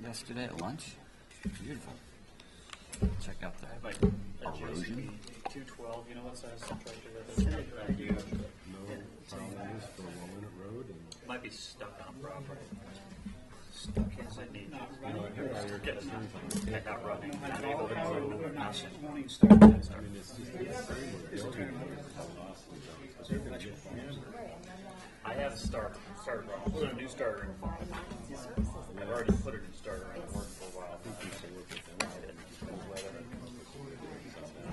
yesterday at lunch. Beautiful. Check out the erosion. 212, you know what size tractor that is? I do. Problems for Walnut Road and Might be stuck on property. Stuck is it need get it heck out running. Unable to move. Nothing. I mean it's just the same with building. I have a starter. I'm putting a new starter in. I've already put a new starter in. It worked for a while.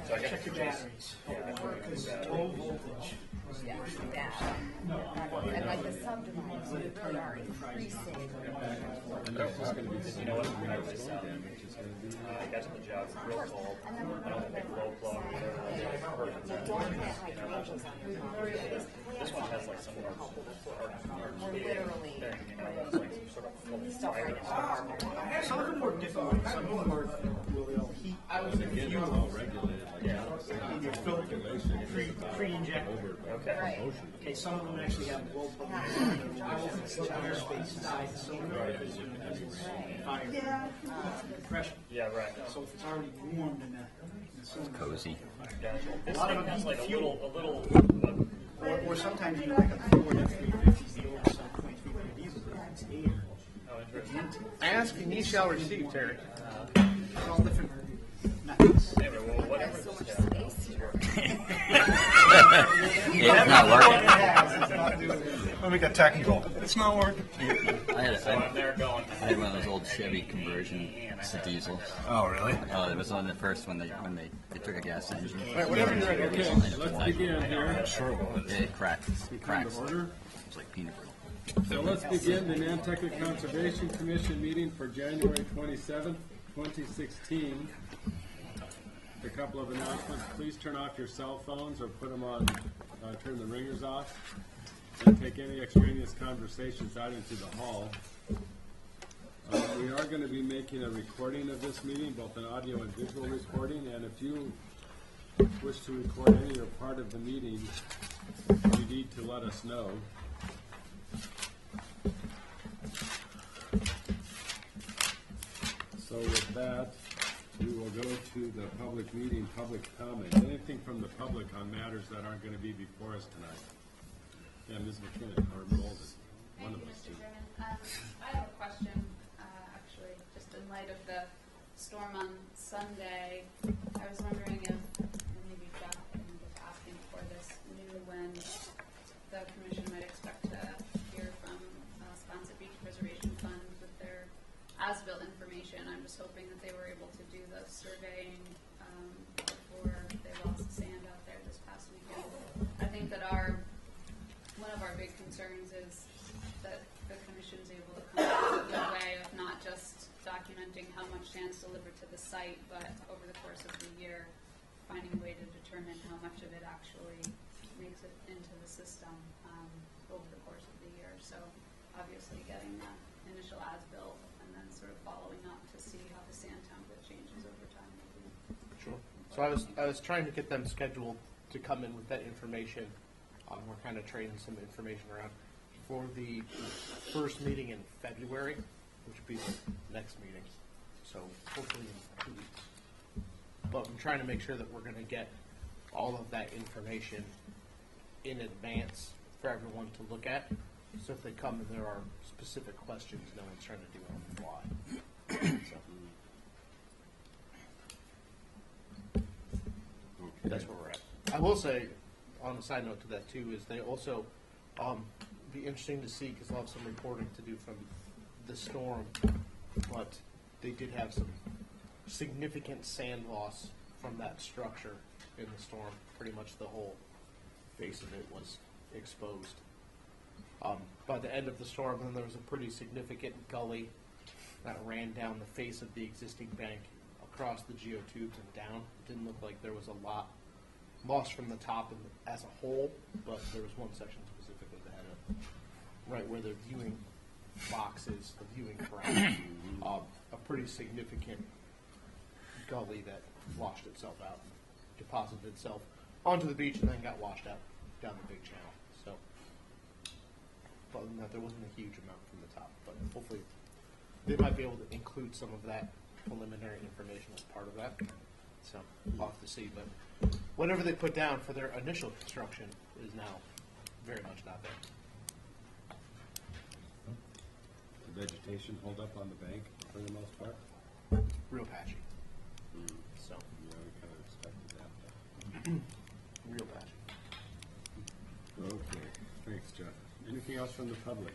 So I got Check your batteries. Because low voltage. Yeah, that. And like the subdivisions, we really are increasing. And that's just going to be You know what? I got to the job real cold. I don't think low plug or whatever. This one has like some We're literally thing, you know, that's like some sort of full stuff right now. Some of them are different. Some of them are will heat. again, it's all regulated. Like Your filter pre-injected. Okay. Right. Okay, some of them actually have low entire space inside the cylinder. Fire. Pressure. Yeah, right. So if it's already warmed in the cylinder. Cozy. Gotcha. This lot of thing them has like a fuel. little. Or sometimes you like a Ford F-350 deal or some 0.3 diesel, but it's air. Oh, interesting. Ask and ye shall receive, Terry. It's all different methods. Anyway, well, whatever. So much space here. It's not working. Let me get technical. It's not working. I had, So I'm there going. I had one of those old Chevy conversion to diesel. Oh, really? It was on the first when they took a gas engine. Right, whenever you're ready. Okay, let's begin here. It cracks. Cracks. Order. It's like peanut brittle. So let's begin the Nantucket Conservation Commission meeting for January 27th, 2016. A couple of announcements. Please turn off your cell phones or put them on, turn the ringers off. And take any extraneous conversations out into the hall. We are going to be making a recording of this meeting, both an audio and visual recording, and if you wish to record any or part of the meeting, you need to let us know. So with that, we will go to the public meeting, public comment. Anything from the public on matters that aren't going to be before us tonight? Yeah, Ms. McKinnon, or Molden, one of us two. I have a question, actually, just in light of the storm on Sunday. I was wondering if, and maybe Jeff, I'm just asking for this, knew when the commission might expect to hear from Sponset Beach Preservation Fund with their as-built information. I'm just hoping that they were able to do the surveying before they lost the sand out there this past weekend. I think that one of our big concerns is that the commission's able to come up with a way of not just documenting how much sand's delivered to the site, but over the course of the year, finding a way to determine how much of it actually makes it into the system over the course of the year. So obviously getting the initial as-built and then sort of following up to see how the sand template changes over time. Sure. So I was trying to get them scheduled to come in with that information. We're kind of trading some information around for the first meeting in February, which would be the next meeting. So hopefully in 2 weeks. But I'm trying to make sure that we're going to get all of that information in advance for everyone to look at. So if they come and there are specific questions, no one's trying to do it on the fly. So that's where we're at. I will say, on a side note to that too, is they also be interesting to see because I'll have some reporting to do from the storm, but they did have some significant sand loss from that structure in the storm. Pretty much the whole face of it was exposed. By the end of the storm, then there was a pretty significant gully that ran down the face of the existing bank across the geotubes and down. It didn't look like there was a lot lost from the top and as a whole, but there was one section specifically that had right where the viewing box is, the viewing ground, a pretty significant gully that washed itself out, deposited itself onto the beach, and then got washed out down the big channel. So, other than that, there wasn't a huge amount from the top, but hopefully they might be able to include some of that preliminary information as part of that. So we'll have to see, but whatever they put down for their initial construction is now very much not there. The vegetation hold up on the bank for the most part? Real patchy. So, Yeah, we kind of expected that. real patchy. Okay, thanks, Jeff. Anything else from the public?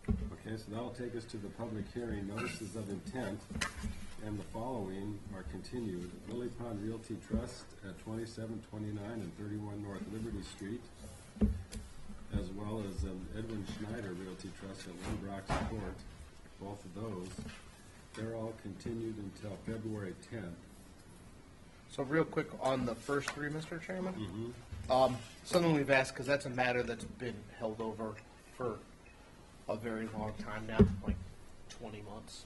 Okay, so that'll take us to the public hearing. Notices of intent and the following are continued. Lily Pond Realty Trust at 27, 29, and 31 North Liberty Street, as well as Edwin Schneider Realty Trust at Lynbrock's Court. Both of those, they're all continued until February 10th. So real quick on the first three, Mr. Chairman. Something we've asked, because that's a matter that's been held over for a very long time now, like 20 months,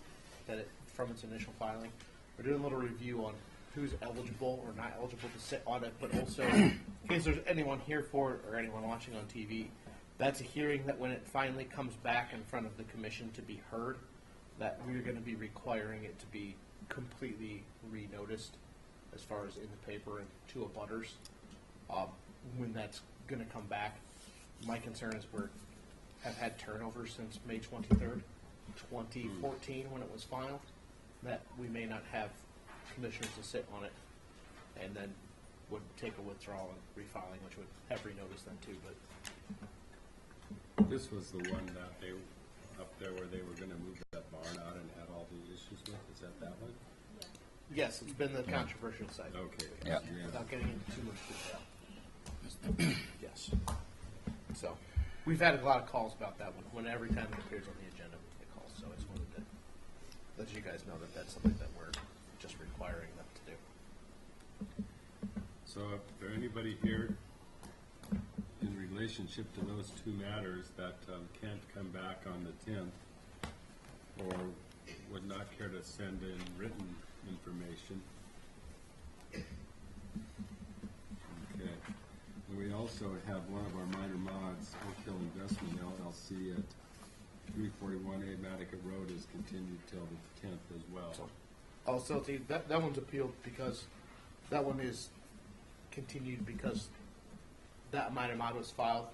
from its initial filing. We're doing a little review on who's eligible or not eligible to sit on it, but also in case there's anyone here for it or anyone watching on TV, that's a hearing that when it finally comes back in front of the commission to be heard, that we're going to be requiring it to be completely re-noticed as far as in the paper and to abutters. When that's going to come back, my concern is have had turnover since May 23rd, 2014 when it was filed, that we may not have commissioners to sit on it and then would take a withdrawal and refiling, which would have renoticed then too. But This was the one that they, up there where they were gonna move that barn out and had all the issues with, is that one? yes, it's been the controversial side. Okay. Yeah. Without getting into too much detail. Yes. So, we've had a lot of calls about that one. When every time it appears on the agenda, we get calls. So I just wanted to let you guys know that that's something that we're just requiring them to do. So if there anybody here in relationship to those two matters that can't come back on the 10th or would not care to send in written information? Okay. And we also have one of our minor mods, Oak Hill Investment LLC at 341A Matticat Road is continued till the 10th as well. Also, that one's appealed because that one is continued because that minor mod was filed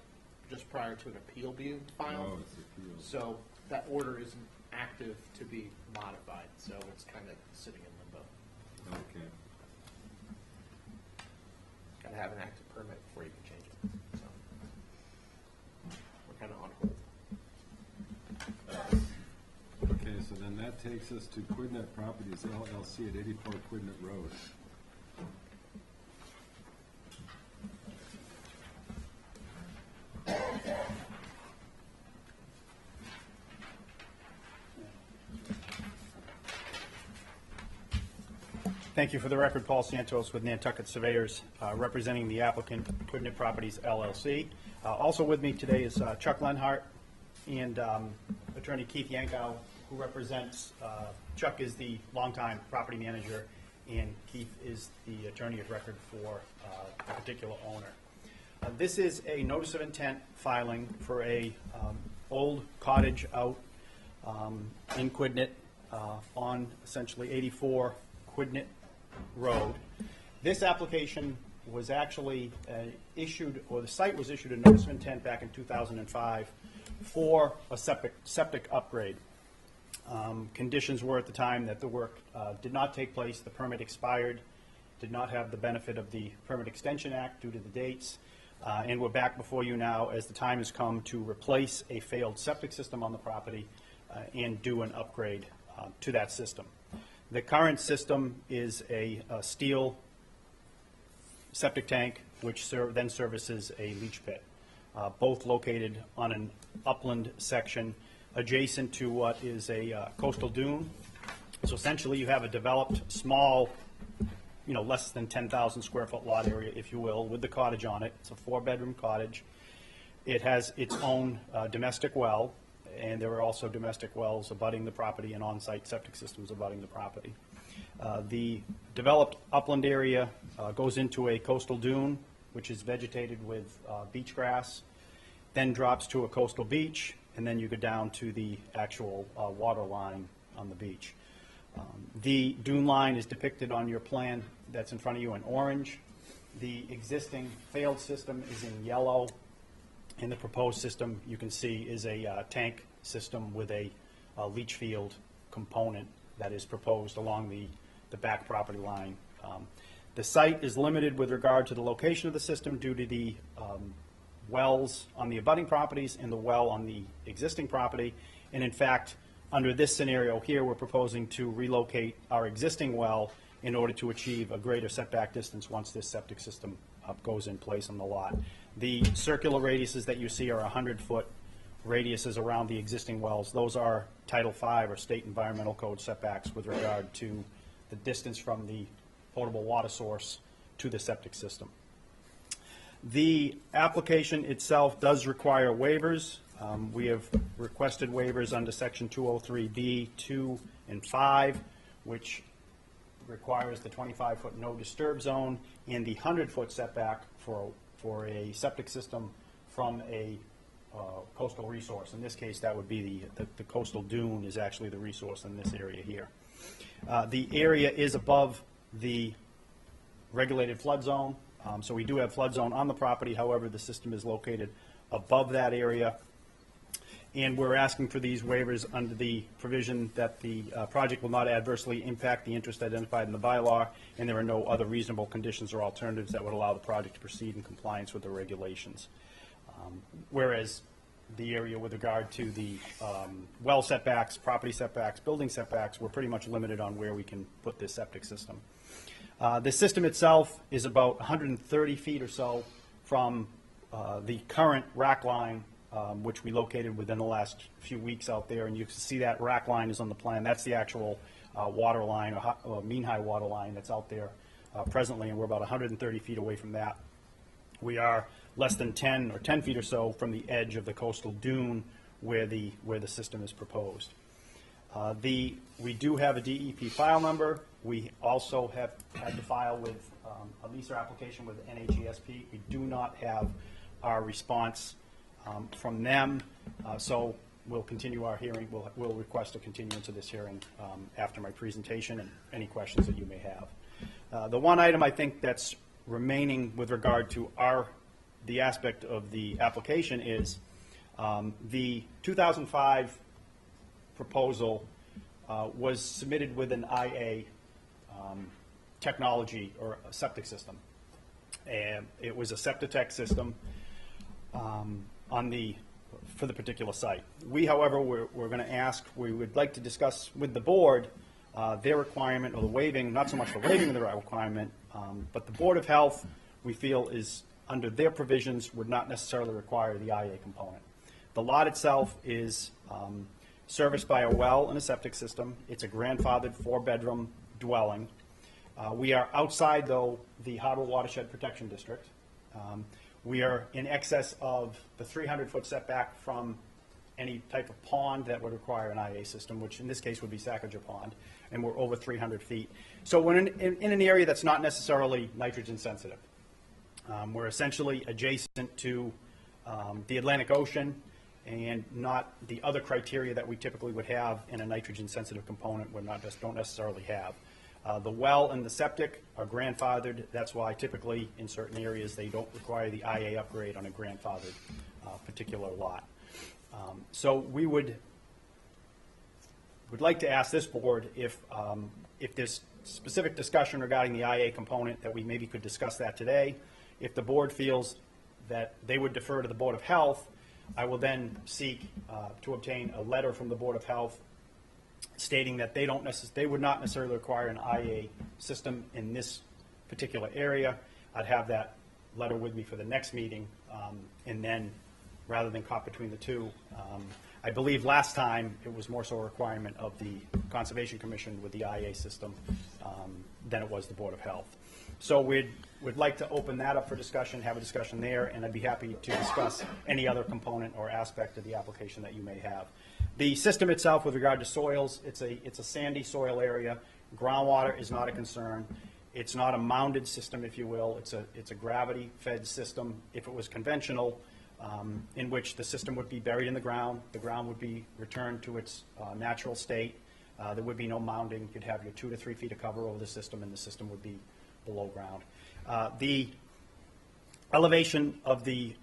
just prior to an appeal being filed. Oh, it's appealed. So that order isn't active to be modified, so it's kind of sitting in limbo. Okay. Got to have an active permit before you can change it. So we're kind of on hold. Okay, so then that takes us to Quidnet Properties LLC at 84 Quidnet Road. Thank you. For the record, Paul Santos with Nantucket Surveyors, representing the applicant, Quidnet Properties LLC. Also with me today is Chuck Lenhart and attorney Keith Yankow, who represents, Chuck is the longtime property manager, and Keith is the attorney of record for the particular owner. This is a notice of intent filing for a old cottage out in Quidnet on essentially 84 Quidnet Road. This application was actually issued, or the site was issued a notice of intent back in 2005 for a septic upgrade. Conditions were at the time that the work did not take place, the permit expired, did not have the benefit of the Permit Extension Act due to the dates, and we're back before you now as the time has come to replace a failed septic system on the property and do an upgrade to that system. The current system is a steel septic tank, which then services a leach pit, both located on an upland section adjacent to what is a coastal dune. So essentially you have a developed small, less than 10,000 square foot lot area, if you will, with the cottage on it. It's a 4-bedroom cottage. It has its own domestic well, and there are also domestic wells abutting the property and on-site septic systems abutting the property. The developed upland area goes into a coastal dune, which is vegetated with beach grass, then drops to a coastal beach, and then you go down to the actual water line on the beach. The dune line is depicted on your plan that's in front of you in orange. The existing failed system is in yellow, and the proposed system you can see is a tank system with a leach field component that is proposed along the back property line. The site is limited with regard to the location of the system due to the wells on the abutting properties and the well on the existing property. And in fact, under this scenario here, we're proposing to relocate our existing well in order to achieve a greater setback distance once this septic system goes in place on the lot. The circular radiuses that you see are 100-foot radiuses around the existing wells. Those are Title V or State Environmental Code setbacks with regard to the distance from the potable water source to the septic system. The application itself does require waivers. We have requested waivers under Section 203B, 2 and 5, which requires the 25-foot no disturb zone and the 100-foot setback for a septic system from a coastal resource. In this case, that would be the coastal dune is actually the resource in this area here. The area is above the regulated flood zone, so we do have flood zone on the property. However, the system is located above that area, and we're asking for these waivers under the provision that the project will not adversely impact the interest identified in the bylaw, and there are no other reasonable conditions or alternatives that would allow the project to proceed in compliance with the regulations. Whereas the area with regard to the well setbacks, property setbacks, building setbacks, we're pretty much limited on where we can put this septic system. The system itself is about 130 feet or so from the current rack line, which we located within the last few weeks out there, and you can see that rack line is on the plan. That's the actual water line or mean high water line that's out there presently, and we're about 130 feet away from that. We are less than 10 feet or so from the edge of the coastal dune where the system is proposed. We do have a DEP file number. We also have had to file with a leaser application with NHESP. We do not have our response from them, so we'll continue our hearing. We'll request a continuance of this hearing after my presentation and any questions that you may have. The one item I think that's remaining with regard to the aspect of the application is the 2005 proposal was submitted with an IA technology or a septic system. And it was a Septitech system for the particular site. We, however, we're going to ask, we would like to discuss with the board their requirement or the waiving, not so much the waiving of the requirement, but the Board of Health, we feel, is under their provisions would not necessarily require the IA component. The lot itself is serviced by a well and a septic system. It's a grandfathered 4-bedroom dwelling. We are outside, though, the Harbor Watershed Protection District. We are in excess of the 300-foot setback from any type of pond that would require an IA system, which in this case would be Sacagawea Pond, and we're over 300 feet. So we're in an area that's not necessarily nitrogen sensitive. We're essentially adjacent to the Atlantic Ocean and not the other criteria that we typically would have in a nitrogen sensitive component we don't necessarily have. The well and the septic are grandfathered. That's why typically in certain areas they don't require the IA upgrade on a grandfathered particular lot. So we would like to ask this board if there's specific discussion regarding the IA component that we maybe could discuss that today. If the board feels that they would defer to the Board of Health, I will then seek to obtain a letter from the Board of Health stating that they would not necessarily require an IA system in this particular area. I'd have that letter with me for the next meeting, and then rather than caught between the two, I believe last time it was more so a requirement of the Conservation Commission with the IA system than it was the Board of Health. So we'd like to open that up for discussion, have a discussion there, and I'd be happy to discuss any other component or aspect of the application that you may have. The system itself, with regard to soils, it's a sandy soil area. Groundwater is not a concern. It's not a mounded system, if you will. It's a gravity-fed system. If it was conventional, in which the system would be buried in the ground would be returned to its natural state. There would be no mounding. You'd have your 2 to 3 feet of cover over the system, and the system would be below ground. The elevation of the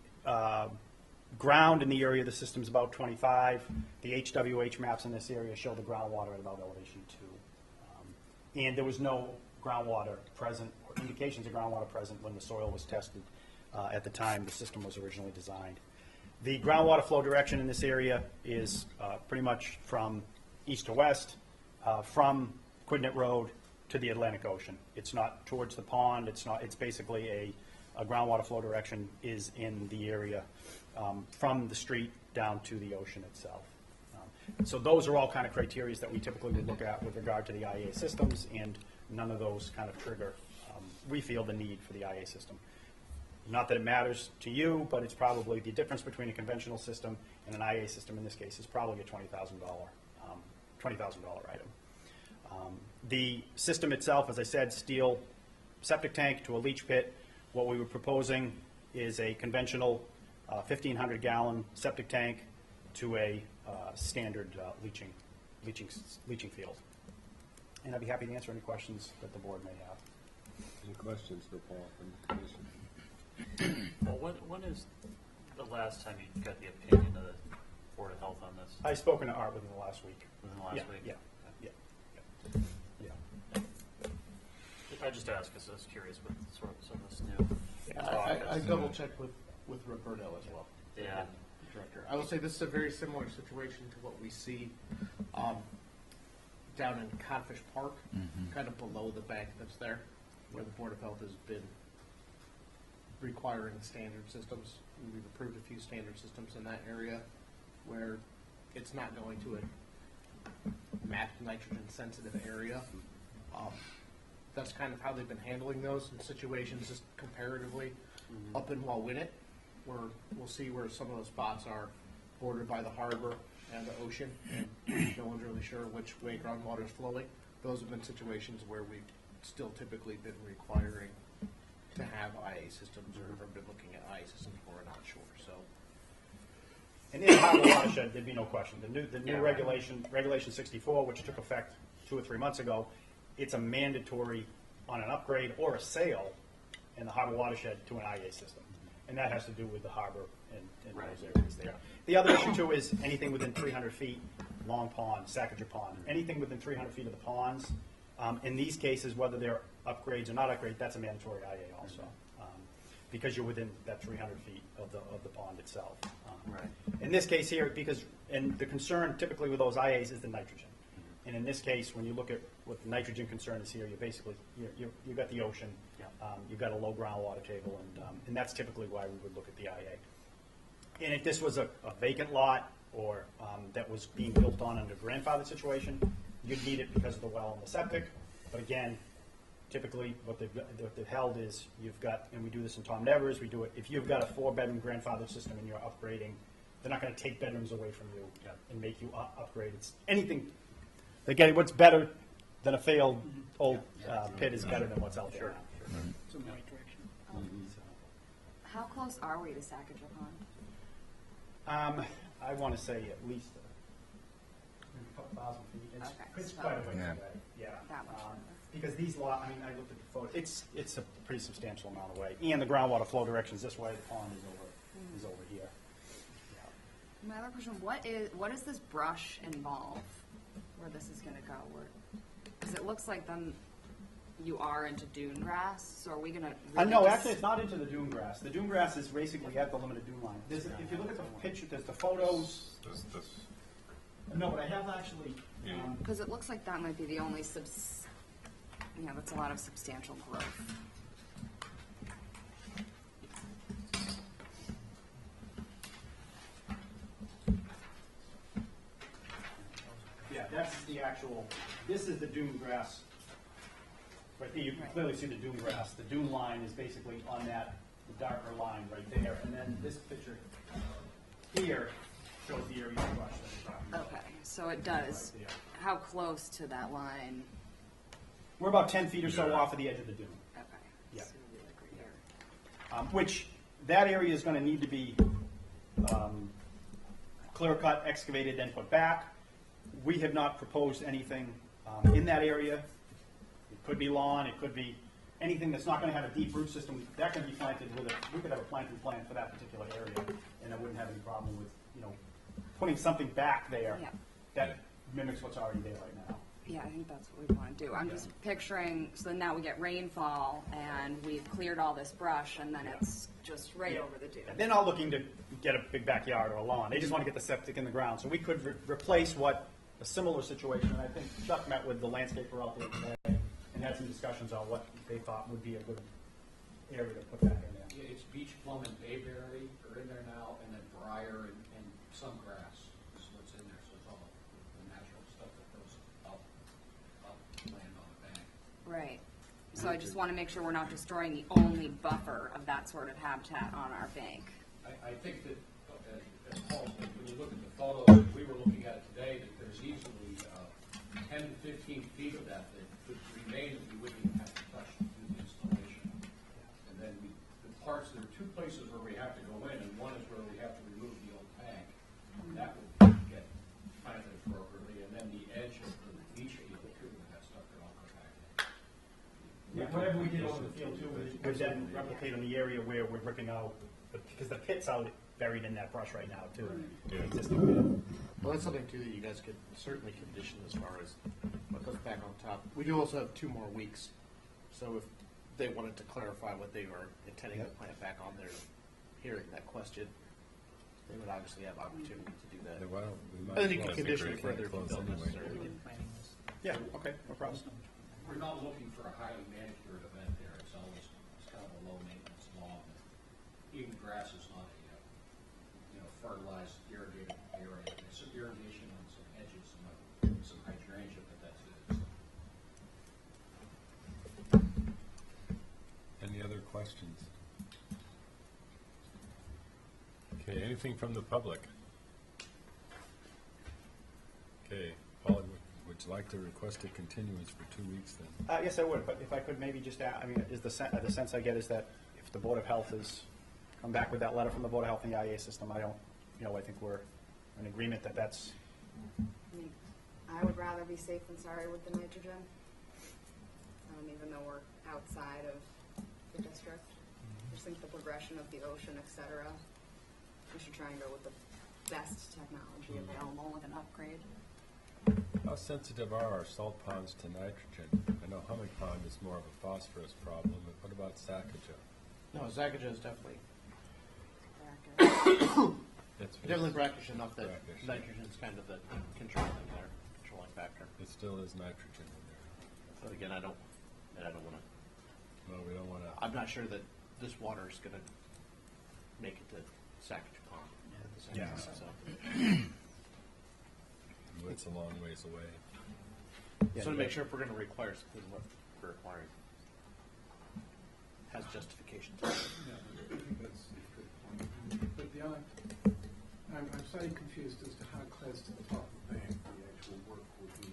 ground in the area of the system is about 25. The HWH maps in this area show the groundwater at about elevation 2. And there was no groundwater present, or indications of groundwater present when the soil was tested at the time the system was originally designed. The groundwater flow direction in this area is pretty much from east to west, from Quidnet Road to the Atlantic Ocean. It's not towards the pond. It's basically a groundwater flow direction is in the area from the street down to the ocean itself. So those are all kind of criteria that we typically would look at with regard to the IA systems, and none of those kind of trigger, we feel, the need for the IA system. Not that it matters to you, but it's probably the difference between a conventional system and an IA system in this case is probably a $20,000 item. The system itself, as I said, steel septic tank to a leach pit. What we were proposing is a conventional 1,500 gallon septic tank to a standard leaching field. And I'd be happy to answer any questions that the board may have. Any questions for Paul from the commission? Well, when is the last time you got the opinion of the Board of Health on this? I've spoken to Art within the last week. Within the last week? Yeah. I just asked because I was curious with sort of some of this new. I double checked with Roberto as well. Yeah. Director. I will say this is a very similar situation to what we see down in Codfish Park, kind of below the bank that's there, where the Board of Health has been requiring standard systems. We've approved a few standard systems in that area where it's not going to a mapped nitrogen sensitive area. That's kind of how they've been handling those in situations just comparatively up in Wauwinet, where we'll see where some of those spots are bordered by the harbor and the ocean, and no one's really sure which way groundwater is flowing. Those have been situations where we've still typically been requiring to have IA systems, or have been looking at IA systems before we're not sure. So, and in the harbor watershed, there'd be no question. The new regulation 64, which took effect 2 or 3 months ago, it's a mandatory on an upgrade or a sale in the harbor watershed to an IA system. And that has to do with the harbor and those areas there. The other issue too is anything within 300 feet, Long Pond, Sacageur Pond, anything within 300 feet of the ponds. In these cases, whether they're upgrades or not upgrades, that's a mandatory IA also, because you're within that 300 feet of the pond itself. In this case here, and the concern typically with those IAs is the nitrogen. And in this case, when you look at what the nitrogen concern is here, you've got the ocean, you've got a low groundwater table, and that's typically why we would look at the IA. And if this was a vacant lot or that was being built on under a grandfather situation, you'd need it because of the well and the septic. But again, typically what they've held is you've got, and we do this in Tom Nevers, we do it, if you've got a 4-bedroom grandfather system and you're upgrading, they're not going to take bedrooms away from you and make you upgrade. It's anything. Again, what's better than a failed old pit is better than what's out there. It's in the right direction. How close are we to Sacageur Pond? I want to say at least a couple thousand feet. It's quite a ways away. Yeah. That much further. Because these lots, I mean, I looked at the photo. It's a pretty substantial amount away, and the groundwater flow directions this way. The pond is over here. My other question: what does this brush involve? Where this is going to go? Because it looks like then you are into dune grass. So are we going to? No, actually, it's not into the dune grass. The dune grass is basically at the limited dune line. If you look at the picture, there's the photos. No, but I have actually. Because it looks like that might be the only yeah, that's a lot of substantial growth. Yeah, that's the actual. This is the dune grass. Right there, you can clearly see the dune grass. The dune line is basically on that darker line right there, and then this picture here shows the area of brush that we're talking about. Okay, so it does. Right there. How close to that line? We're about 10 feet or so off of the edge of the dune. Okay. Yeah. So it'll be like right here. Which that area is going to need to be clear cut, excavated, then put back. We have not proposed anything in that area. It could be lawn, it could be anything that's not going to have a deep root system. That can be planted with we could have a planting plan for that particular area, and I wouldn't have any problem with, putting something back there Yeah. that mimics what's already there right now. Yeah, I think that's what we want to do. I'm just picturing, so now we get rainfall and we've cleared all this brush and then it's just right over the dune. They're not looking to get a big backyard or a lawn. They just want to get the septic in the ground. So we could replace what a similar situation. And I think Chuck met with the landscaper out there today and had some discussions on what they thought would be a good area to put back in there. Yeah, it's beech plum and bayberry are in there now, and then briar and some grass is what's in there. So it's all the natural stuff that goes up land on the bank. Right. So I just want to make sure we're not destroying the only buffer of that sort of habitat on our bank. I think that, as Paul said, when you look at the photos, we were looking at it today, that there's easily 10 to 15 feet of that could remain that we wouldn't even have to touch to do the installation. And then the parts, there are two places where we have to go in, and one is where we have to remove the old tank. That would get planted appropriately, and then the edge of the beach field too, where that stuff could all go back in. Yeah, whatever we did over the field too would then replicate on the area where we're ripping out, because the pit's out buried in that brush right now too. The existing pit. Well, that's something too that you guys could certainly condition as far as what goes back on top. We do also have 2 more weeks, so if they wanted to clarify what they were intending to plant back on there, hearing that question, they would obviously have opportunity to do that. Well, we might And then you as can well condition agree it further if you close don't anyway. necessarily. Yeah, okay, no problem. We're not looking for a highly manicured event there. It's kind of a low maintenance lawn. Even grass is not a, fertilized irrigated area. There's some irrigation on some edges, some hydrangea, but that's it. Any other questions? Okay, anything from the public? Okay, Paul, would you like to request a continuance for 2 weeks then? Yes, I would, but if I could maybe just add, is the sense I get is that if the Board of Health has come back with that letter from the Board of Health and the IA system, I don't, I think we're in agreement that that's, I would rather be safe than sorry with the nitrogen. Even though we're outside of the district. I just think the progression of the ocean, et cetera, we should try and go with the best technology available with an upgrade. How sensitive are our salt ponds to nitrogen? I know Humming Pond is more of a phosphorus problem, but what about Sacajah? No, Zaccageau is definitely It's definitely brackish enough that Brackish. nitrogen is kind of the controlling factor. It still is nitrogen in there. But again, I don't want to. Well, we don't want to. I'm not sure that this water is going to make it to Sacajou Pond at the same Yeah. time. So. It's a long ways away. So to make sure if we're going to require something, what we're requiring has justification. Yeah, I think that's a good point. But the other, I'm slightly confused as to how close to the top of the bank the actual work will be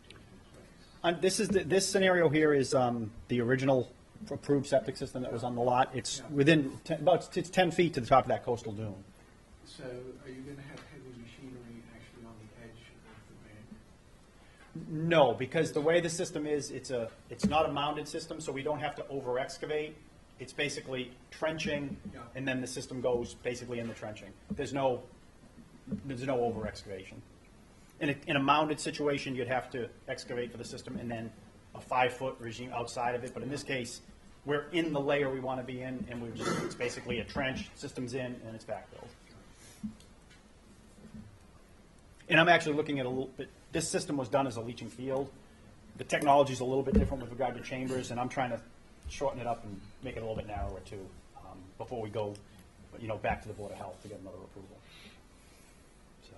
taking place. this scenario here is the original approved septic system that was on the lot. It's within it's 10 feet to the top of that coastal dune. So are you going to have heavy machinery actually on the edge of the bank? No, because the way the system is, it's not a mounded system, so we don't have to over excavate. It's basically trenching, and then the system goes basically in the trenching. There's no over excavation. In a mounded situation, you'd have to excavate for the system and then a 5-foot regime outside of it. But in this case, we're in the layer we want to be in, and it's basically a trench, system's in, and it's backfilled. And I'm actually looking at a little bit, this system was done as a leaching field. The technology's a little bit different with regard to chambers, and I'm trying to shorten it up and make it a little bit narrower too, before we go, back to the Board of Health to get another approval. So.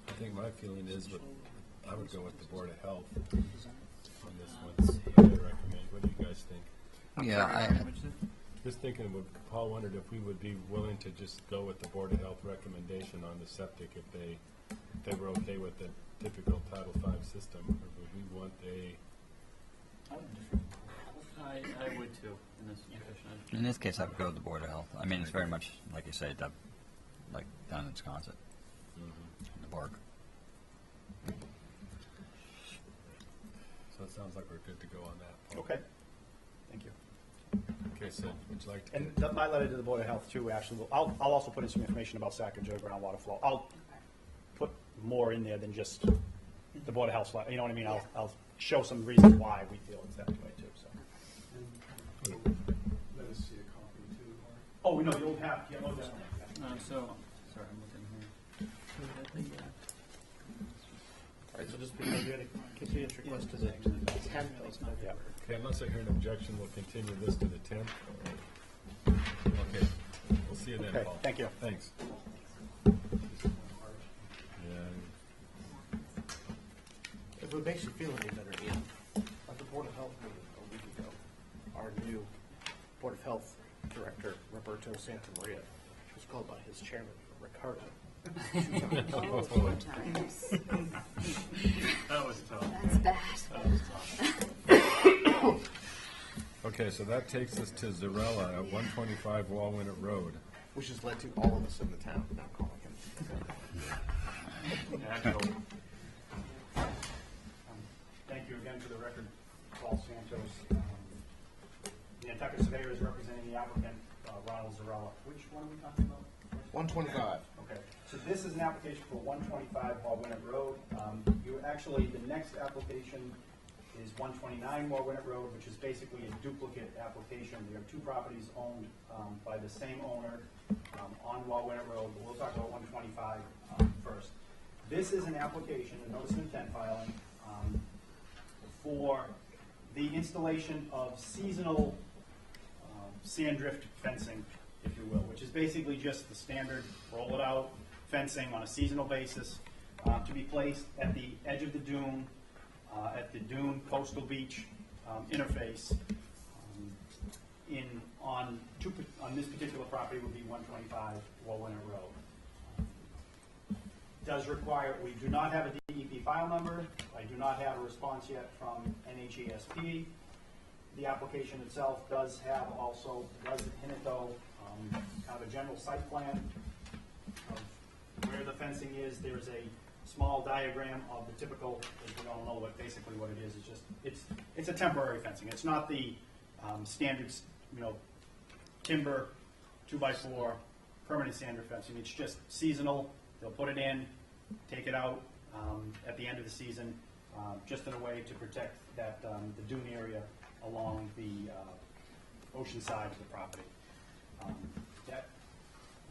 I think my feeling is I would go with the Board of Health on this one. I recommend. What do you guys think? Yeah, Just thinking, Paul wondered if we would be willing to just go with the Board of Health recommendation on the septic if they were okay with the typical Title V system, or would we want I would too, in this situation. In this case, I would go with the Board of Health. I mean, it's very much, like you say, like down in Wisconsin, in the park. So it sounds like we're good to go on that. Okay. Thank you. Okay, Sid, would you like to? And my letter to the Board of Health too, actually, I'll also put in some information about Sacagawea groundwater flow. I'll put more in there than just the Board of Health, you know what I mean? I'll show some reasons why we feel it's that way too, so. And let us see a copy too, or? Oh, no, you'll have, yeah, no, definitely. So, sorry, I'm looking here. All right, so just because we had a continuous request to the 10th of November. Okay, unless I hear an objection, we'll continue this to the 10th. Okay, we'll see you then, Okay, Paul. thank you. Thanks. Yeah, If it makes you feel any better, Ian, at the Board of Health meeting a week ago, our new Board of Health Director, Roberto Santamaria, was called by his chairman, Ricardo. Oh, 4 times. That was tough. That's bad. okay, so that takes us to Zarella at 125 Walwinnet Road. Which has led to all of us in the town now calling him. Thank you again for the record, Paul Santos. Nantucket Surveyor is representing the applicant, Ronald Zarella. Which one are we talking about? 125. Okay, so this is an application for 125 Walwinnet Road. You actually, the next application is 129 Walwinnet Road, which is basically a duplicate application. There are two properties owned by the same owner on Walwinnet Road, but we'll talk about 125 first. This is an application, a notice of intent filing, for the installation of seasonal sand drift fencing, if you will, which is basically just the standard roll it out fencing on a seasonal basis to be placed at the edge of the dune, at the dune coastal beach interface on this particular property would be 125 Walwinnet Road. Does require, we do not have a DEP file number. I do not have a response yet from NHESP. The application itself does have also, does in it though, kind of a general site plan of where the fencing is. There's a small diagram of the typical, if you don't know what basically what it is, it's just, it's a temporary fencing. It's not the standard, timber 2x4 permanent standard fencing. It's just seasonal. They'll put it in, take it out at the end of the season, just in a way to protect that the dune area along the ocean side of the property.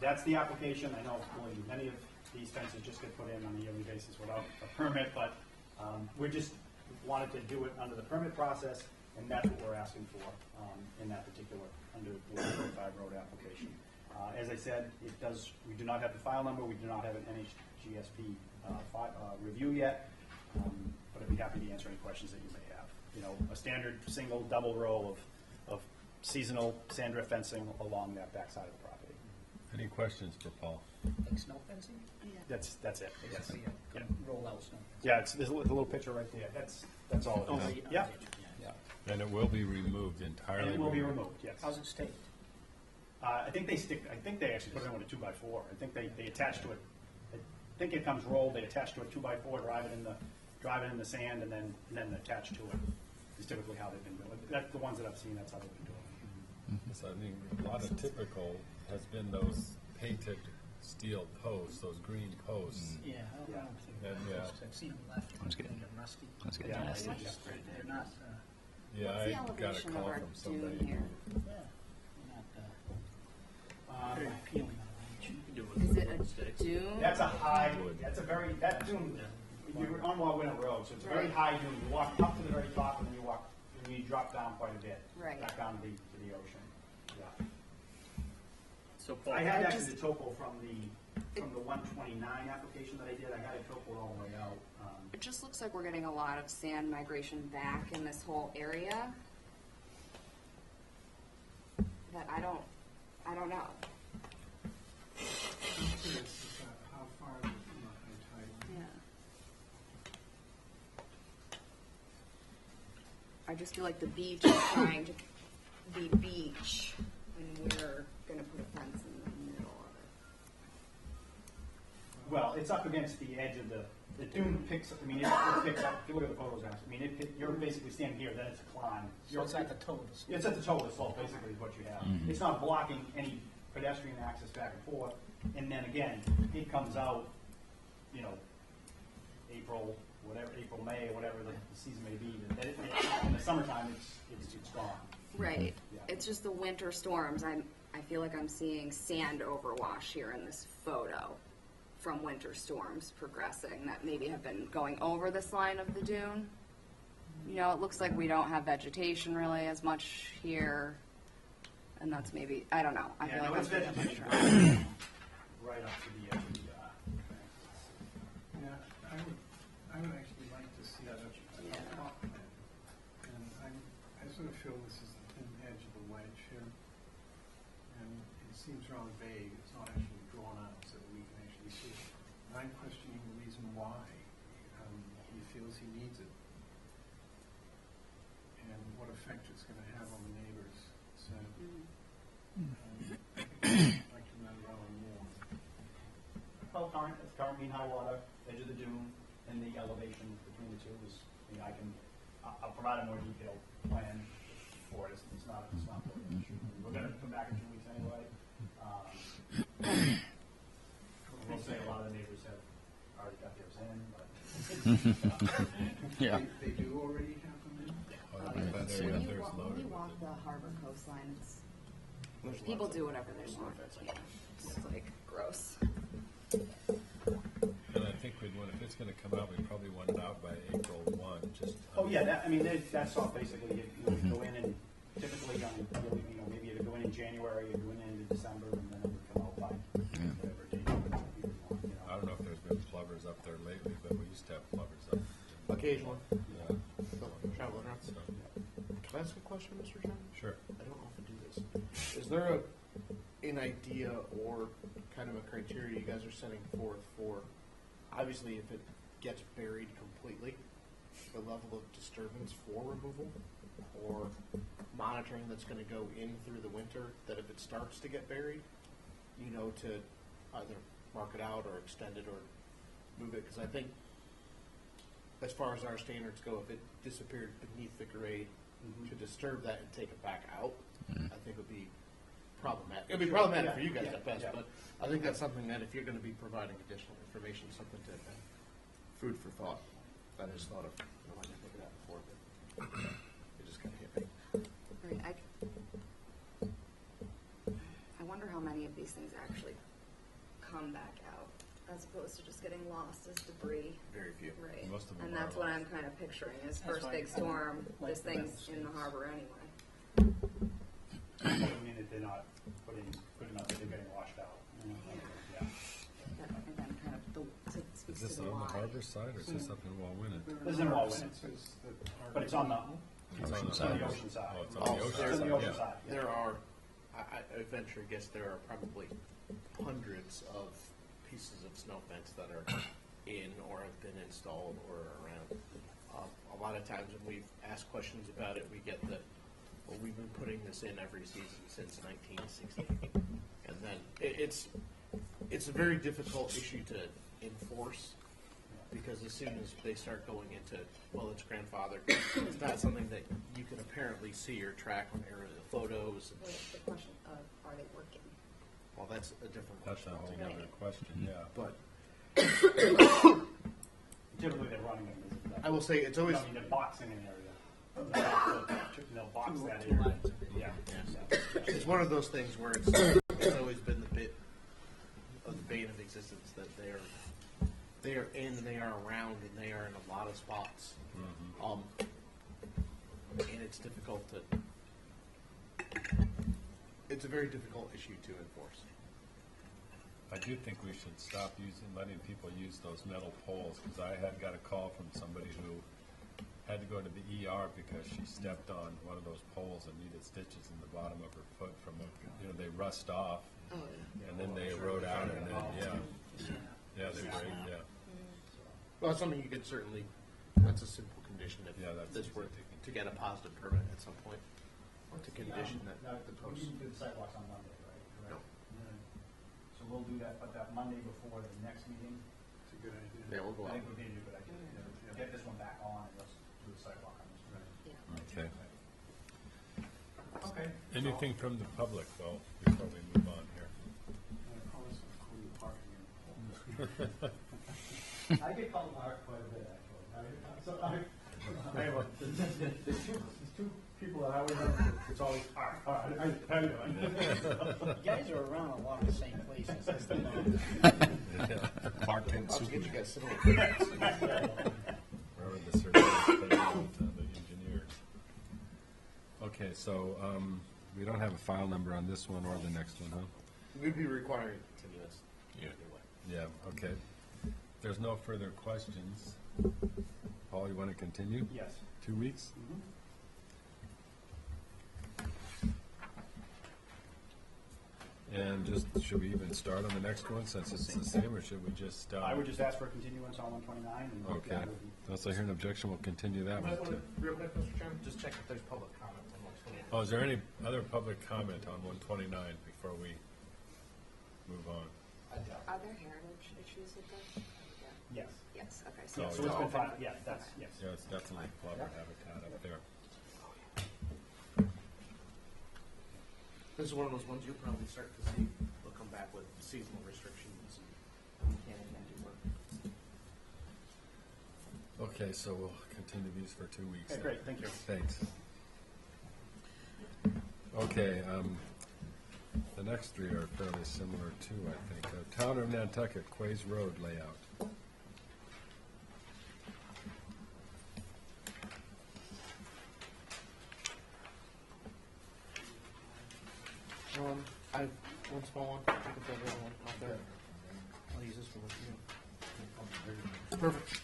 That's the application. I know many of these fences just get put in on a yearly basis without a permit, but we just wanted to do it under the permit process, and that's what we're asking for in that particular under the 125 road application. As I said, we do not have the file number. We do not have an NHGSP review yet, but I'd be happy to answer any questions that you may have. A standard single, double row of seasonal sand drift fencing along that backside of the property. Any questions for Paul? Like snow fencing? That's it. Yes. Basically, Yeah. roll out snow. Yeah, there's a little picture right there. That's all it is. Yeah. And it will be removed And entirely. it will be removed. Yes. How's it staked? I think they actually put it in with a 2x4. I think they attach to it. I think it comes rolled. They attach to a 2x4, drive it in the sand, and then attach to it. Is typically how they've been doing it. That's the ones that I've seen. That's how they've been doing it. So, I mean, a lot of typical has been those painted steel posts, those green posts. Yeah, I don't know. And, yeah. I've seen them left. Let's get- They're rusty. Let's get Yeah. nasty. They're not, Yeah, What's the I got a elevation of call our from dune somebody. here? they're not very appealing on the beach. You can do it Is with it wood a sticks. dune? That's a high. that dune. You're on Walwinnet Road, so it's a very high dune. You walk up to the very top, and then you drop down quite a bit. Right. Back down to the ocean. Yeah. So Paul, I had actually the topo from the 129 application that I did. I had a topo all the way out. It just looks like we're getting a lot of sand migration back in this whole area. That I don't know. It's how far the tide. Yeah. just feel like the beach is trying to be beach, and we're gonna put a fence in the middle of it. Well, it's up against the edge of the dune picks, I mean, it picks up, if you look at the photos, I mean, you're basically standing here, then it's a climb. So it's at the toe of the slope. It's at the toe of the slope, basically, is what you have. It's not blocking any pedestrian access back and forth, and then again, it comes out, you know, April, May, whatever the season may be, in the summertime, it's gone. Right. Yeah. It's just the winter storms. I feel like I'm seeing sand overwash here in this photo from winter storms progressing that maybe have been going over this line of the dune. You know, it looks like we don't have vegetation really as much here, and that's maybe, I don't know. I Yeah, feel no, like it's I'm picking up vegetation on track. right up to the edge of the, Yeah, I would actually like to see a plot plan. And I sort of feel this is the thin edge of the wedge here. And it seems rather vague, it's not actually drawn out so that we can actually see it. And I'm questioning the reason why he feels he needs it. And what effect it's gonna have on the neighbors, so. I'd like to know rather more. well, current mean high water, edge of the dune, and the elevation between the two is, I'll provide a more detailed plan for it. It's not really an issue. We're gonna come back in 2 weeks anyway. We'll say a lot of the neighbors have already got theirs in, but. Yeah. They do already have them in? When you walk the harbor coastline, people do whatever they want. Yeah. It's like gross. And I think we'd want, if it's gonna come out, we probably want it out by April 1, just. Oh, yeah, that's all basically, you go in and typically, maybe you go in January, you go in into December, and then it would come out by whatever date you want, I don't know if there's been plovers up there lately, but we used to have plovers up. Occasionally. Yeah. Traveling around. So, Can I ask a question, Mr. Chairman? sure. I don't often do this. Is there an idea or kind of a criteria you guys are setting forth for, obviously, if it gets buried completely, the level of disturbance for removal, or monitoring that's going to go in through the winter, that if it starts to get buried, to either mark it out or extend it or move it? Because I think, as far as our standards go, if it disappeared beneath the grade, to disturb that and take it back out, I think would be problematic. It would be problematic for you guys at best, but I think that's something that if you're going to be providing additional information, something to food for thought. I just thought of, I didn't think of that before, but it just kind of hit me. Right. I wonder how many of these things actually come back out, as opposed to just getting lost as debris. Very few. Right. Most of them And are that's what I'm lost. kind of picturing, is That's first why big I storm, like this the thing's best in the space. harbor anyway. I mean, that they're not putting good enough that they're getting washed out. Yeah. That, again, kind of speaks Is this to the on the why. harbor side, or is this up in Wallwinnet? This is in Wallwinnet, but it's on the It's on the ocean side. Oh, it's on the ocean It's on the side, ocean yeah. side. Yeah. There are, I venture to guess there are probably hundreds of pieces of snow fence that are in or have been installed or around. A lot of times when we've asked questions about it, we get well, we've been putting this in every season since 1960. And then it's a very difficult issue to enforce, because as soon as they start going into, well, it's grandfathered, it's not something that you can apparently see or track on aerial photos. The question of, are they working? Well, that's a different That's question a whole altogether. other question, yeah. But Typically, they're running them. I will say it's always, They're boxing an area. They'll box that area. Yeah. it's one of those things where it's always been the bit of the bane of existence that they are in and they are around and they are in a lot of spots. And it's difficult it's a very difficult issue to enforce. I do think we should stop letting people use those metal poles, because I had got a call from somebody who had to go to the ER because she stepped on one of those poles and needed stitches in the bottom of her foot from they rust off, and then they erode out, and then, they break, Well, it's something you could certainly, that's a simple condition if that's this were easy to to get a positive permit at some point, or to condition that the We post. didn't do the sidewalks on Monday, right? No. So we'll do that, but that Monday before the next meeting, It's a good idea. Yeah, we'll go I out. think would be a good idea. Get this one back on and let's do the sidewalk on this one. Yeah. Okay. Okay. Anything from the public, though, before we move on here? Call this including parking and poles. I get called Mark quite a bit, actually. I have there's two people that I always know, it's always Mark. How you doing? You guys are around a lot of the same places. That's the problem. Parked in I'll get you guys sitting. Wherever the surveyors put out, the engineers. Okay, so, we don't have a file number on this one or the next one, huh? We'd be requiring continuous. Yeah. Either way. Yeah, okay. If there's no further questions, Paul, you want to continue? Yes. 2 weeks? And just, should we even start on the next one since it's the same, or should we just? I would just ask for a continuance on 129 and. Okay. that would be- Unless I hear an objection, we'll continue that one too. Real quick, Mr. Chairman, just check if there's public comment on what's going on. Oh, is there any other public comment on 129 before we move on? Are there heritage issues with this? Yes. Yes, okay, Oh, so. So it's yeah. been filed, yeah, that's, yes. Yeah, it's definitely flubber habitat up there. This is one of those ones you'll probably start to see. They'll come back with seasonal restrictions. Can't even do work. Okay, so we'll continue these for 2 weeks. Okay, then. great, thank you. Thanks. Okay, the next three are fairly similar too, I think. Town of Nantucket, Quays Road layout. I have one small one. You can throw the other one out there. I'll use this one with you. Perfect.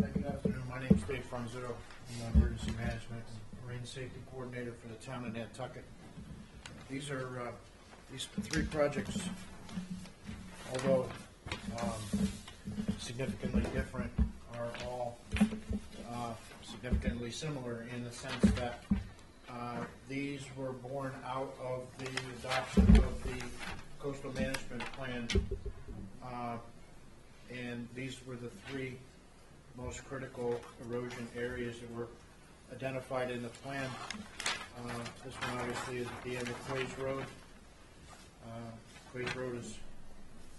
Good afternoon, my name is Dave Franzero. I'm the Emergency Management and Marine Safety Coordinator for the town of Nantucket. These are, these three projects, although significantly different, are all significantly similar in the sense that these were born out of the adoption of the coastal management plan, and these were the three most critical erosion areas that were identified in the plan. This one obviously is at the end of Quays Road. Quays Road is,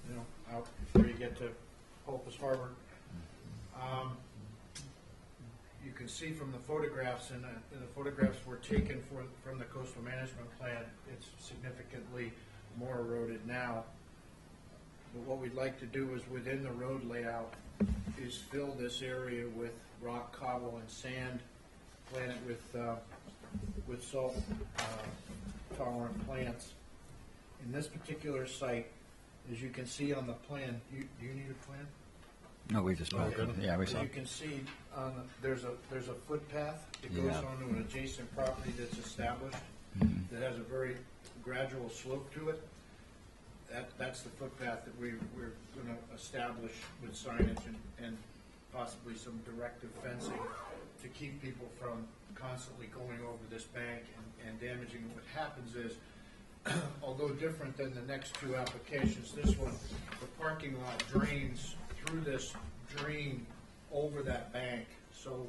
you know, out before you get to Pulpus Harbor. You can see from the photographs, and the photographs were taken from the coastal management plan, it's significantly more eroded now. But what we'd like to do is within the road layout is fill this area with rock, cobble, and sand, plant it with salt tolerant plants. In this particular site, as you can see on the plan, do you need a plan? No, we just, yeah, we As saw. you can see, there's a footpath that goes Yeah. onto an adjacent property that's established, that has a very gradual slope to it. That's the footpath that we're gonna establish with signage and possibly some directive fencing to keep people from constantly going over this bank and damaging. What happens is, although different than the next two applications, this one, the parking lot drains through this drain over that bank. So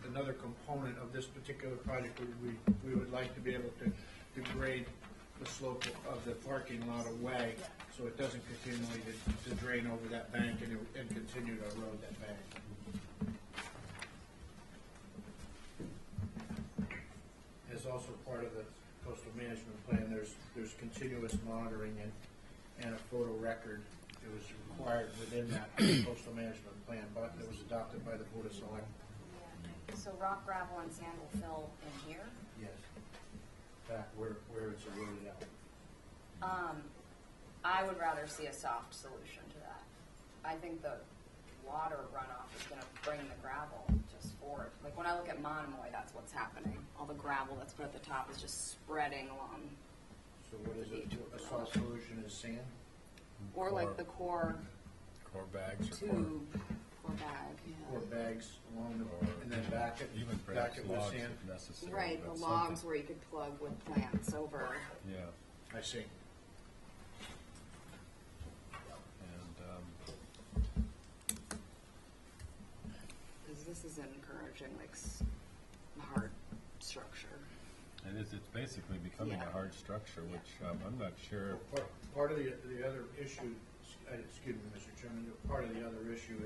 another component of this particular project, we would like to be able to degrade the slope of the parking lot away so it doesn't continually to drain over that bank and continue to erode that bank. As also part of the coastal management plan, there's continuous monitoring and a photo record that was required within that coastal management plan, but it was adopted by the Board of Selectmen. So rock, gravel, and sand will fill in here? Yes. Back where it's eroded out. I would rather see a soft solution to that. I think the water runoff is gonna bring the gravel just forward. Like when I look at Monomoy, that's what's happening. All the gravel that's put at the top is just spreading along So what is it, a soft solution is sand? Or like the core Core bags or tube, core bag, yeah. Or bags along the, and then back it, even back perhaps it with logs sand? if necessary. Right, but the something- logs where you could plug with plants over. Yeah, I see. and, Because this is encouraging like hard structure. it's basically becoming Yeah. a hard structure, which, I'm not sure. Part of the other issue, excuse me, Mr. Chairman, part of the other issue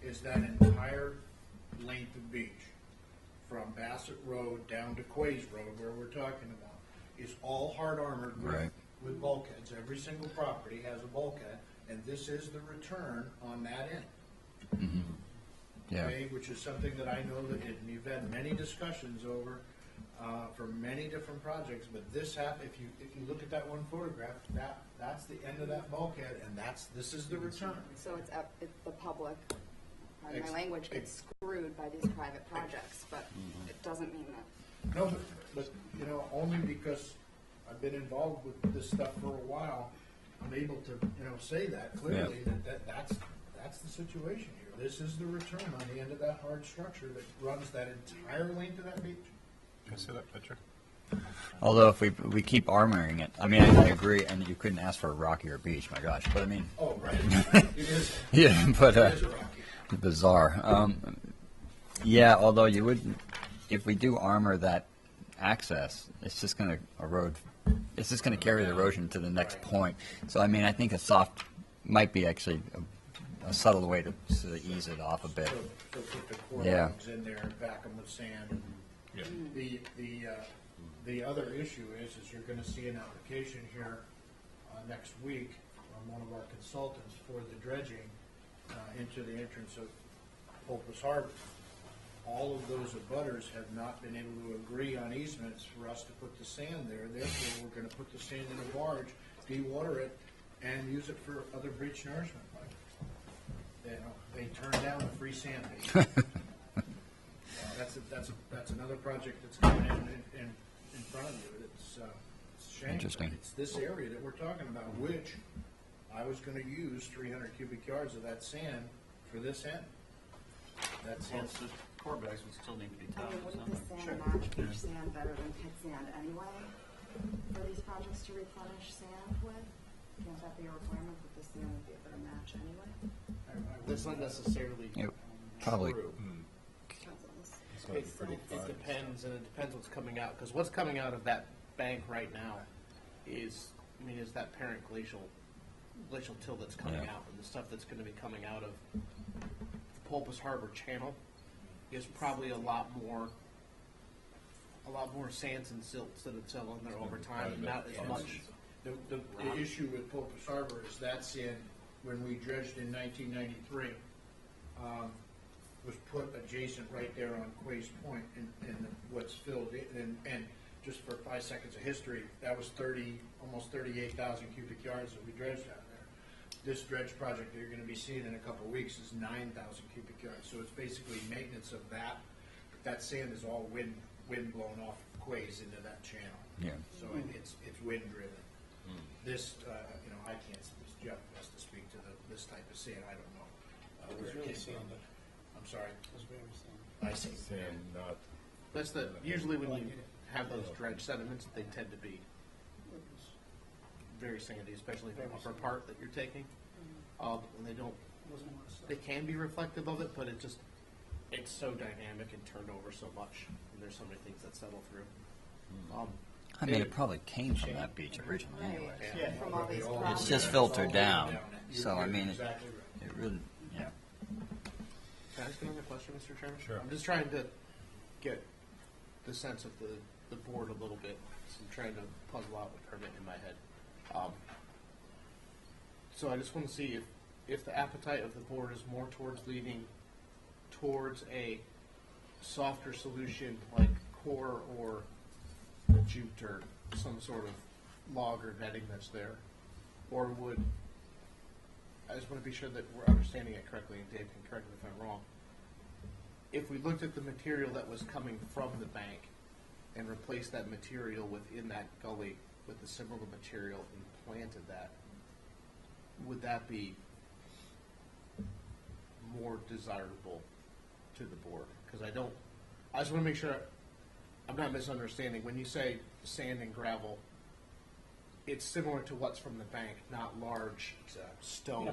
is that entire length of beach, from Bassett Road down to Quays Road, where we're talking about, is all hard armored Right. with bulkheads. Every single property has a bulkhead, and this is the return on that end. Yeah. Okay, which is something that I know that, and you've had many discussions over, for many different projects, but this if you look at that one photograph, that's the end of that bulkhead, and this is the return. So it's the public, pardon my Ex- language, gets screwed by these private projects, but it doesn't mean that. No, but, you know, only because I've been involved with this stuff for a while, I'm able to, say that clearly, that's the situation here. This is the return on the end of that hard structure that runs that entire length of that beach. Can I see that picture? Although if we keep armoring it, I mean, I agree, and you couldn't ask for a rockier beach, my gosh. But I mean, Oh, right. It is. yeah, but It is rocky. bizarre. Yeah, although you would, if we do armor that access, it's just going to erode. It's just going to carry the erosion to the next point. So I mean, I think a soft might be actually a subtle way to ease it off a bit. So put the core Yeah. logs in there and back them with sand. Yeah. The other issue is you're gonna see an application here, next week from one of our consultants for the dredging, into the entrance of Pulpus Harbor. All of those abutters have not been able to agree on easements for us to put the sand there, therefore we're gonna put the sand in a barge, dewater it, and use it for other breach nourishment. They turned down the free sand bait. That's another project that's coming in front of you. It's a shame. Interesting. It's this area that we're talking about, which I was gonna use 300 cubic yards of that sand for this end. That Well, sand, the core bags would still need to be I topped mean, with wouldn't something. the sand match beach sand better than pit sand anyway? For these projects to replenish sand with? Can't that be a requirement that the sand would be a better match anyway? That's not necessarily It probably. true. Depends on this. It's gonna be It pretty fun. depends, and it depends what's coming out, because what's coming out of that bank right now is that parent glacial till that's coming Yeah. out, and the stuff that's gonna be coming out of the Pulpus Harbor Channel is probably a lot more sands and silts that have settled in there over time, and not as much. the issue with Pulpus Harbor is that's when we dredged in 1993, was put adjacent right there on Quay's Point and what's filled in, and just for 5 seconds of history, that was almost 38,000 cubic yards that we dredged out there. This dredge project that you're gonna be seeing in a couple of weeks is 9,000 cubic yards, so it's basically maintenance of that. That sand is all wind blown off Quay's into that channel. Yeah. So it's wind driven. This, I can't, Jeff has to speak to this type of sand, I don't know. It was where really came from. sanded. I'm sorry, It was very sanded. I see. Sand, not, That's usually when you have those dredge sediments, they tend to be very sandy, especially the upper part that you're taking. And they can be reflective of it, but it's so dynamic and turned over so much, and there's so many things that settle through. I mean, it probably came from that beach originally, anyway. Right, from all these It's problems. just filtered down. You're So I mean, exactly right. it really, yeah. Can I ask another question, Mr. Chairman? Sure. I'm just trying to get the sense of the board a little bit. So I'm trying to puzzle out the permit in my head. So I just want to see if the appetite of the board is more towards leaning towards a softer solution like core or jute or some sort of log or netting that's there, or would, I just want to be sure that we're understanding it correctly, and Dave can correct me if I'm wrong. If we looked at the material that was coming from the bank and replaced that material within that gully with the similar material and planted that, would that be more desirable to the board? Because I just want to make sure I'm not misunderstanding. When you say sand and gravel, it's similar to what's from the bank, not large stones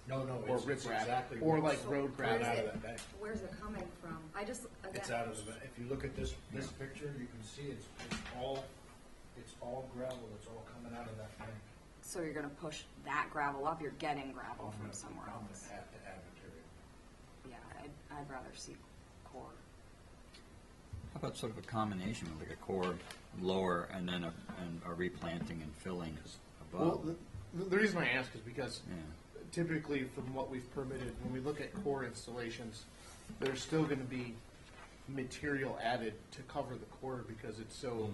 No, or it's riprap, exactly or what's like road coming gravel. out of that bank. Where's it coming from? I just, It's again, out of the, if you look at this picture, you can see it's all gravel, it's all coming out of that bank. so you're gonna push that gravel up, you're getting gravel from somewhere I'm else. gonna have to add material. Yeah, I'd rather see core. How about sort of a combination, like a core lower and then a replanting and filling above? Well, the reason I ask is because Yeah. typically from what we've permitted, when we look at core installations, there's still going to be material added to cover the core because it's so,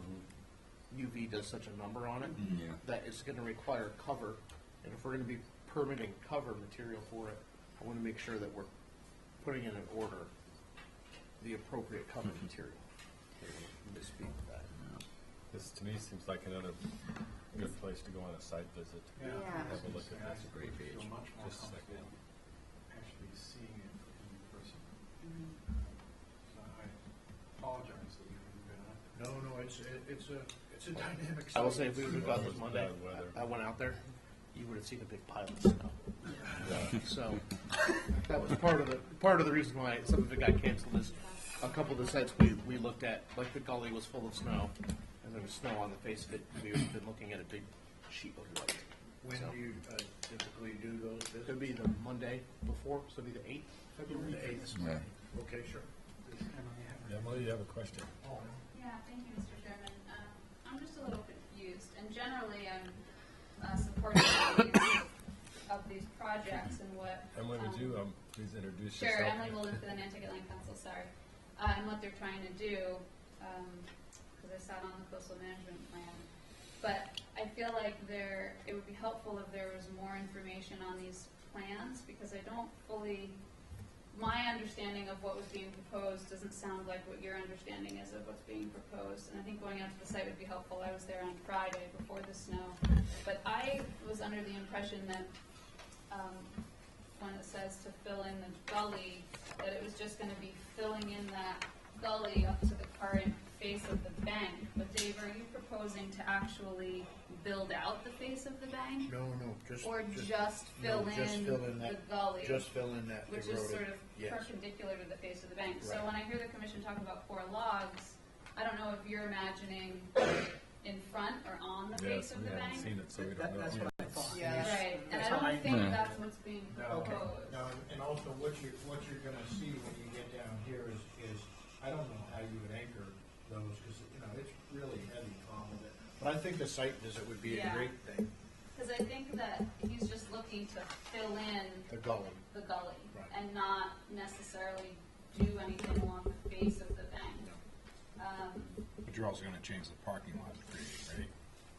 UV does such a number on it, Yeah. that it's going to require cover. And if we're going to be permitting cover material for it, I want to make sure that we're putting in an order the appropriate cover material. Misspeak with that. This, to me, seems like another good place to go on a site visit. Yeah. Have a look at That's this. a great I feel page. much more Just a second. comfortable actually seeing it in person. So I apologize that you haven't been out there. No, it's a dynamic. I will say if we would have got That this was Monday, bad weather. I went out there, you would have seen a big pile of snow. So that was part of the reason why some of it got canceled is a couple of the sites we looked at, like the gully was full of snow and there was snow on the face of it. We would have been looking at a big sheet of white. When So do you typically do those it visits? would be the Monday before, so it'd be the 8th, February. The 8th. Yeah. Okay, sure. Emily, you have a question? Yeah, thank you, Mr. Chairman. I'm just a little confused, and generally I'm supportive of these projects and what. Emily, would you please introduce Sure, yourself? Emily Golden for the Nantucket Land Council, sorry. And what they're trying to do, because I sat on the coastal management plan. But I feel like it would be helpful if there was more information on these plans, because I don't fully, my understanding of what was being proposed doesn't sound like what your understanding is of what's being proposed. And I think going out to the site would be helpful. I was there on Friday before the snow. But I was under the impression that when it says to fill in the gully, that it was just going to be filling in that gully up to the current face of the bank. But Dave, are you proposing to actually build out the face of the bank? No, just. Or just fill no, just in fill in the that- gully? Just fill in that Which eroded. is sort of Yes. perpendicular to the face of the bank. So Right. when I hear the commission talk about 4 logs, I don't know if you're imagining in front or on the face Yes, of we the haven't bank. seen it, so we don't know. That's what I thought. Right, and That's I how I don't think Yeah. that's what's being No, proposed. no, and also what you're gonna see when you get down here is, I don't know how you would anchor those, because, it's really heavy on with it. But I think the site visit would be a Yeah. great thing, Because I think that he's just looking to fill in the gully. the gully Right. and not necessarily do anything along the face of the bank. But you're also gonna change the parking lot pretty,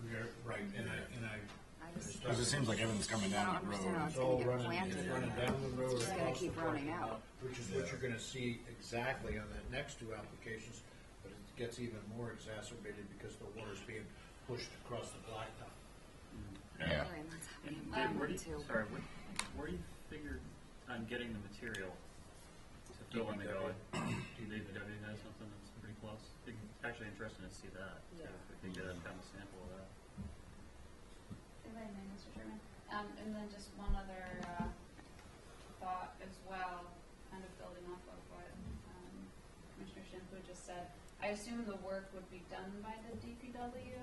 right? Right, and I. I just, Because it seems like everything's coming I down don't the understand how road. it's It's all gonna get running, planted. it's running down the road. It's just gonna across keep the running parking out. lot, which is what you're gonna see exactly on the next 2 applications, but it gets even more exacerbated because the water's being pushed across the blacktop. Yeah. Right, and that's happening in Dave, my where do one you, too. sorry, where do you figure on getting the material to fill in the gully? Do you need the W guys something that's pretty close? It'd be actually interesting to see that, too, if we can get a kind of sample of that. If I may, Mr. Chairman. And then just one other thought as well, kind of building off of what Commissioner Shimpu just said. I assume the work would be done by the DPW?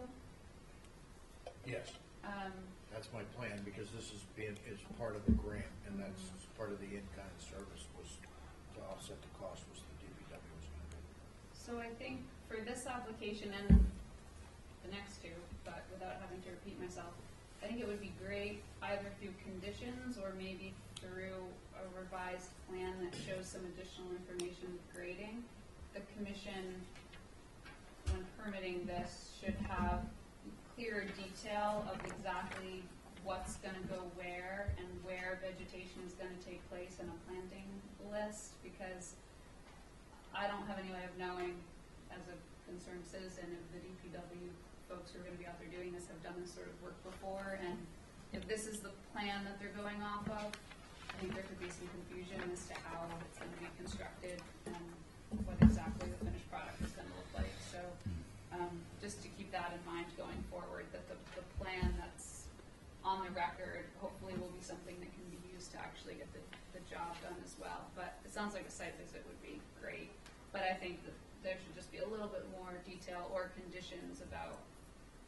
Yes, Um, that's my plan, because this is part of the grant, and that's part of the in-kind service was to offset the cost, was the DPW was gonna do. So I think for this application and the next 2, but without having to repeat myself, I think it would be great either through conditions or maybe through a revised plan that shows some additional information with grading. The commission, when permitting this, should have clearer detail of exactly what's going to go where and where vegetation is going to take place in a planting list, because I don't have any way of knowing, as a concerned citizen, if the DPW folks who are gonna be out there doing this have done this sort of work before, and if this is the plan that they're going off of, I think there could be some confusion as to how it's gonna be constructed and what exactly the finished product is gonna look like. So, just to keep that in mind going forward, that the plan that's on the record hopefully will be something that can be used to actually get the job done as well. But it sounds like a site visit would be great. But I think that there should just be a little bit more detail or conditions about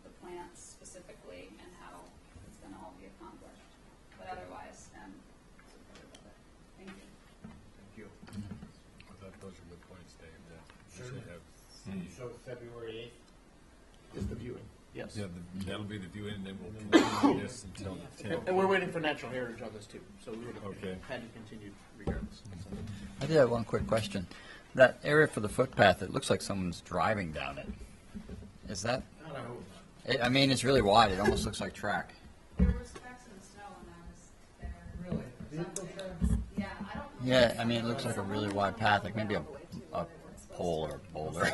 the plants specifically and how it's gonna all be accomplished. But otherwise, supportive of it. Thank you. Thank you. Those are good points, Dave. Yeah. We Certainly. should have- So February 8th? Is the viewing, yes. Yeah, that'll be the viewing, and then we'll continue this until the 10th. And we're waiting for natural heritage on this too, so we would have Okay. had to continue regardless. So. I did have one quick question. That area for the footpath, it looks like someone's driving down it. Is that, I don't know. I mean, it's really wide. It almost looks like track. There was tracks in the snow when I was there. Really? Vehicle tracks? Yeah, I don't know. Yeah, I mean, it looks like a really wide path, like maybe a pole or a boulder.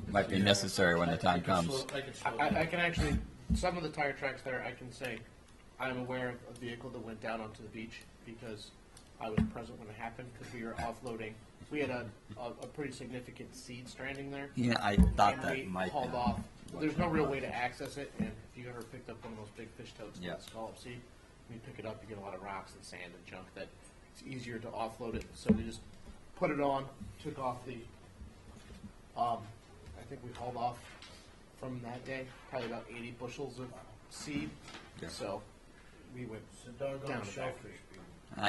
Might be necessary when the time comes. I can actually, some of the tire tracks there, I can say, I'm aware of a vehicle that went down onto the beach because I was present when it happened, because we were offloading. We had a pretty significant seed stranding there. Yeah, I thought And that we might hauled be. off. There's no real way to access it, and if you ever picked up one of those big fish totes, Yeah. that scallop seed, when you pick it up, you get a lot of rocks and sand and junk that it's easier to offload it. So we just put it on, took off the, I think we hauled off from that day, probably about 80 bushels of seed. Yeah. So we went It's a doggone down to shellfish.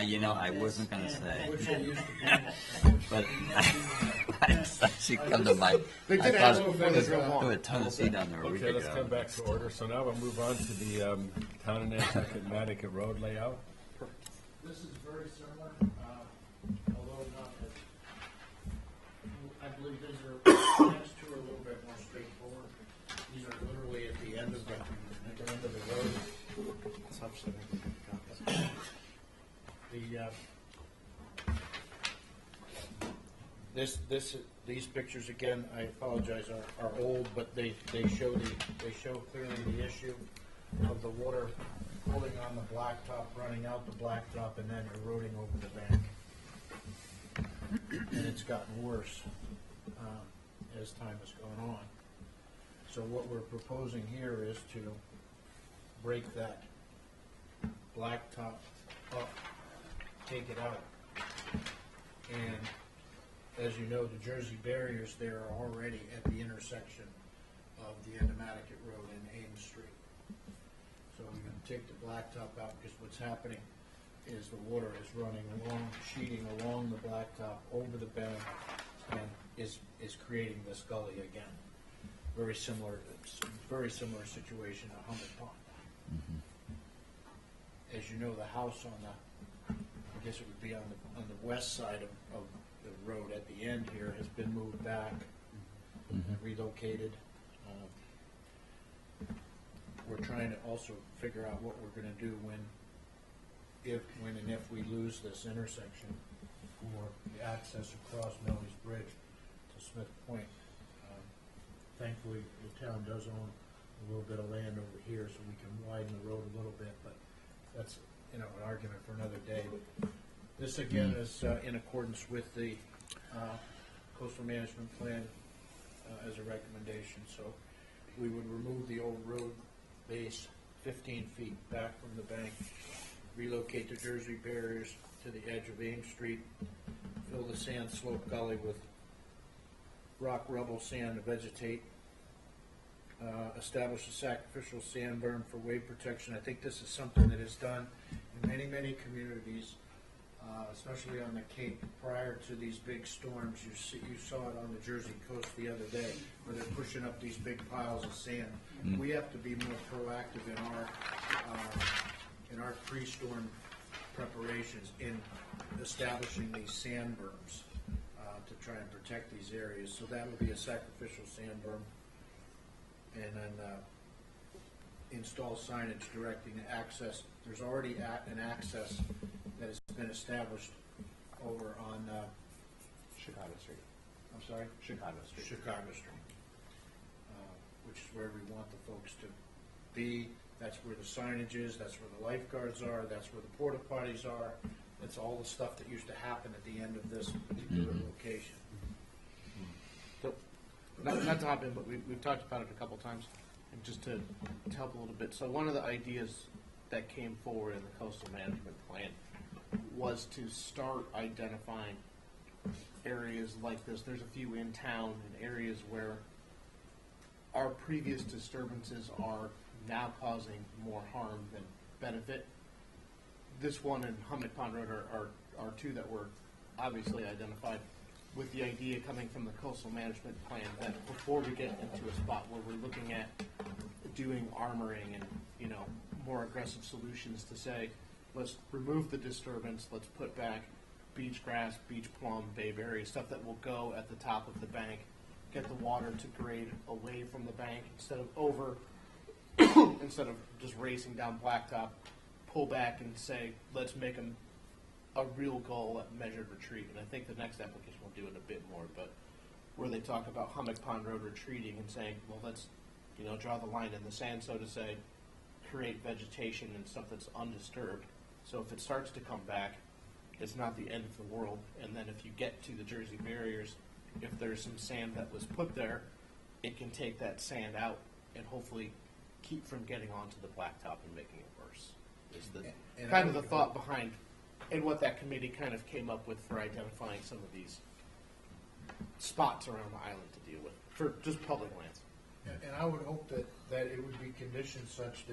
You know, I wasn't going to say, Which I used to be. but it's actually come to mind. They I did thought ask it before they drove there on. was a ton of seed down there a week Okay, let's come ago. back to order. So now we'll move on to the Town of Nantucket Nantucket Road layout. This is very similar, although not as, I believe these are, next two are a little bit more straightforward. These are literally at the end of the road. These pictures, again, I apologize, are old, but they show clearly the issue of the water pulling on the blacktop, running out the blacktop, and then eroding over the bank. And it's gotten worse as time has gone on. So what we're proposing here is to break that blacktop up, take it out. And as you know, the Jersey barriers there are already at the intersection of the end of Nantucket Road and Ames Street. So we're going to take the blacktop out because what's happening is the water is running along, sheeting along the blacktop over the bank and is creating this gully again. Very similar situation to Humboldt Pond. As you know, the house on the, I guess it would be on the west side of the road at the end here has been moved back, relocated. We're trying to also figure out what we're gonna do when and if we lose this intersection for the access across Millie's Bridge to Smith Point. Thankfully, the town does own a little bit of land over here, so we can widen the road a little bit, but that's, an argument for another day. But this, again, is in accordance with the coastal management plan as a recommendation. So we would remove the old road base 15 feet back from the bank, relocate the Jersey barriers to the edge of Ames Street, fill the sand slope gully with rock, rubble, sand to vegetate, establish a sacrificial sand berm for wave protection. I think this is something that is done in many, many communities, especially on the Cape prior to these big storms. You saw it on the Jersey coast the other day, where they're pushing up these big piles of sand. We have to be more proactive in our pre-storm preparations in establishing these sand berms to try and protect these areas. So that would be a sacrificial sand berm. And then install signage directing the access. There's already an access that has been established over on Chicago Street. I'm sorry? Chicago Street. Chicago Street. which is where we want the folks to be. That's where the signage is, that's where the lifeguards are, that's where the porta potties are. That's all the stuff that used to happen at the end of this particular location. So, not to hop in, but we've talked about it a couple times, and just to help a little bit. So one of the ideas that came forward in the coastal management plan was to start identifying areas like this. There's a few in town and areas where our previous disturbances are now causing more harm than benefit. This one and Hummock Pond Road are two that were obviously identified, with the idea coming from the coastal management plan that before we get into a spot where we're looking at doing armoring and, you know, more aggressive solutions to say, let's remove the disturbance, let's put back beach grass, beach plum, bayberry, stuff that will go at the top of the bank, get the water to grade away from the bank instead of over, instead of just racing down blacktop, pull back and say, let's make them a real goal at measured retreat. And I think the next application will do it a bit more, but where they talk about Hummock Pond Road retreating and saying, well, let's, you know, draw the line in the sand, so to say, create vegetation and stuff that's undisturbed. So if it starts to come back, it's not the end of the world. And then if you get to the Jersey barriers, if there's some sand that was put there, it can take that sand out and hopefully keep from getting onto the blacktop and making it worse. Is the And kind of the thought behind, and what that committee kind of came up with for identifying some of these spots around the island to deal with, for just public lands. And I would hope that it would be conditioned such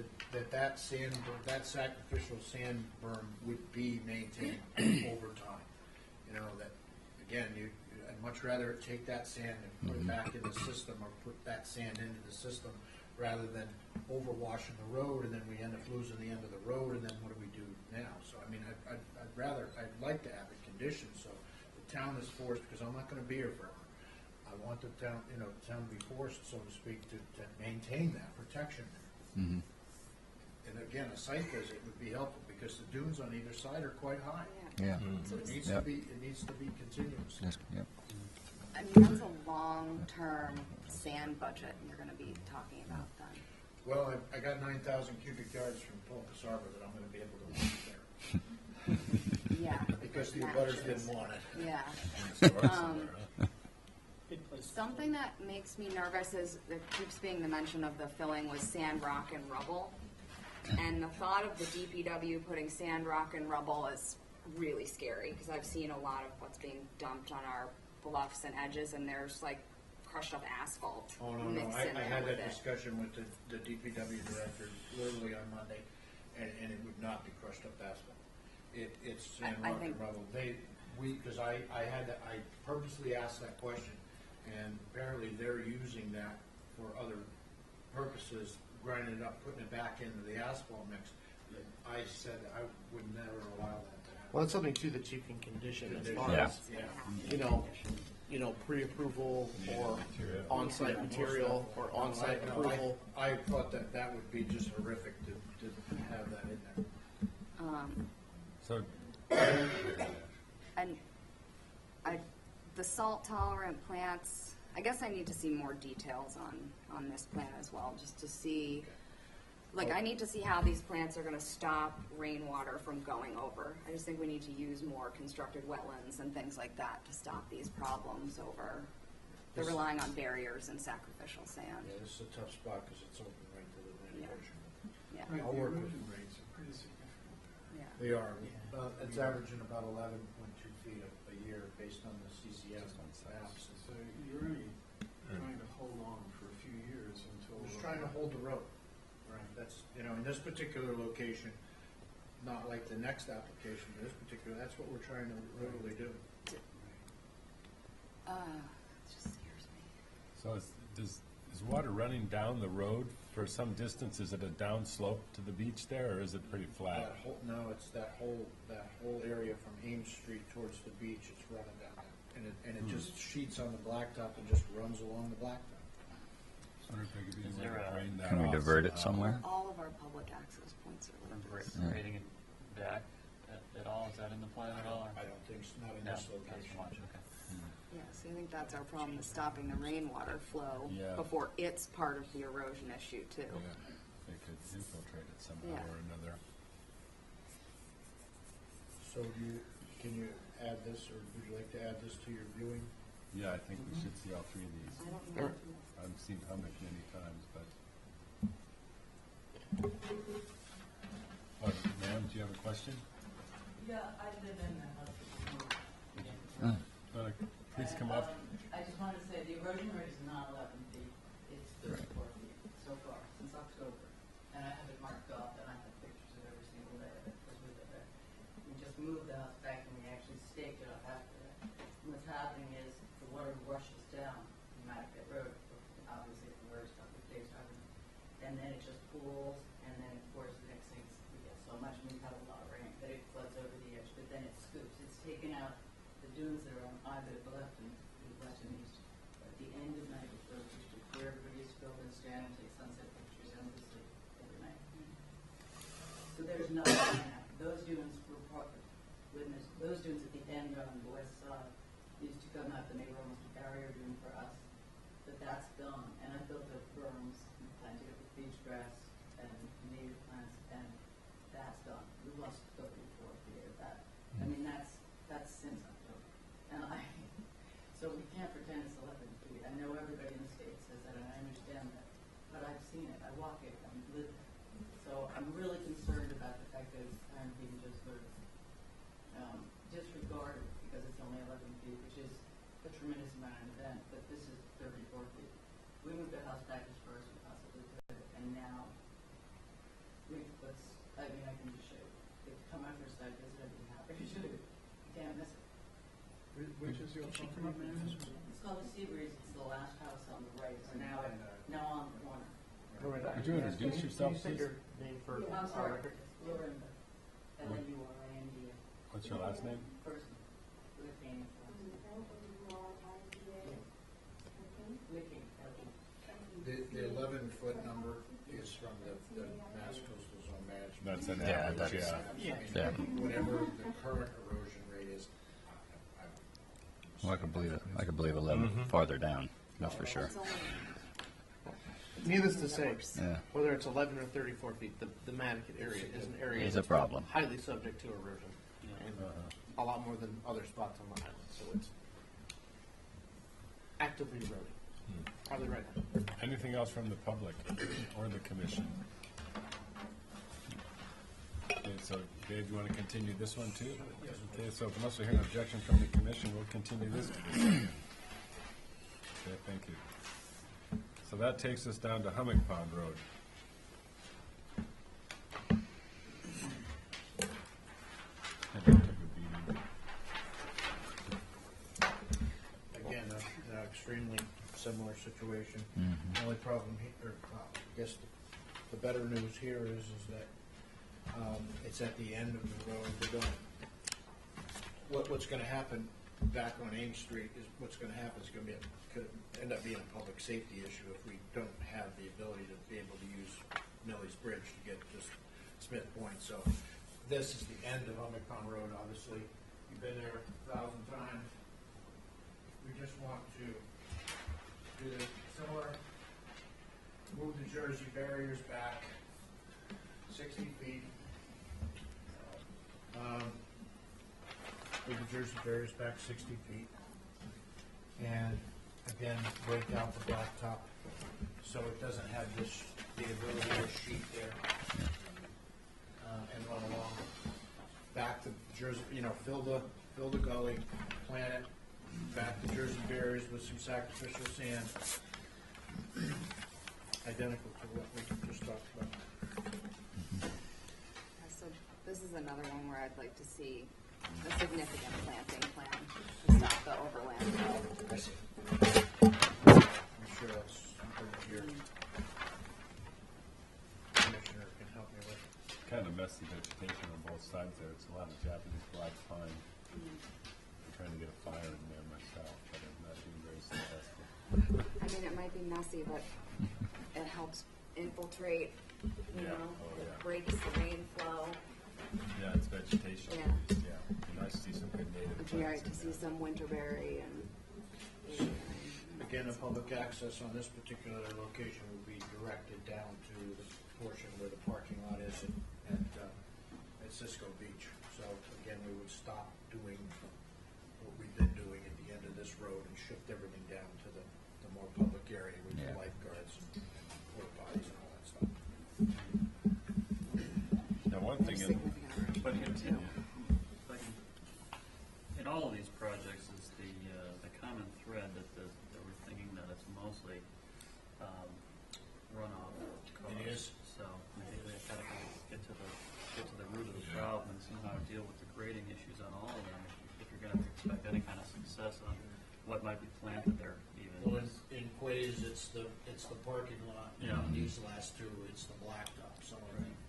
that sand, that sacrificial sand berm would be maintained over time. You know, that, again, I'd much rather take that sand and put it back in the system, or put that sand into the system, rather than overwashing the road, and then we end up losing the end of the road, and then what do we do now? So, I mean, I'd like to have it conditioned, so the town is forced, because I'm not gonna be here forever. I want the town, the town to be forced, so to speak, to maintain that protection there. And again, a site visit would be helpful, because the dunes on either side are quite high. Yeah. So it needs to be continuous. Yes, yep. I mean, that's a long-term sand budget you're gonna be talking about then. Well, I got 9,000 cubic yards from Pocos Harbor that I'm gonna be able to move there, Yeah. because the abutters didn't want it. Yeah. Something that makes me nervous is, there keeps being the mention of the filling with sand, rock, and rubble. And the thought of the DPW putting sand, rock, and rubble is really scary, because I've seen a lot of what's being dumped on our bluffs and edges, and there's like crushed up asphalt Oh, no, mixed I in there had with that it. discussion with the DPW director literally on Monday, and it would not be crushed up asphalt. It's sand, I rock, and think- rubble. Because I purposely asked that question, and apparently they're using that for other purposes, grinding it up, putting it back into the asphalt mix. I said I would never allow that to happen. Well, that's something too that you can condition as far Yeah. as, you know, pre-approval or on-site material or on-site approval. I thought that would be just horrific to have that in there. So, And the salt-tolerant plants, I guess I need to see more details on this plan as well, just to see, like, I need to see how these plants are gonna stop rainwater from going over. I just think we need to use more constructed wetlands and things like that to stop these problems over. They're relying on barriers and sacrificial sand. Yeah, this is a tough spot because it's open right to the Yeah. ocean. Yeah, Right, I'll the work with erosion rates are pretty significant. yeah. They are. It's averaging about 11.2 feet a year based on the CCM maps. So you're only trying to hold on for a few years until. We're just trying to hold the road. Right. That's, in this particular location, not like the next application, but this particular, that's what we're trying to really do. It just scares me. so is water running down the road for some distance? Is it a down slope to the beach there, or is it pretty flat? No, it's that whole area from Ames Street towards the beach, it's running down there. And it just sheets on the blacktop and just runs along the blacktop. I wonder if there could be Is a way there to a- drain that Can we off divert it somehow. somewhere? All of our public access points are like this. Grading it back at all, is that in the plan at all? or- I don't think, not in No, this not so location. much, okay. Yeah, so I think that's our problem, is stopping the rainwater flow Yeah. before it's part of the erosion issue too. They could infiltrate it somehow Yeah. or another. So can you add this, or would you like to add this to your viewing? Yeah, I think we should see all three of these. I don't know. I've seen Hummock many times, but. Oh, ma'am, do you have a question? Yeah, I live in the house. Please come up. I just wanted to say, the erosion rate is not 11 feet, it's 34 feet so far, since October. And I have it marked off, and I have pictures of every single day of it, because we live there. We just moved the house back, and we actually staked it up after that. And what's happening is, the water rushes down Nantucket Road, obviously the worst couple of days, and then it just pools, and then of course the next thing is we get so much, and we've had a lot of rain, that it floods over the edge, but then it scoops. It's taken out the dunes that are on either the left and east. At the end of night, it goes to where everybody used to go and stand and take sunset pictures endlessly every night. So there's nothing now. Those dunes were witnessed. Those dunes at the end on the west side used to come out, and they were almost a barrier dune for us. But that's gone, and I built up berms and planted it with beach grass and native plants, and that's gone. We lost 34 feet of that. I mean, that's since October. And so we can't pretend it's 11 feet. I know everybody in the state says that, and I understand that, but I've seen it. I walk it. I live it. So I'm really concerned about the fact that it's kind of being just sort of disregarded because it's only 11 feet, which is a tremendous amount of event, but this is 34 feet. We moved the house back as far as we possibly could, and now I can just show you. If you come out for a site visit, I'd be happy to show you. You can't miss it. Which is your property, ma'am? It's called the Sea Breeze. It's the last house on the right. It's now on the corner. Would you introduce yourself, Can you say please? your name for I'm our sorry. record? Lorinda. L-A-U-R-I-N-D-A. What's your last name? Person. Licking. Licking. The 11-foot number is from the Mass Coastal Zone Management. That's an Yeah, average, that's- yeah. Yeah. Whatever the current erosion rate is, Well, I could believe 11 farther down, that's for sure. It's only Needless to say, Yeah. whether it's 11 or 34 feet, the Nantucket area is an area It's a that's problem. highly subject to erosion, and a lot more than other spots on the island. So it's actively eroding. Probably right now. Anything else from the public or the commission? Okay, so Dave, you want to continue this one too? Yes. Okay, so unless we hear an objection from the commission, we'll continue this. Okay, thank you. So that takes us down to Hummock Pond Road. Took a beating. again, an extremely similar situation. The only problem here, I guess the better news here is that it's at the end of the road. We're going, what's going to happen back on Ames Street is what's going to happen is going to be could end up being a public safety issue if we don't have the ability to be able to use Millie's Bridge to get to Smith Point. So this is the end of Hummock Pond Road. Obviously, you've been there 1,000 times. We just want to do the similar, move the Jersey barriers back 60 feet. Move the Jersey barriers back 60 feet. And again, break out the blacktop so it doesn't have the ability to sheet there. And run along. Back to Jersey, fill the gully, plant it, back to Jersey barriers with some sacrificial sand. Identical to what we just talked about. So this is another one where I'd like to see a significant planting plan to stop the overland flow. I see. I'm sure that's something your commissioner can help me with. Kind of messy vegetation on both sides there. It's a lot of Japanese black pine. I'm trying to get a fire in there myself, but I'm not being very successful. I mean, it might be messy, but it helps infiltrate, Yeah. know, Oh, it yeah. breaks the rain flow. Yeah, it's vegetation. Yeah. Yeah. It'd be nice to see some good native It'd be all right plants to in see there. some winterberry and Again, the public access on this particular location will be directed down to the portion where the parking lot is at Cisco Beach. So again, we would stop doing what we've been doing at the end of this road and shift everything down to the more public area with the lifeguards and porta potties and all that stuff. Now, one thing, But in all of these projects is the common thread that we're thinking that it's mostly runoff costs. It is. So I think we have to get to the root of the problem and somehow deal with the grading issues on all of them if you're going to expect any kind of success on what might be planted there even. Well, in Quays, it's the parking lot. Yeah. And these last two, it's the blacktop. So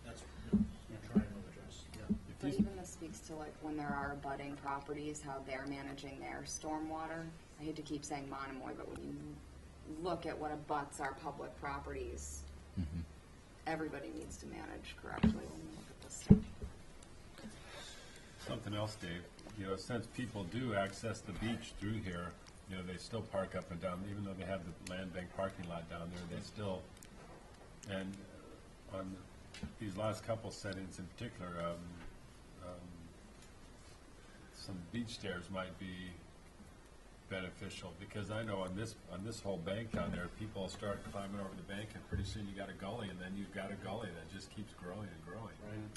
that's what we're trying to address. Yeah. But even this speaks to like when there are abutting properties, how they're managing their stormwater. I hate to keep saying Monomoy, but when you look at what abuts our public properties, everybody needs to manage correctly when you look at this stuff. something else, Dave, you know, since people do access the beach through here, you know, they still park up and down, even though they have the land bank parking lot down there, they still, and on these last couple settings in particular, some beach stairs might be beneficial, because I know on this whole bank down there, people start climbing over the bank, and pretty soon you got a gully, and then you've got a gully that just keeps growing and growing.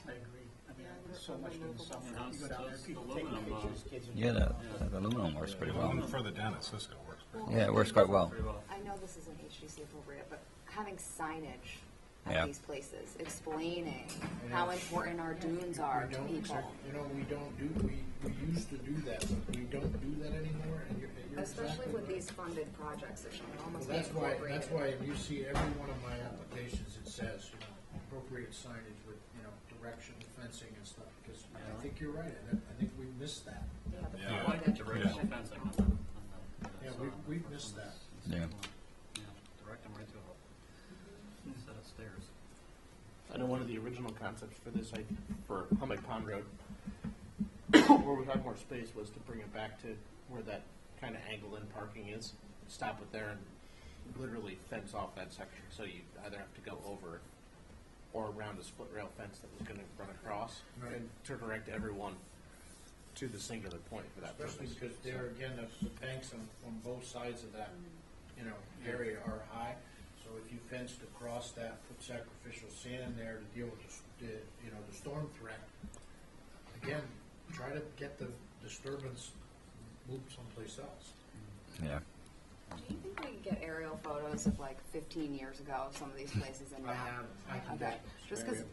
I agree. I mean, there's so much in the summer. Those- You go down there, those people aluminum, taking pictures, kids. and- Yeah, the aluminum works pretty well. One further down at Cisco works pretty Yeah, it works quite well. Pretty well. I know this isn't HDC appropriate, but having signage Yeah. at these places, explaining how important our dunes are We to don't, people. you know, we used to do that, but we don't do that anymore, and you're Especially exactly with right. these funded projects, it should Well, almost be that's incorporated. why you see every one of my applications, it says, you know, appropriate signage with, you know, direction, fencing and stuff, because I think you're right, I think we missed that. Yeah, the Yeah. I public like the directional education. fencing on the. Yeah, we've missed that. Yeah. Yeah, direct them right to a set of stairs. I know one of the original concepts for this, for Hummock Pond Road, where we had more space, was to bring it back to where that kind of angled-in parking is. Stop it there and literally fence off that section, so you either have to go over or around a split rail fence that was going to run across, Right. and to direct everyone to the singular point for that purpose. Especially because there, again, the banks on both sides of that, you know, area are high. So if you fenced across that, put sacrificial sand there to deal with the storm threat, again, try to get the disturbance moved someplace else. Yeah. Do you think we could get aerial photos of like 15 years ago of some of these places in I now? have, I can Okay, get just because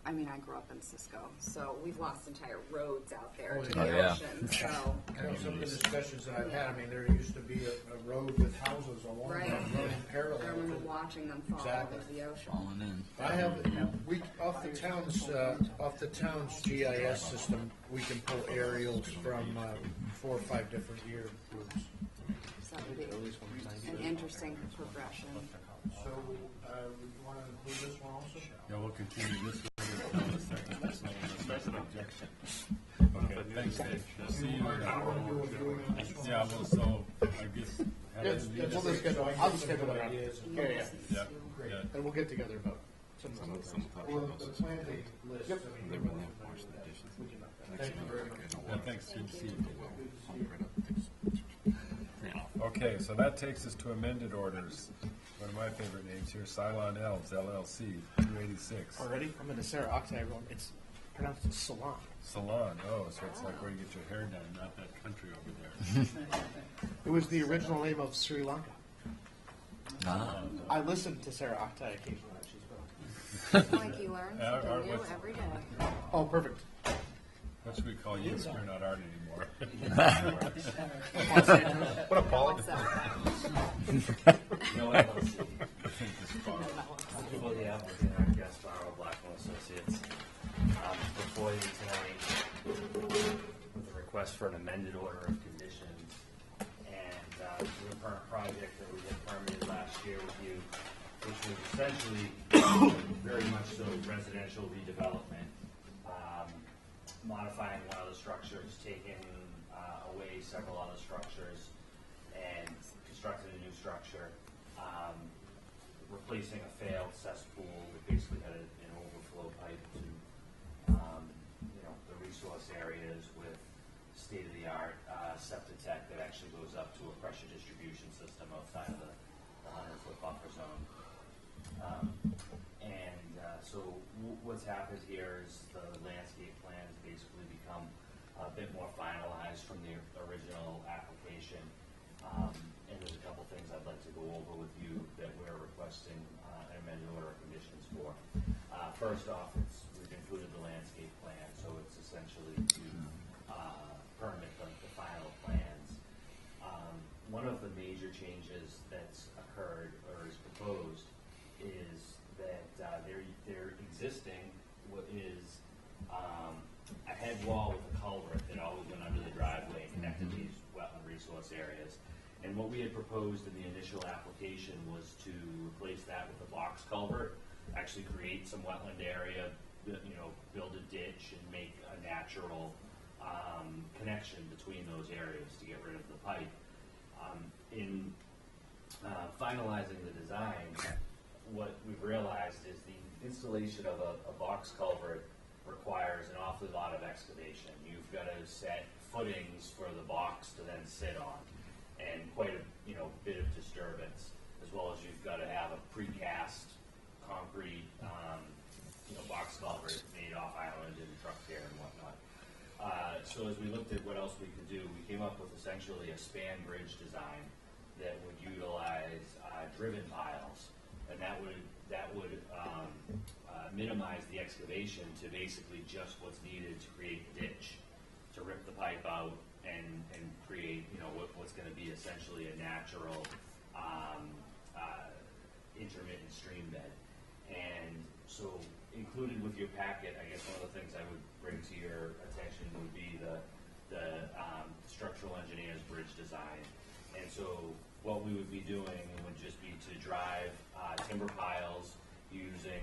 I mean, I grew up in Cisco, so we've lost entire roads out there to Oh, the yeah. ocean, so. I know some of the discussions that I've had, I mean, there used to be a road with houses along Right. that, running I parallel remember to watching them fall Exactly. into the ocean. Falling in. I have, off the town's GIS system, we can pull aerials from 4 or 5 different year groups. So that would be an interesting progression. So, you wanna include this one also? Yeah, we'll continue this one in a second, that's not an objection. Okay, thanks, Dave. We'll see you in yeah, well, so, I guess. Yes, we'll just schedule, I'll just schedule it around. Ideas and- Yeah, yeah, Yeah, yeah. and we'll get together about some of them. Well, the planting list, I mean, They wouldn't have washed the dishes. thank you very much. Yeah, thanks, good to see you. Okay, so that takes us to amended orders. One of my favorite names here, Cylon Elves LLC, 286. Already? I'm in the Sarah Octay everyone. It's pronounced Salon. Salon, oh, so it's like where you get your hair done, not that country over there. It was the original name of Sri Lanka. Ah. I listen to Sarah Octay occasionally when she's Like you learn Yeah, something new what's- every day. Oh, perfect. What should we call you? You're not art anymore. What a Polly. Also, Before the applicant, our guest, Farrell Blackwell Associates, before you tonight with a request for an amended order of conditions and the current project that we had permitted last year with you, which was essentially very much so residential redevelopment, modifying one of the structures, taking away several other structures, structure, replacing a failed cesspool that basically had an overflow pipe to, the resource areas with state-of-the-art septic tech that actually goes up to a pressure distribution system outside of the 100-foot buffer zone. So what's happened here is the landscape plans basically become a bit more finalized from the original application. And there's a couple things I'd like to go over with you that we're requesting an amended order of conditions for. First off, we've included the landscape plan, so it's essentially to permit the final plans. One of the major changes that's occurred or is proposed is that their existing is a head wall with a culvert that always went under the driveway and connected these wetland resource areas. And what we had proposed in the initial application was to replace that with a box culvert, actually create some wetland area, build a ditch and make a natural connection between those areas to get rid of the pipe. In finalizing the design, what we've realized is the installation of a box culvert requires an awfully lot of excavation. You've got to set footings for the box to then sit on, and quite a bit of disturbance, as well as you've got to have a precast concrete box culvert made off island and truck there and whatnot. So as we looked at what else we could do, we came up with essentially a span bridge design that would utilize driven piles, and that would minimize the excavation to basically just what's needed to create the ditch, to rip the pipe out and create what's going to be essentially a natural intermittent stream bed. And so included with your packet, I guess one of the things I would bring to your attention would be the structural engineer's bridge design. And so what we would be doing would just be to drive timber piles using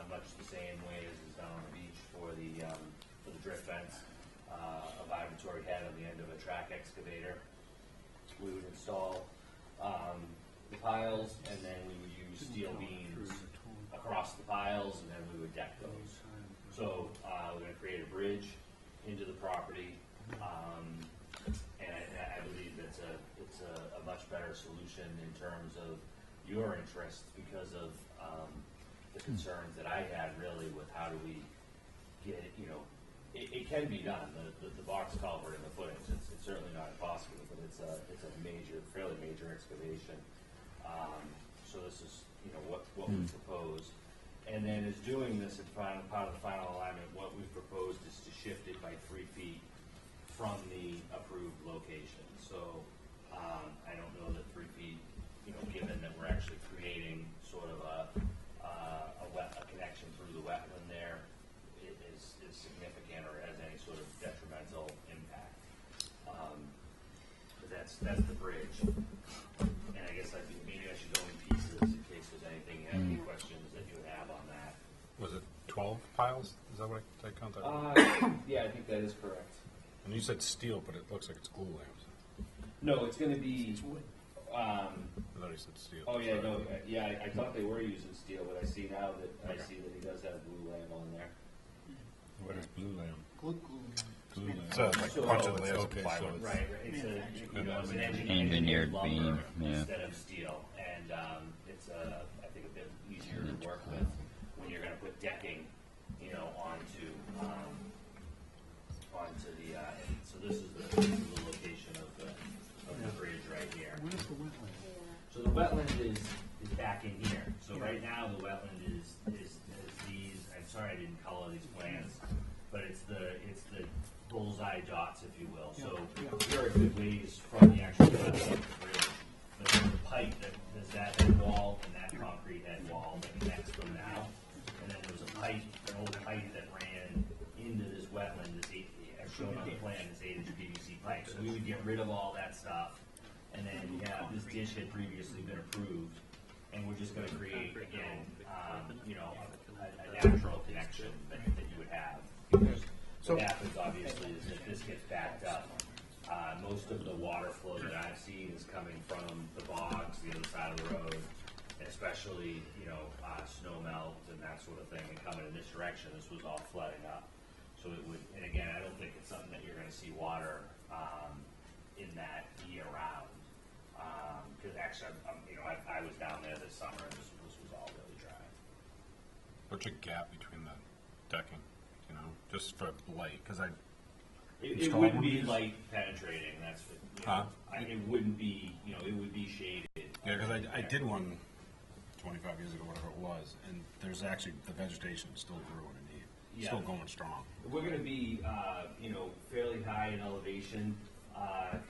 much the same way as is done on the beach for the drift fence, a vibratory head on the end of a track excavator. We would install the piles, and then we would use steel beams across the piles, and then we would deck those. So we're going to create a bridge into the property, and I believe it's a much better solution in terms of your interests because of the concerns that I had really with how do we get it, it can be done, the box culvert and the footings, it's certainly not impossible, but it's a fairly major excavation. So this is, what we proposed. And then as doing this, as part of the final alignment, what we've proposed is to shift it by 3 feet from the approved location. So I don't know that 3 feet, given that we're actually creating sort of a connection through the wetland there, is significant or has any sort of detrimental impact. But that's the bridge. And I guess maybe I should go in pieces in case there's any questions that you have on that. Was it 12 piles? Is that what I count that? Yeah, I think that is correct. And you said steel, but it looks like it's glue lamps. No, it's going to be. I thought he said steel. Oh yeah, no, yeah. I thought they were using steel, but I see now that he does have blue lamp on there. What is blue lamp? Glue. Glue lamp. So like a bunch of layers of plywood. Right. It's an Engineered beam, yeah. Instead of steel, and it's I think a bit easier to work with when you're going to put decking, onto the. So this is the location of the bridge right here. Where's the wetland? So the wetland is back in here. So right now the wetland is these. I'm sorry I didn't color these plans, but it's the bullseye dots, if you will. So here are good ways from the actual wetland bridge. There's a pipe there's that head wall and that concrete head wall that connects them now. And then there's an old pipe that ran into this wetland. As shown on the plan, this 8-inch PVC pipe. So we would get rid of all that stuff. And then this ditch had previously been approved, and we're just going to create again, a natural connection that you would have. Because what happens obviously is that this gets backed up. most of the water flow that I've seen is coming from the bogs, the other side of the road, especially, snow melt and that sort of thing, and coming in this direction, this was all flooding up. So it would, and again, I don't think it's something that you're gonna see water, in that year round. Cause actually, I was down there this summer and this was all really dry. What's a gap between the decking, just for light, because It wouldn't be light penetrating, that's, it wouldn't be, it would be shaded. Yeah, because I did one 25 years ago, whatever it was, and there's actually, the vegetation still grew underneath, still going strong. We're gonna be, fairly high in elevation,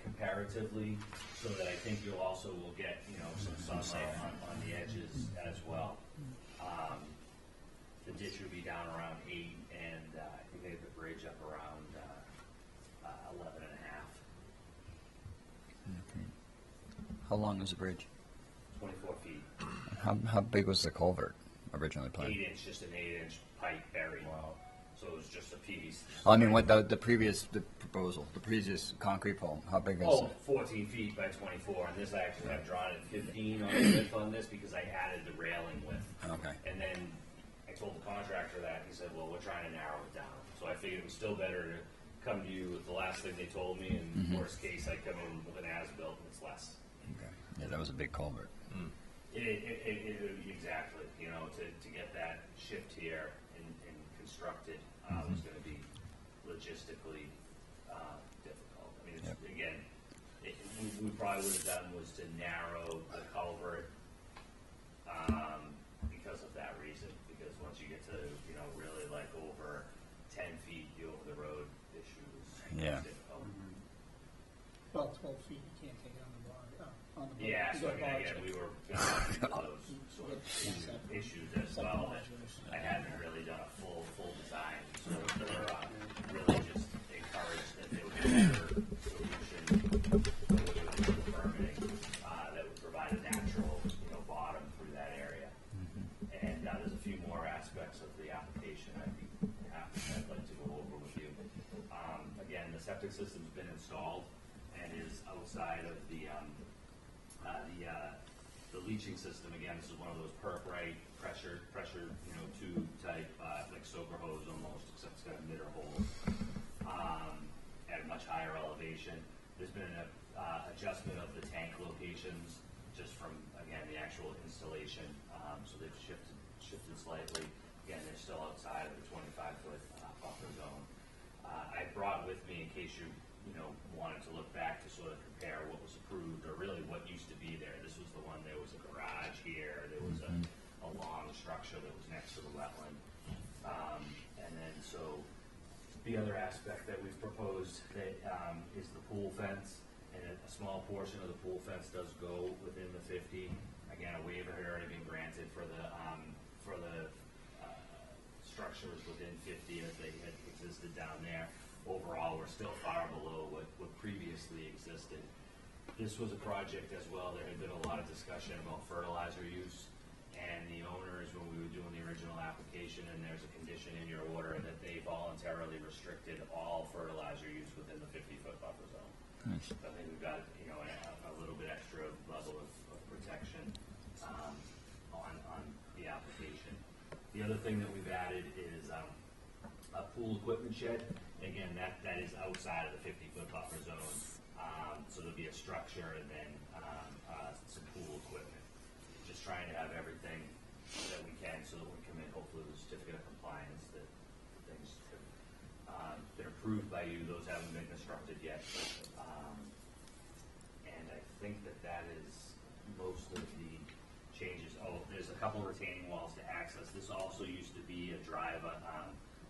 comparatively, so that I think you'll also will get, some sunlight on the edges as well. The ditch would be down around 8, and, I think they have the bridge up around, 11 and a half. Okay. How long is the bridge? 24 feet. How big was the culvert originally planned? 8 inch, just an 8-inch pipe buried. Wow. So it was just a PVC. What the previous concrete pole? How big is it? 14 feet by 24, and this I actually have drawn at 15 on the width on this because I added the railing width. Okay. And then I told the contractor that, he said, well, we're trying to narrow it down. So I figured it was still better to come to you with the last thing they told me, and worst case, I come in with an as-built and it's less. Okay. Yeah, that was a big culvert. Exactly, to get that shipped here and constructed was gonna be logistically difficult. I mean, again, we probably would have done was to narrow the culvert because of that reason, because once you get to, really like over 10 feet, the over the road issue is difficult. About 12 feet, you can't take it on the bog, on the. Yeah, so again, we were those sort of issues as well, that I hadn't really done a full design, so we're really just encouraged that there would be a better solution with permitting that would provide a natural, bottom through that area. And there's a few more aspects of the application I'd like to go over with you. Again, the septic system's been installed and is outside of the leaching system. Again, this is one of those perk-right pressure, tube type, like soaker hose almost, except it's got emitter holes, at a much higher elevation. There's been an adjustment of the tank locations just from, again, the actual installation, so they've shifted slightly. Again, they're still outside of the 25-foot buffer zone. I brought with me, in case you wanted to look back to sort of compare what was approved or really what used to be there. This was the one, there was a garage here, there was a long structure that was next to the wetland. And then so the other aspect that we've proposed that is the pool fence, and a small portion of the pool fence does go within the 50. Again, a waiver had already been granted for the structures within 50 as they had existed down there. Overall, we're still far below what previously existed. This was a project as well, there had been a lot of discussion about fertilizer use, and the owners, when we were doing the original application, and there's a condition in your order that they voluntarily restricted all fertilizer use within the 50-foot buffer zone. Nice. So I think we've got, a little bit extra level of protection on the application. The other thing that we've added is a pool equipment shed. Again, that is outside of the 50-foot buffer zone. So there'll be a structure and then some pool equipment. Just trying to have everything that we can so that we come in, hopefully with a certificate of compliance, that things have been approved by you. Those haven't been constructed yet. And I think that is most of the changes. Oh, there's a couple retaining walls to access. This also used to be a drive,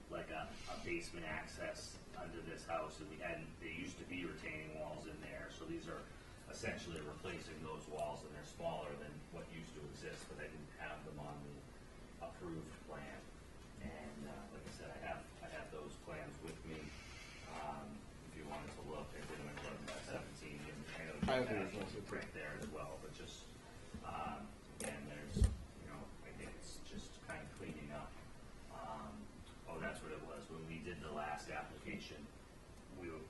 like a basement access under this house, and there used to be retaining walls in there, so these are essentially replacing those walls, and they're smaller than what used to exist, but I didn't have them on the approved plan. And like I said, I have those plans with me. If you wanted to look, I did them in 11 by 17, and I know you have those right there as well, but just again, there's, I think it's just kind of cleaning up. That's what it was. When we did the last application,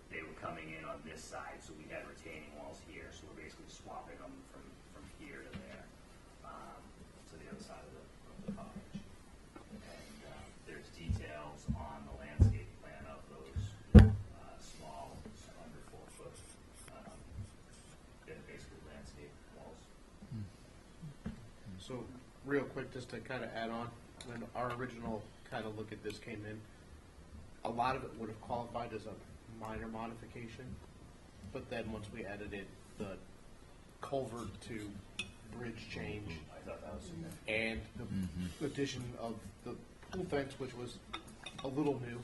they were coming in on this side, so we we had retaining walls here, so we're basically swapping them from here to there, to the other side of the cottage. And there's details on the landscape plan of those small, under 4 foot, they're basically landscape walls. So, real quick, just to kind of add on, when our original kind of look at this came in, a lot of it would have qualified as a minor modification, but then once we added in the culvert to bridge change, I thought that was significant. and the addition of the pool fence, which was a little new,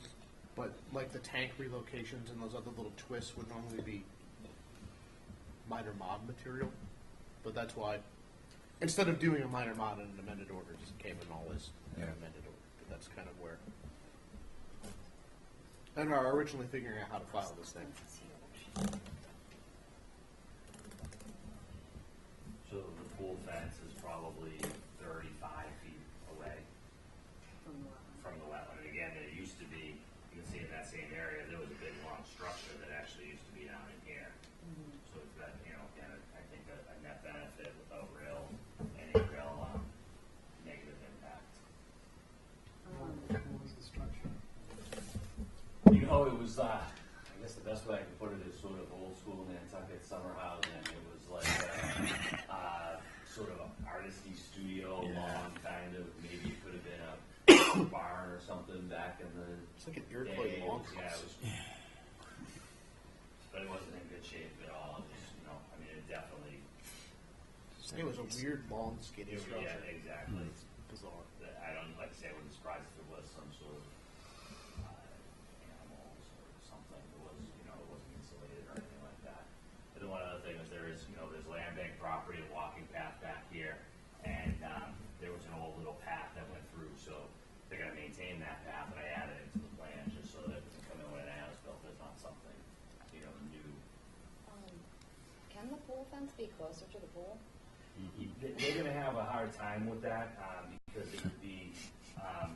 but like the tank relocations and those other little twists would normally be minor mod material, but that's why, instead of doing a minor mod and an amended order, it just came in all as an amended order, but that's kind of where. And are originally figuring out how to file this thing. So the pool fence is probably 35 feet away from the wetland. And again, it used to be, you can see in that same area, there was a big long structure that actually used to be down in here. So it's got, you know, again, I think a net benefit without any real negative impact. What was the structure? You know, it was, I guess the best way I can put it is sort of old school Nantucket summer housing. It was like sort of an artisty studio, long kind of, maybe it could have been a barn or something back in the It's like an Iroquois day. long Yeah, it house. was, but it wasn't in good shape at all. It was, you know, I mean, it definitely. It was a weird, long, skinny Yeah, structure. exactly. It's bizarre. I don't, like I say, I wouldn't be surprised if it was some sort of animals or something that was, you know, it wasn't insulated or anything like that. And then one other thing is there's land bank property, a walking path back here, and there was an old little path that went through, so they're gonna maintain that path, and I added it to the plan just so that it can come in when an house built, there's not something, you know, new. Can the pool fence be closer to the pool? They're gonna have a hard time with that, because it would be,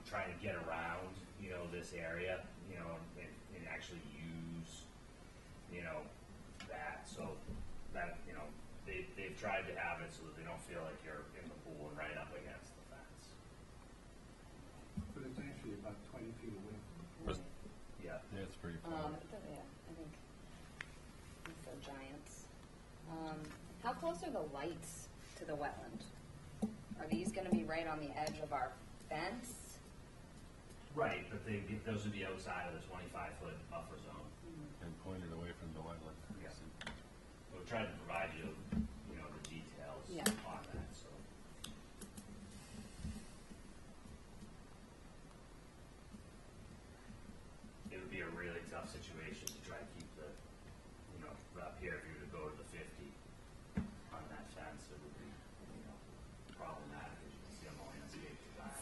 trying to get around, you know, this area, you know, and actually use, you know, that, so that, you know, they've tried to have it so that they don't feel like you're in the pool and right up against the fence. But it's actually about 20 feet away. Yeah. Yeah, it's pretty Yeah, far. I think these are giants. How close are the lights to the wetland? Are these gonna be right on the edge of our fence? Right, but those would be outside of the 25-foot buffer zone. And pointed away from the wetland. Yes. We'll try to provide you, you know, the details Yeah. on that, so. It would be a really tough situation to try to keep the, you know, up here, if you were to go to the 50 on that fence, it would be, you know, problematic, as you can see on the landscape design.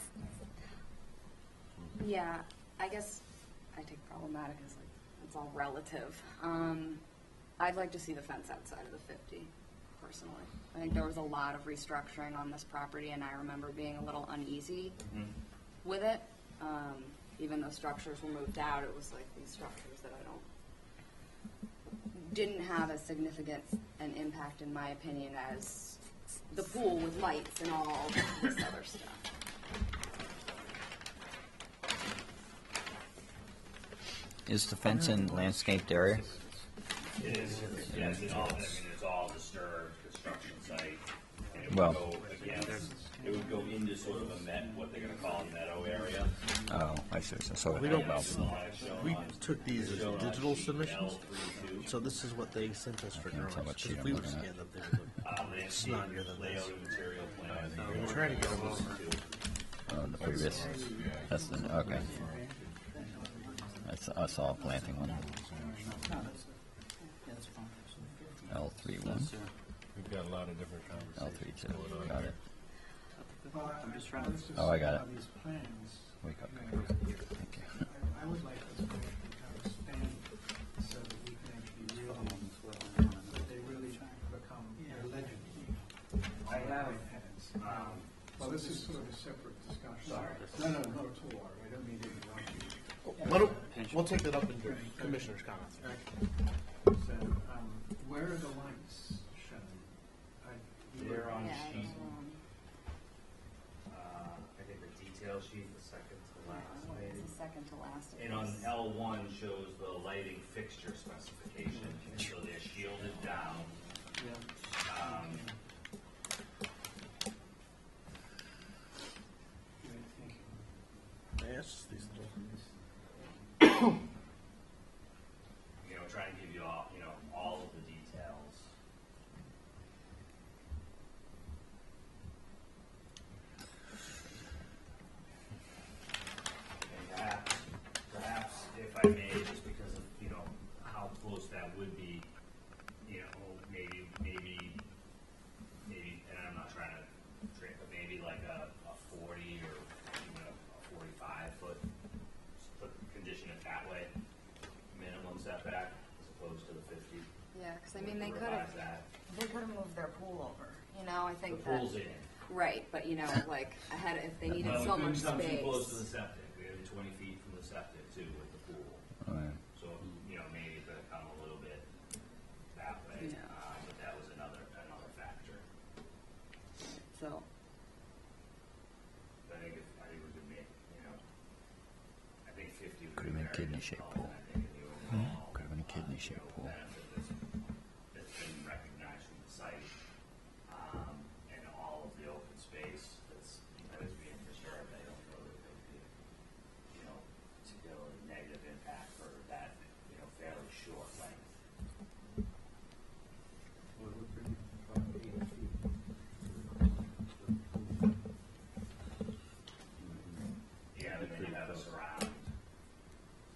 Yeah, I guess I take problematic as like, it's all relative. I'd like to see the fence outside of the 50, personally. I think there was a lot of restructuring on this property, and I remember being a little uneasy with it. Even though structures were moved out, it was like these structures that didn't have as significant an impact, in my opinion, as the pool with lights and all this other stuff. Is the fence in landscaped area? It is, yes, it's all disturbed construction site, and it would Well- go, again, it would go into sort of a what they're gonna call a meadow area. Oh, I see. So We don't, well, we took these as digital submissions, so this is what they sent us for can't tell drawings, what because sheet if we I'm would looking at. scan them, they would look snottier than this. Layout and material plan. We're trying to get them over. the previous. That's the okay. I saw a planting one. L31, We've got a lot of different conversations L32. going on Got here. it. Well, I'm just trying to. Oh, I got it. On these plans, Wake up. you know, Thank you. I would like this plan to kind of expand so that we can actually really, that they really become legible. I have, Well, this is sort of a separate discussion. Sorry. No, not at all. I don't mean to interrupt you. We'll take that up in the commissioner's comments. So, Where are the lights shown? They're on Yeah, sheet, I think the detail sheet, the second to last, maybe. it's the second to last. of And on this. L1 shows the lighting fixture specification, so they're shielded down. Yes, these little. You know, trying to give you all, you know, all of the details. And perhaps, if I may, just because of, you know, how close that would be, you know, maybe, and I'm not trying to trick, but maybe like a 40 or even a 45 foot, but condition it that way, minimum setback as opposed to the 50. Yeah, because I mean, they could Revise have, that. they could have moved their pool over, you know, I The think that. pool's in. Right, but you know, like, ahead, if they needed Well, so we much couldn't come too close to the space. septic. We had 20 feet from the septic too with the pool. Right. So, you know, maybe it could have come a little bit that way. Yeah. But that was another factor. So, But I think we could make, you know, I think 50 would Could be have been very kidney-shaped difficult, pool. and I think in the overall, Could have been a kidney-shaped you know, pool. benefit that's been recognized from the site, and all of the open space that is being preserved. I don't know that there'd be, you know, particularly negative impact for that, you know, fairly short length. Yeah, but then you have a surround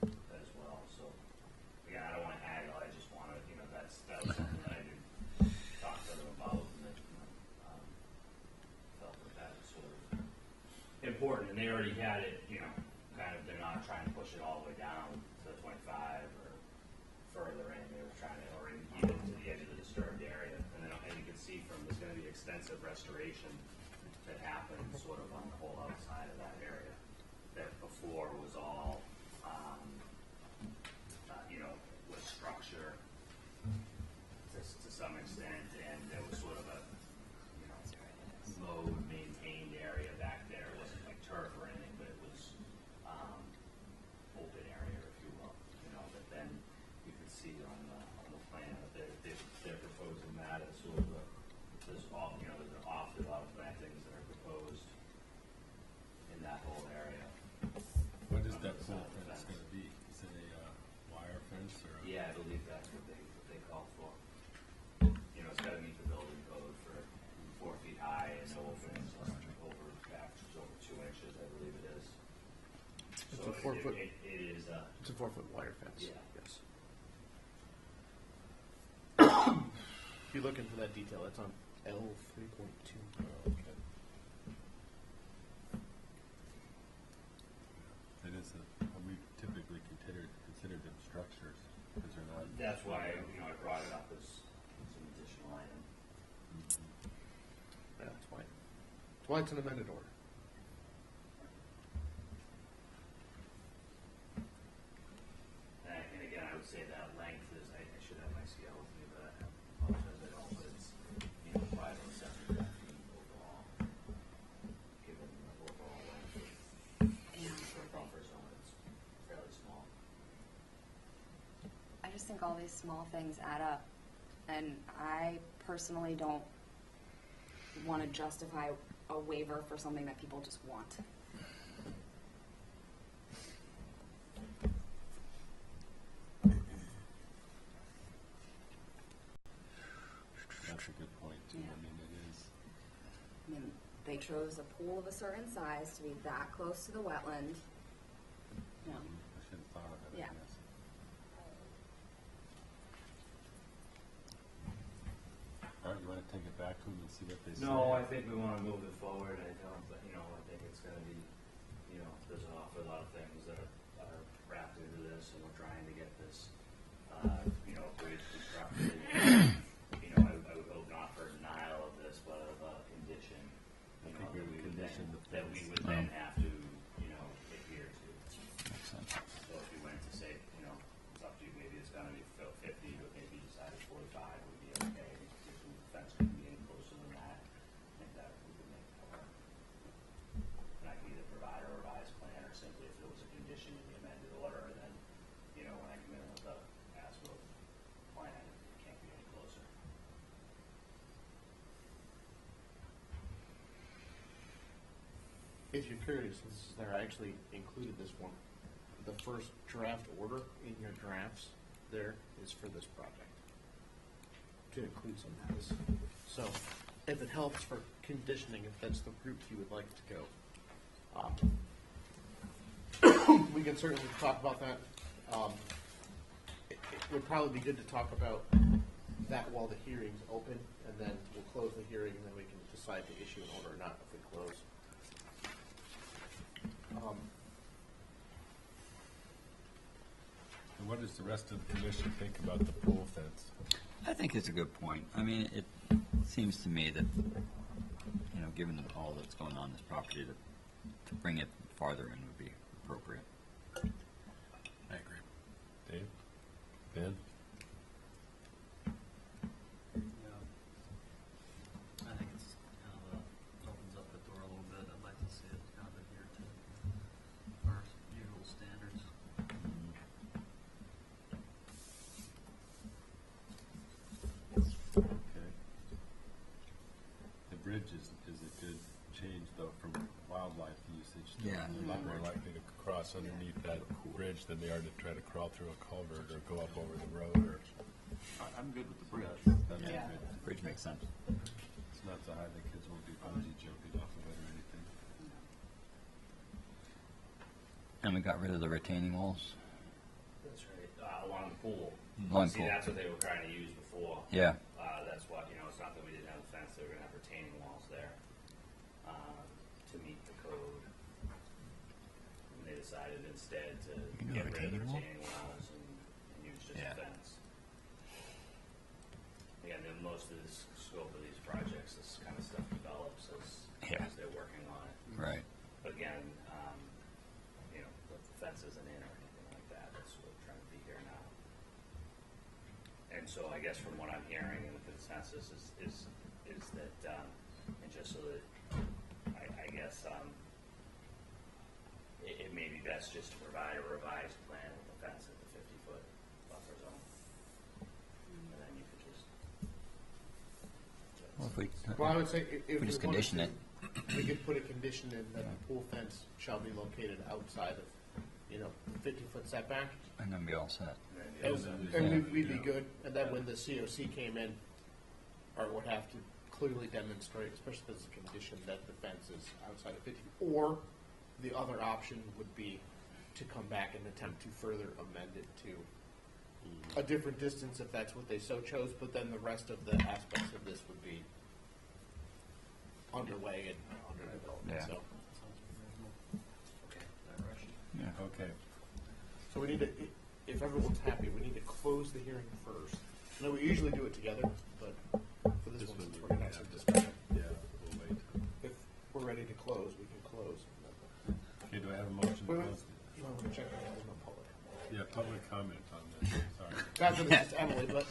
as well, so, again, I don't wanna haggle, I just wanna, you know, that was something that I did talk to them about, and that, felt that was sort of important, and they already had it, you know, kind of, they're not trying to push it all the way down to 25 or further in, they were trying to, or even to the edge of the disturbed area, and then, and you can see from, there's gonna be extensive restoration that happened sort of on the whole outside of that area, that before was all, you know, was structure to some extent, and there was sort of a, you know, mowed, maintained area back there. It wasn't like turf or anything, but it was open area, if you will. You know, but then you can see on the plan that they're proposing that as sort of there's all, you know, there's an awful lot of plantings that are proposed in that whole area. What is that pool fence gonna be? Is it a wire fence or? Yeah, I believe that's what they call for. You know, it's gotta meet the building code for 4 feet high and no openings over, back, over 2 inches, I believe it is. It's So a 4 foot. It is, It's a 4-foot wire fence. Yeah. Yes. If you look into that detail, it's on L3.2. Okay. It is we typically consider them structures, because they're not. that's why, you know, I brought it up as an additional item. Yeah, that's why. That's why it's an amended order. And again, I would say that length is, I should have my scale with me, but I apologize, I don't, but it's, you know, 507 feet overall, given the overall length of the buffer zone, it's fairly small. I just think all these small things add up, and I personally don't want to justify a waiver for something that people just want. That's a good point too. Yeah. I mean, it is. I mean, they chose a pool of a certain size to be that close to the wetland. You know, I should have thought of it. Yeah. I guess. All right, you want to take it back to them and see what they say? No, I think we want to move it forward. I don't, but, you know, I think it's going to be, you know, there's an awful lot of things that are wrapped into this, and we're trying to get this, you know, bridge constructed. You know, I would hope not for denial of this, but of a condition, you know, that we would then have to, you know, adhere to. Makes sense. So if you went to say, you know, it's up to you, maybe it's going to be 50, but maybe you decided 45, we if you're curious, this is there, I actually included this one. The first draft order in your drafts there is for this project. To include some of this. So, if it helps for conditioning, if that's the route you would like to go. We can certainly talk about that. It would probably be good to talk about that while the hearing's open, and then we'll close the hearing, and then we can decide to issue an order or not if we close. And what does the rest of the commission think about the pool fence? I think it's a good point. I mean, it seems to me that, you know, given all that's going on in this property, to bring it farther in would be appropriate. I agree. Dave? Ben? Yeah. I think it's kind of opens up the door a little bit. I'd like to see it kind of adhere to our usual standards. Okay. The bridge is a good change, though, from wildlife usage. Yeah. They're a lot more likely to cross underneath that bridge than they are to try to crawl through a culvert or go up over the road. Or I'm good with the bridge. That'd be Yeah. good. The bridge makes sense. It's not so high the kids won't be bungee jumping off of it or anything. And we got rid of the retaining walls. That's right, along the pool. Along See, pool. that's what they were trying to use before. Yeah. That's what, you know, it's not that we didn't have a fence, they were gonna have retaining walls there, to meet the code. And they decided instead to can do a get rid of the retaining wall? retaining walls and use just Yeah. a fence. Again, then most of this scope of these projects, this kind of stuff develops Yeah. as they're working on it. Right. But again, you know, the fence isn't in or anything like that, that's what we're trying to be here now. And so I guess from what I'm hearing and the consensus is that, and just so that, I guess, it may be best just to provide a revised plan with the fence at the 50-foot buffer zone. And then you could just. Well, if we, Well, I would say if we just wanted condition to, it. we could put a condition in that the pool fence shall be located outside of, 50-foot setback. And then be all set. And we'd be good, and then when the COC came in, or would have to clearly demonstrate, especially if it's a condition, that the fence is outside of 50. Or the other option would be to come back and attempt to further amend it to a different distance if that's what they so chose, but then the rest of the aspects of this would be underway and under development, Yeah. so. Okay, that rush. Yeah. Okay. So we need to, if everyone's happy, we need to close the hearing first. I know we usually do it together, but for this one, since we're gonna have some discussion, Yeah, we'll wait. if we're ready to close, we can close. Okay, do I have a motion to Wait, close? you might want to check if there's no public. Yeah, public comment on this, sorry. Not that it's just Emily, but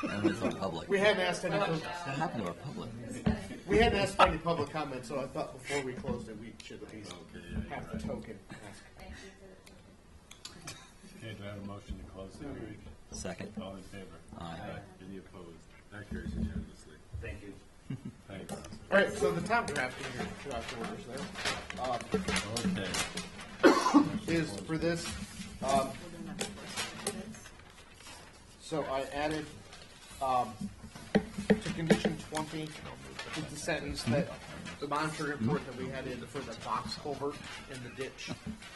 Yeah. And it's all public. we hadn't asked any, What happened to our public? we hadn't asked for any public comment, so I thought before we closed it, we should at least Okay, yeah, have you're the right. token. ask. Thank you for the. Okay, do I have a motion to close the hearing? Second. All in favor? Aye. Any opposed? That carries unanimously. Thank you. Thanks. All right, so the town drafting here, draft orders there, Okay. is for this, so I added, to condition 20, is the sentence that the monitoring report that we had in for the box culvert in the ditch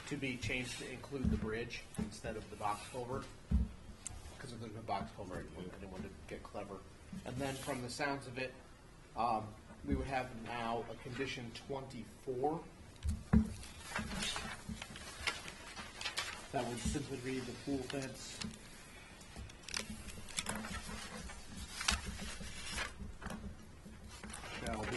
to be changed to include the bridge instead of the box culvert. Because if there's no box culvert, I didn't want to get clever. And then from the sounds of it, we would have now a condition 24. That would simply read the pool fence. Shall be.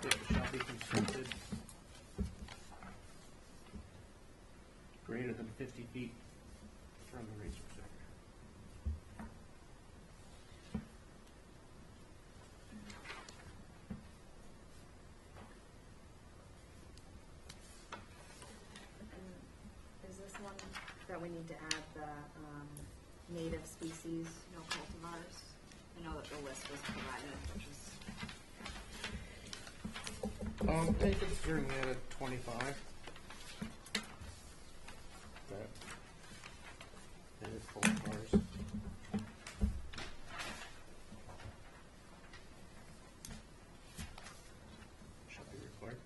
It shall be constructed greater than 50 feet from the resource area. Is this one that we need to add the native species, cultivars? I know that the list was provided, which is I think it's during the at 25. That is full cars. Should be required.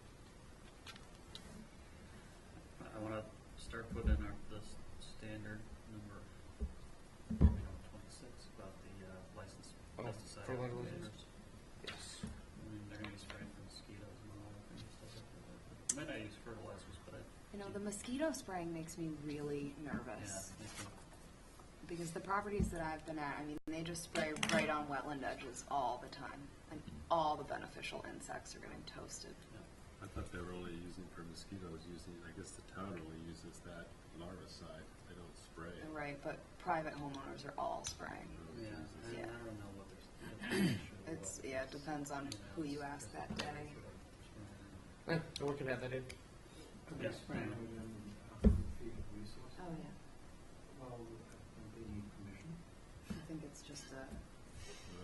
I want to start putting in the standard number, 26 about the license pesticide fertilizer containers. Yes. I mean, they're going to be spraying for mosquitoes and all that kind of stuff. I might not use fertilizers, but The mosquito spraying makes me really yeah, nervous. I think, Because the properties that I've been at, they just spray right on wetland edges all the time. And all the beneficial insects are getting toasted. I thought they were only using for mosquitoes, I guess the town only uses that larvicide, they don't spray. Right, but private homeowners are all spraying. yeah, I Yeah. don't know what they're It depends on who you ask that day. Yeah, we can add that in. Could Yeah. they spraying within 100 feet of resource? Oh, yeah. Well, don't they need permission? I think it's just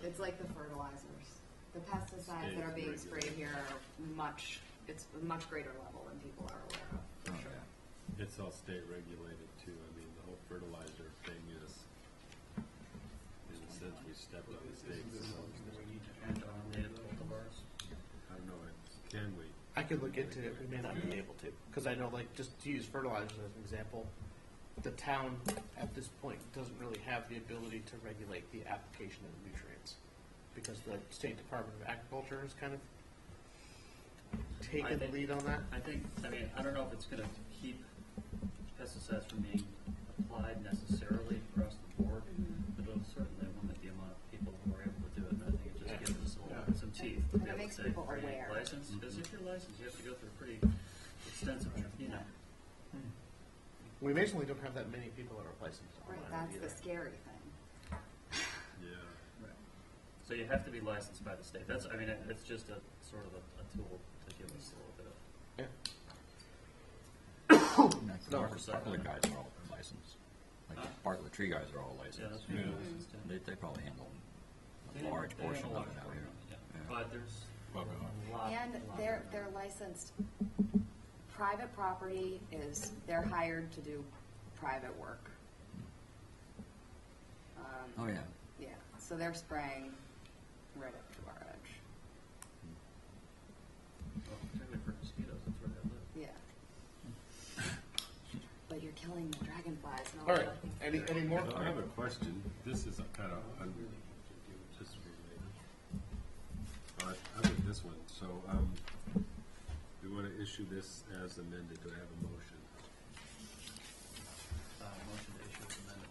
it's like the fertilizers. The pesticides that are being sprayed here are it's a much greater level than people are aware of, for sure. It's all state regulated too, the whole fertilizer thing is, in a sense, we stepped on the state. Isn't this something that we need to and add on native cultivars. I don't know, can we? I could look into it. We may not be able to, because I know, like, just to use fertilizers as an example, the town at this point doesn't really have the ability to regulate the application of nutrients, because the State Department of Agriculture has kind of taken the lead on that. I don't know if it's going to keep pesticides from being applied necessarily across the board, but it'll certainly limit the amount of people who are able to do it. And I think it just gives us some teeth to And be it able makes to say, people are you aware. licensed? Because if you're licensed, you have to go through a pretty extensive, We basically don't have that many people that are licensed Right, online that's either. the scary thing. Yeah. Right. So you have to be licensed by the state. It's just a sort of a tool to give us a little bit of. Yeah. Bartlett guys are all licensed. Like Bartlett tree guys are all licensed. Yeah, that's pretty licensed. Yeah. They probably handle They- a large they portion handle of it a out large here. portion, yeah. Yeah. But there's a lot. And lot they're licensed, private property they're hired to do private work. Oh, yeah. Yeah, so they're spraying right up to our edge. Well, particularly for mosquitoes, that's where they live. Yeah. But you're killing the dragonflies and all All right. that. Any more? I have a question, this is a kind of, just related. I think this one, so, we want to issue this as amended, do I have a motion? Motion to issue is amended.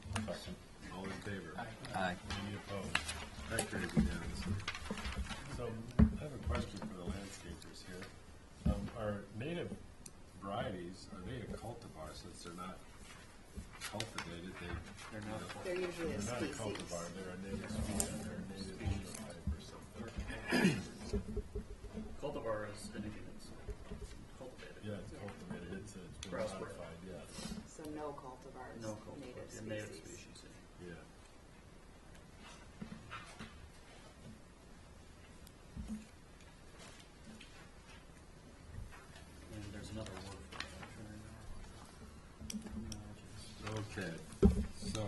All in favor? Aye. Any opposed? That carries unanimously. So, I have a question for the landscapers here. Are native varieties, are they a cultivar since they're not cultivated? They're not. They're usually a They're not a species. cultivar, they're a native species, they're a native genotype or something. Cultivar is anything that's cultivated. Yeah, it's cultivated, it's been Crossbred. modified, yes. So no cultivars, No cultivar, native yeah, species. native species. Yeah. And there's another word for that. Okay, so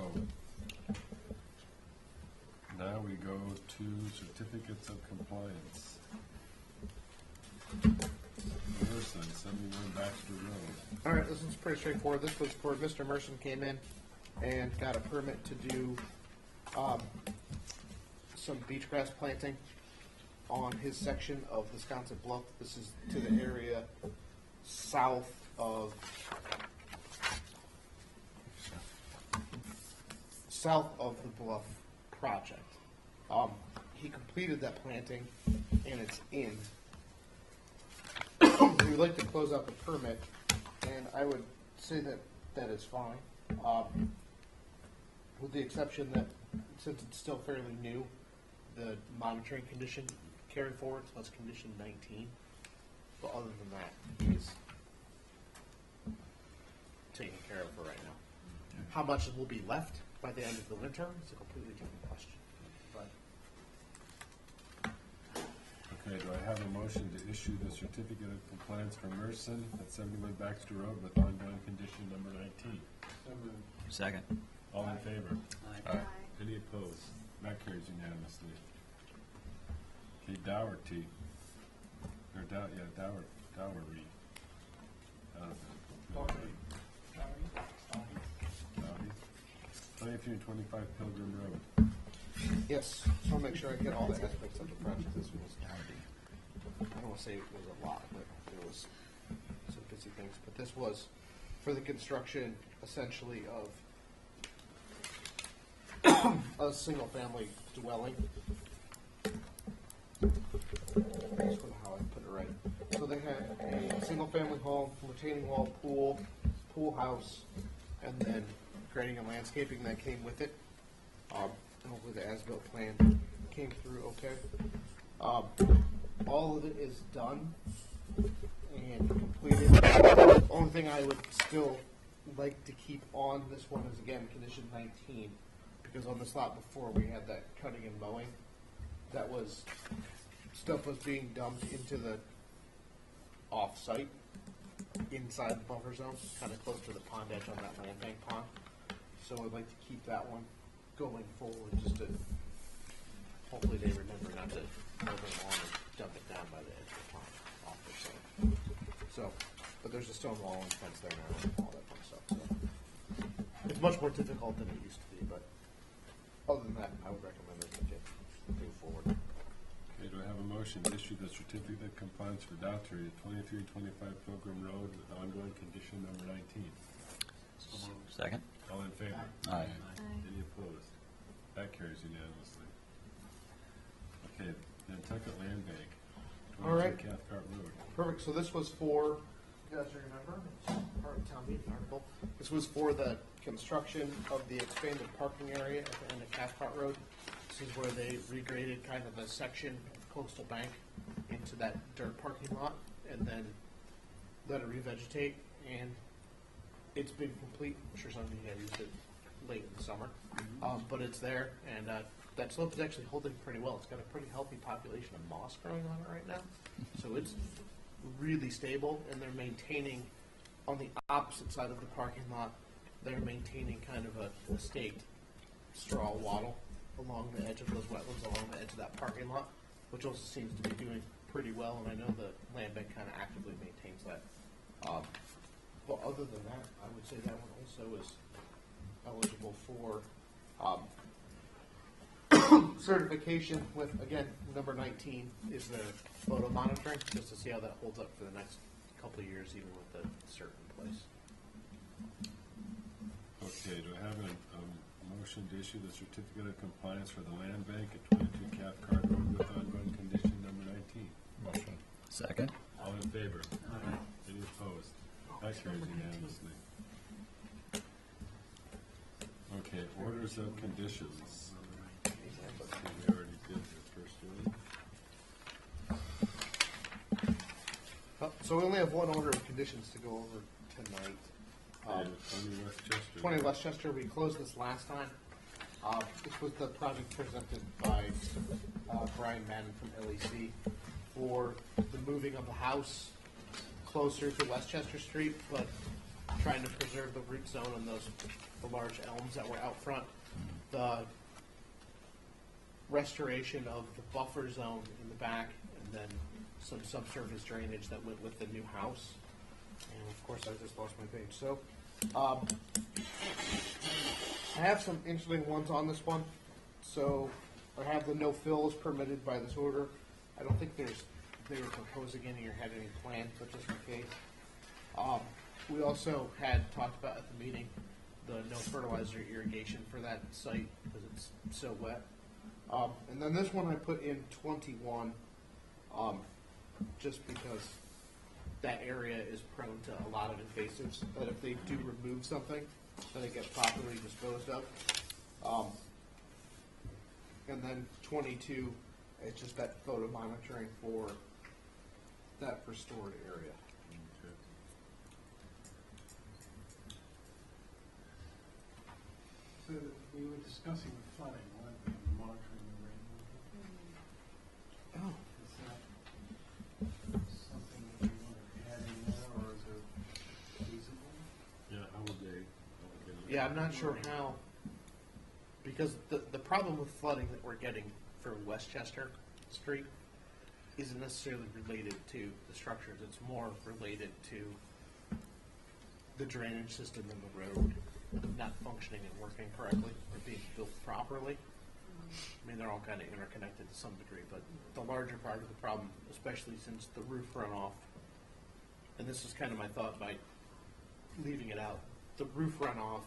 now we go to certificates of compliance. Merson, 71 Baxter Road. All right, this one's pretty straightforward. This was where Mr. Merson came in and got a permit to do some beach grass planting on his section of Wisconsin Bluff. This is to the area south of the Bluff project. He completed that planting, and it's in. We would like to close out the permit, and I would say that is fine, with the exception that since it's still fairly new, the monitoring condition carry forward, so that's condition 19. But other than that, he's taken care of for right now. How much will be left by the end of the winter is a completely different question. But Okay, do I have a motion to issue the certificate of compliance for Merson at 71 Baxter Road with ongoing condition number 19? So moved. Second. All in favor? Aye. Any opposed? That carries unanimously. Okay, Dougherty. Or Dougherty. Dougherty. 23 and 25 Pilgrim Road. Yes, so I'll make sure I get all the aspects of the project. This was, I don't want to say it was a lot, but there was some busy things. But this was for the construction, essentially, of a single-family dwelling. That's how I put it right. So they had a single-family home, retaining wall, pool house, and then grading and landscaping that came with it. Hopefully the as-built plan came through okay. All of it is done and completed. The only thing I would still like to keep on this one is, again, condition 19, because on this lot before we had that cutting and mowing. That was, stuff was being dumped into the off-site, inside the buffer zone, kind of close to the pond edge on that land bank pond. So I'd like to keep that one going forward, just to, hopefully they remember not to mow their lawn and dump it down by the edge of the pond off their site. So, but there's a stone wall and fence there now and all that fun stuff. So it's much more difficult than it used to be, but other than that, I would recommend this to move forward. Okay, do I have a motion to issue the certificate of compliance for Dougherty at 2325 Pilgrim Road with ongoing condition number 19? Second. All in favor? Aye. Any opposed? That carries unanimously. Okay, Nantucket Land Bank, All right. 22 Cathcart Road. Perfect. So this was for, you guys remember, it's part of the town meeting article. This was for the construction of the expanded parking area at the end of Cathcart Road. This is where they regraded kind of a section of Coastal Bank into that dirt parking lot and then let it revegetate. And it's been complete. I'm sure some of you guys used it late in the summer, but it's there, and that slope is actually holding pretty well. It's got a pretty healthy population of moss growing on it right now, so it's really stable. And they're maintaining, on the opposite side of the parking lot, they're maintaining kind of a staked straw wattle along the edge of those wetlands, along the edge of that parking lot, which also seems to be doing pretty well. And I know the land bank kind of actively maintains that. But other than that, I would say that one also is eligible for certification with, again, number 19 is the photo monitoring, just to see how that holds up for the next couple of years, even with the cert in place. Okay, do I have a motion to issue the certificate of compliance for the land bank at 22 Cathcart Road with ongoing condition number 19? Motion. Second. All in favor? Any opposed? That carries unanimously. Okay, orders of conditions. We already did the first one. So we only have one order of conditions to go over tonight. 20 Westchester. 20 Westchester, we closed this last time. This was the project presented by Brian Madden from LEC for the moving of the house closer to Westchester Street, but trying to preserve the root zone and the large elms that were out front. The restoration of the buffer zone in the back, and then some subsurface drainage that went with the new house. And of course, I just lost my page. So, I have some interesting ones on this one. So, I have the no fill is permitted by this order. I don't think they were proposing any or had any plans, but just in case. We also had talked about at the meeting the no fertilizer irrigation for that site because it's so wet. And then this one I put in 21, just because that area is prone to a lot of invasives, that if they do remove something, that it gets properly disposed of. And then 22, it's just that photo monitoring for that restored area. So we were discussing the flooding, weren't we, monitoring the rainwater? Oh. Is that Yeah, I'm not sure how, because the problem with flooding that we're getting for Westchester Street isn't necessarily related to the structures. It's more related to the drainage system in the road not functioning and working correctly or being built properly. I mean, they're all kind of interconnected to some degree, but the larger part of the problem, especially since the roof runoff, and this is kind of my thought by leaving it out, the roof runoff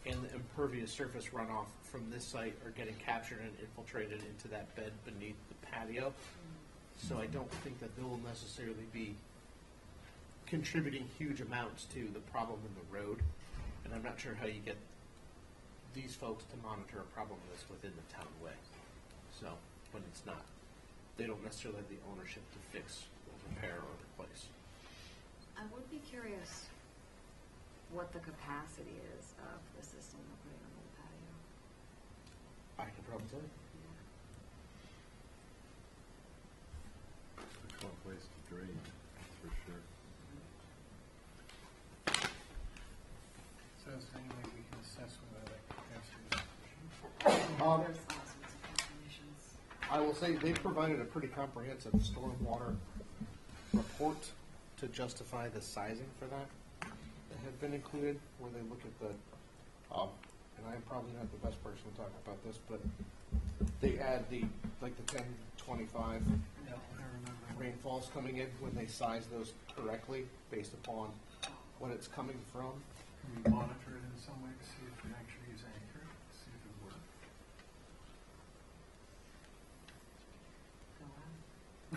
and the impervious surface runoff from this site are getting captured and infiltrated into that bed beneath the patio. So I don't think that they will necessarily be contributing huge amounts to the problem in the road. And I'm not sure how you get these folks to monitor a problem that's within the town way. So, when it's not, they don't necessarily have the ownership to fix or repair or replace. I would be curious what the capacity is of the system we're putting on the patio. I can probably tell you. It's one place to drain, for sure. So is there any way we can assess whether that capacity is sufficient? There's all sorts of calculations. I will say they provided a pretty comprehensive stormwater report to justify the sizing for that had been included, where they look at the, and I'm probably not the best person to talk about this, but they add the 10, 25 Yeah, I remember. rainfalls coming in when they size those correctly based upon what it's coming from. Can we monitor it in some way to see if it actually is accurate, see if it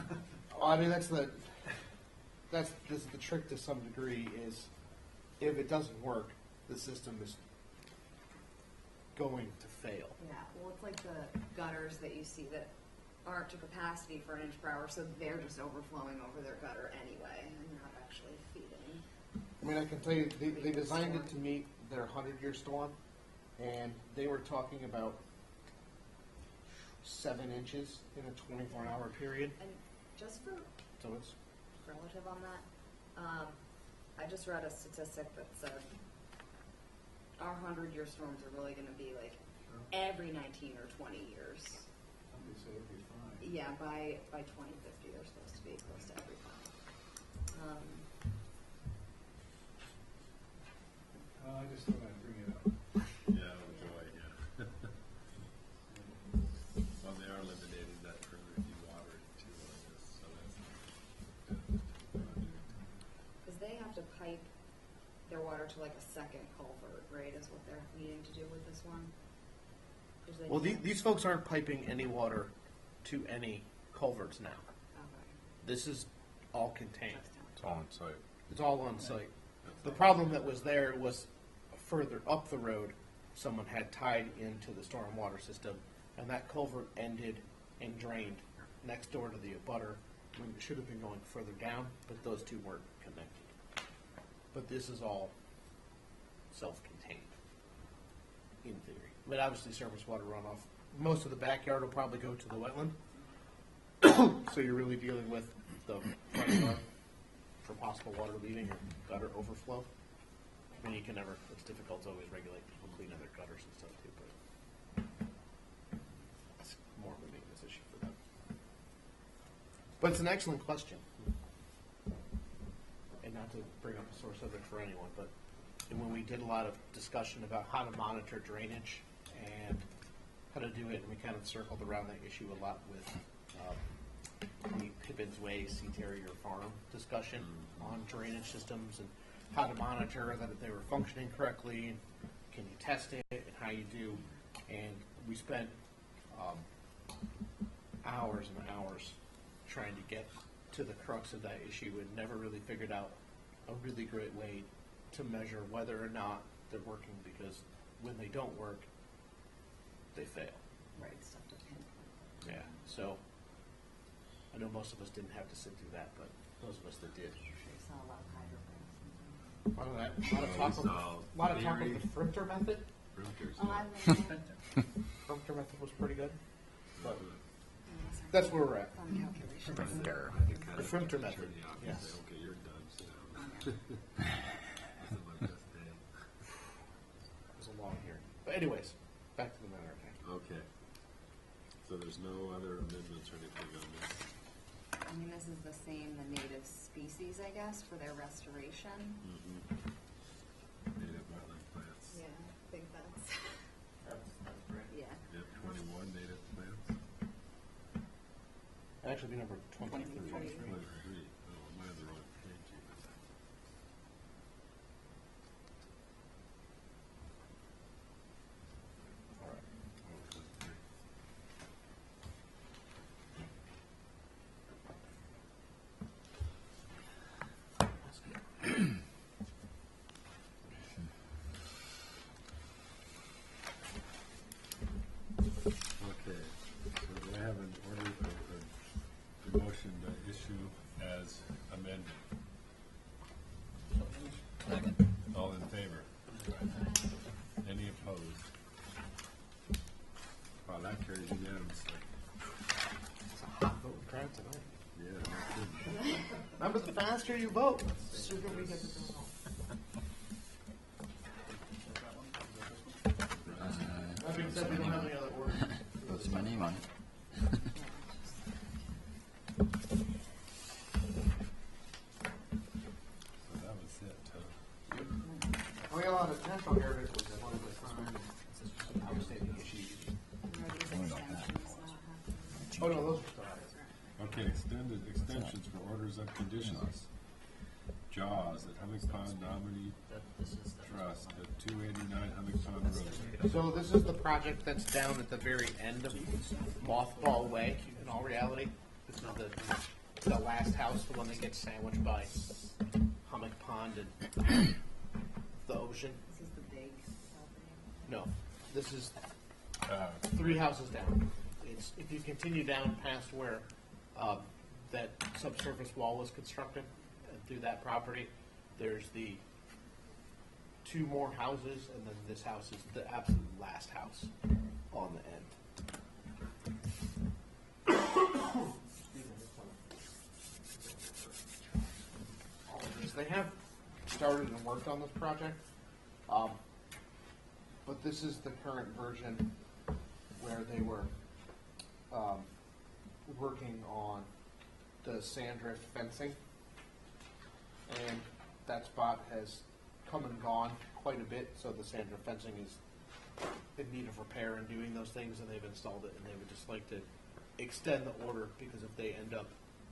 works? I mean, this is the trick to some degree is if it doesn't work, the system is going to fail. Yeah, well, it's like the gutters that you see that aren't to capacity for an inch per hour, so they're just overflowing over their gutter anyway and not actually feeding. I mean, I can tell you, they designed it to meet their 100-year storm, and they were talking about 7 inches in a 24-hour period. And just for So it's relative on that, I just read a statistic that said our 100-year storms are really going to be like every 19 or 20 years. Somebody said it'd be fine. Yeah, by 2050, they're supposed to be close to every 5. I just thought I'd bring it up. Yeah, enjoy, yeah. Well, they are eliminating that further dewatering too, I guess, so that's. Because they have to pipe their water to like a second culvert, right, is what they're needing to do with this one? 'Cause they well, can't- these folks aren't piping any water to any culverts now. Okay. This is all contained. It's all on site. It's all on site. The problem that was there was further up the road, someone had tied into the stormwater system, and that culvert ended and drained next door to the abutter when it should have been going further down, but those two weren't connected. But this is all self-contained, in theory. But obviously surface water runoff, most of the backyard will probably go to the wetland. So you're really dealing with the front yard for possible water leaving or gutter overflow. I mean, you can never, it's difficult to always regulate people cleaning their gutters and stuff too, but it's more of a maintenance issue for them. But it's an excellent question. And not to bring up a sore subject for anyone, but when we did a lot of discussion about how to monitor drainage and how to do it, and we kind of circled around that issue a lot with the Pippin's Way Sea Terrier Farm discussion on drainage systems and how to monitor that if they were functioning correctly, can you test it, and how you do. And we spent hours and hours trying to get to the crux of that issue and never really figured out a really great way to measure whether or not they're working, because when they don't work, they fail. Right, stuff to pinpoint. Yeah, so I know most of us didn't have to sit through that, but those of us that did. They saw a lot of hydrograms. A lot of talk about the Frimter method. Oh, I love Frimter method was pretty good, but that's where we're at. fun calculations. Frimter. The Frimter method, yes. Okay, you're done, sit down. This is my best day. It was a anyways, back to the matter at hand. Okay. So there's no other amendments or anything on this? I mean, this is the same, the native species, I guess, for their restoration. Native wetland plants. Yeah, I think that's, That's great. yeah. Yep, 21 native plants. Actually, be number 23. 23. Oh, am I on the wrong page? All right. Oh, 23. Okay, so do I have an order of a motion to issue as amended? Second. All in favor? Any opposed? Wow, that carries unanimously. It's a hot vote crowd tonight. Yeah, no kidding. Remember, the faster you vote, the sooner we get to go home. That being said, we don't have any other orders. That's my name on it. So that was it, huh? We got a lot of national heritage was that one of the outstanding issues. Oh, no, those are still out. Okay, extensions for orders of conditions. Jaws at Humming Pond Nominee Trust at 289 Humming Pond Road. So this is the project that's down at the very end of Mothball Way, in all reality. This is the last house, the one that gets sandwiched by Hummock Pond and the ocean. This is the big property. No, this is 3 houses down. It's, if you continue down past where that subsurface wall was constructed, through that property, there's the 2 more houses, and then this house is the absolute last house on the end. So they have started and worked on this project, but this is the current version where they were working on the sand-drift fencing, and that spot has come and gone quite a bit, so the sand-drift fencing is in need of repair and doing those things, and they've installed it, and they would just like to extend the order, because if they end up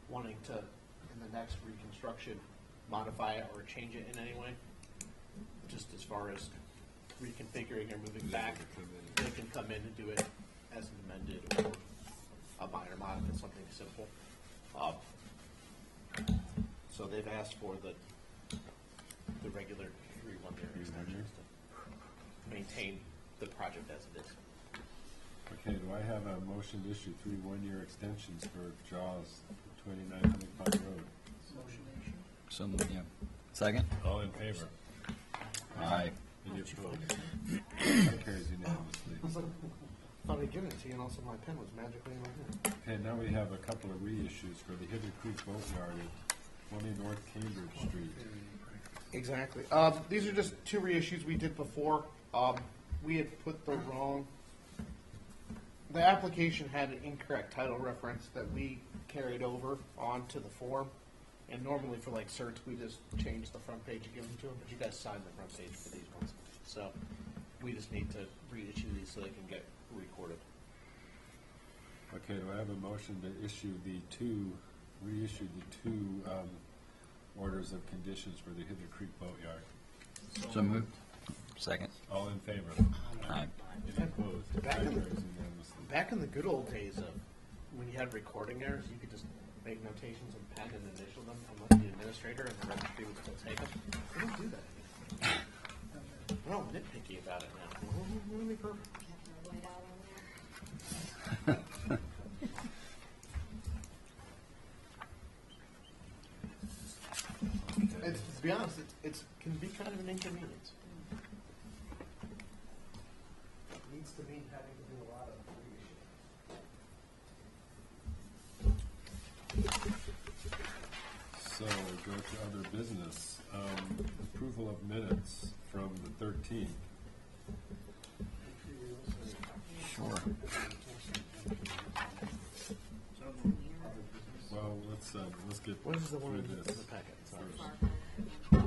wanting to, in the next reconstruction, modify it or change it in any way, just as far as reconfiguring or moving back, they can come in and do it as an amended or a minor mod if it's something simple. So they've asked for the regular 3-1-year extensions to maintain the project as it is. Okay, do I have a motion to issue 3 one-year extensions for Jaws 29 Humming Pond Road? So, yeah. Second? All in favor? Aye. Any opposed? That carries unanimously. I thought I'd given it to you, and also my pen was magically in my hand. Okay, now we have a couple of reissues for the Hidden Creek Boatyard at 20 North Cambridge Street. Exactly. These are just 2 reissues we did before. We had put the wrong. The application had an incorrect title reference that we carried over onto the form. And normally for like certs, we just change the front page and give them to them, but you guys signed the front page for these ones. So we just need to reissue these so they can get recorded. Okay, do I have a motion to reissue the two orders of conditions for the Hidden Creek Boatyard? So moved. Second. All in favor? Aye. Any opposed? That carries unanimously. Back in the good old days of when you had recording errors, you could just make notations in pen and initial them unless the administrator and the registry would still take them. We don't do that anymore. We're all nitpicky about it now. We're really perfect. White out on there. It's, to be honest, it can be kind of an inconvenience. It needs to be having to do a lot of reissuing. So go to other business. Approval of minutes from the 13th. Well, let's get What is the one through in this. the packet? Sorry. Far.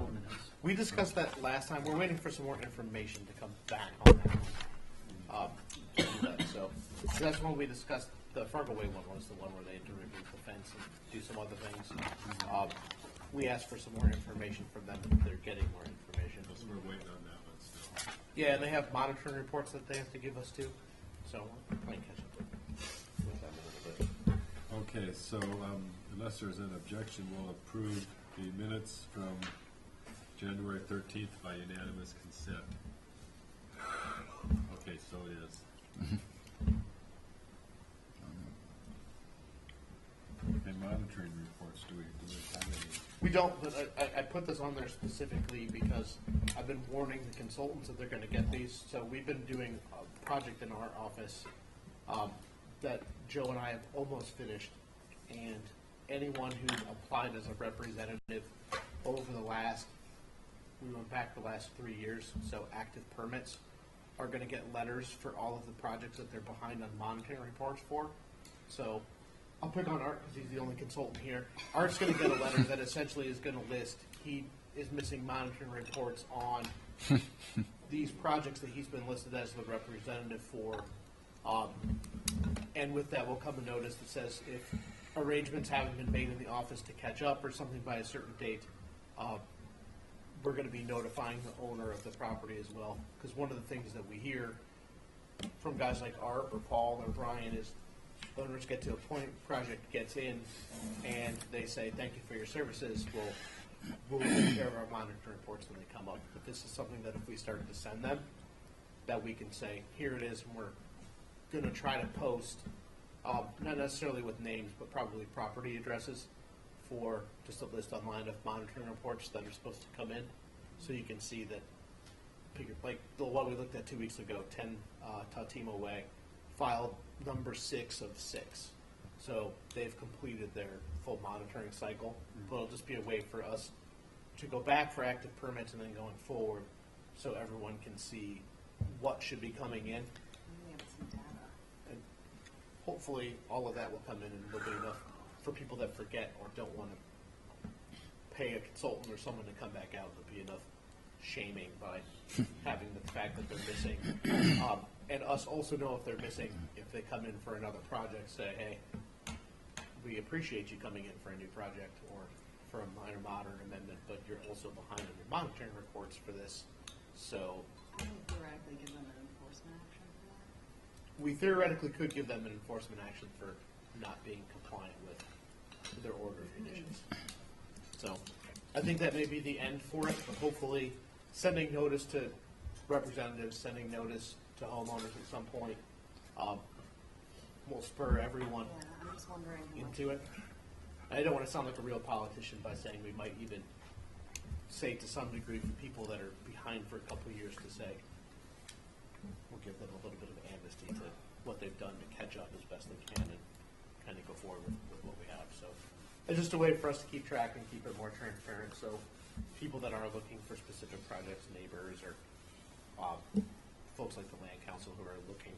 We discussed that last time. We're waiting for some more information to come back on that. To do that. So that's when we discussed. The Fargo Way one was the one where they had to remove the fence and do some other things. We asked for some more information from them. They're getting more information. We're waiting on that one still. Yeah, and they have monitoring reports that they have to give us too. So we're playing catch up with them a little bit. Okay, so unless there's an objection, we'll approve the minutes from January 13th by unanimous consent. Okay, so it is. Okay, monitoring reports, do we have any? We don't, but I put this on there specifically because I've been warning the consultants that they're gonna get these. So we've been doing a project in our office that Joe and I have almost finished. And anyone who applied as a representative over we went back the last 3 years, so active permits are gonna get letters for all of the projects that they're behind on monitoring reports for. So I'll pick on Art because he's the only consultant here. Art's going to get a letter that essentially is going to list he is missing monitoring reports on these projects that he's been listed as the representative for. And with that will come a notice that says if arrangements haven't been made in the office to catch up or something by a certain date, we're going to be notifying the owner of the property as well. Because one of the things that we hear from guys like Art or Paul or Brian is owners get to a point, project gets in, and they say, thank you for your services, we'll take care of our monitoring reports when they come up. But this is something that if we started to send them, that we can say, here it is, and we're going to try to post, not necessarily with names, but probably property addresses for just a list online of monitoring reports that are supposed to come in. So you can see that, like the one we looked at 2 weeks ago, 10 Tautimo Way, file number 6 of 6. So they've completed their full monitoring cycle. But it'll just be a way for us to go back for active permits and then going forward so everyone can see what should be coming in. We have some data. And hopefully all of that will come in and there'll be enough for people that forget or don't want to pay a consultant or someone to come back out. There'll be enough shaming by having the fact that they're missing. And us also know if they're missing, if they come in for another project, say, hey, we appreciate you coming in for a new project or for a minor modern amendment, but you're also behind on your monitoring reports for this. So Can we theoretically give them an enforcement action for that? we theoretically could give them an enforcement action for not being compliant with their order of conditions. So I think that may be the end for it, but hopefully sending notice to representatives, sending notice to homeowners at some point will spur everyone Yeah, I'm just wondering how much. into it. I don't want to sound like a real politician by saying we might even say to some degree for people that are behind for a couple of years to say, we'll give them a little bit of amnesty to what they've done to catch up as best they can and kind of go forward with what we have. So it's just a way for us to keep track and keep it more transparent. So people that are looking for specific projects, neighbors or folks like the land council who are looking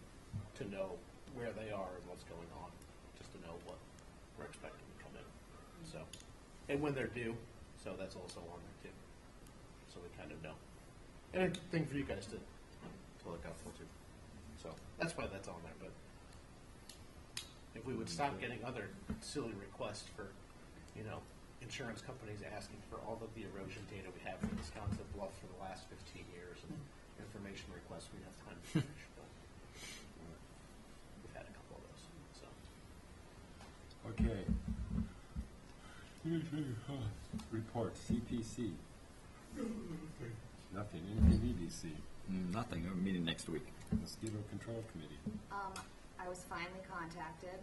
to know where they are and what's going on, just to know what we're expecting to come in. So, and when they're due, so that's also on there too. So we kind of know. And a thing for you guys to look out for too. So that's why that's on there. But if we would stop getting other silly requests for, insurance companies asking for all of the erosion data we have from Wisconsin Bluff for the last 15 years and information requests, we'd have time to finish. But we've had a couple of those. So. Okay. Report, CPC. Nothing, NPVDC, Nothing, we're meeting next week. Mosquito Control Committee. I was finally contacted,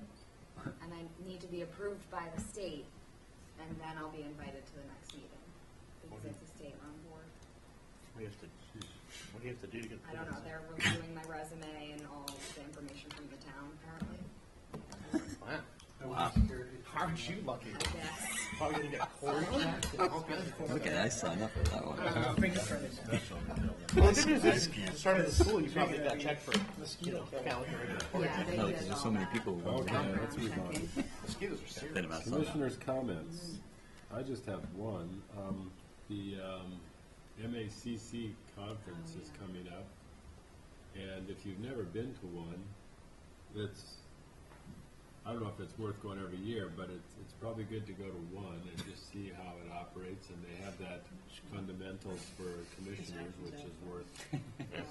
and I need to be approved by the state, and then I'll be invited to the next meeting, because it's a state-run board. What do you have to do to get? I don't know, they're reviewing my resume and all the information from the town, apparently. Wow. Wow. Aren't you lucky? Probably gonna get cold. Okay, I signed up for that one. Well, the good news is, at the start of the school, you probably got checked for calendar. Yeah, they No, did because there's all so many that. people who want Okay, to let's move on. Mosquitoes are serious. Been about something. Commissioners' comments. I just have one. The MACC conference is coming up, and if you've never been to one, I don't know if it's worth going every year, but it's probably good to go to one and just see how it operates, and they have that fundamentals for commissioners, which is worth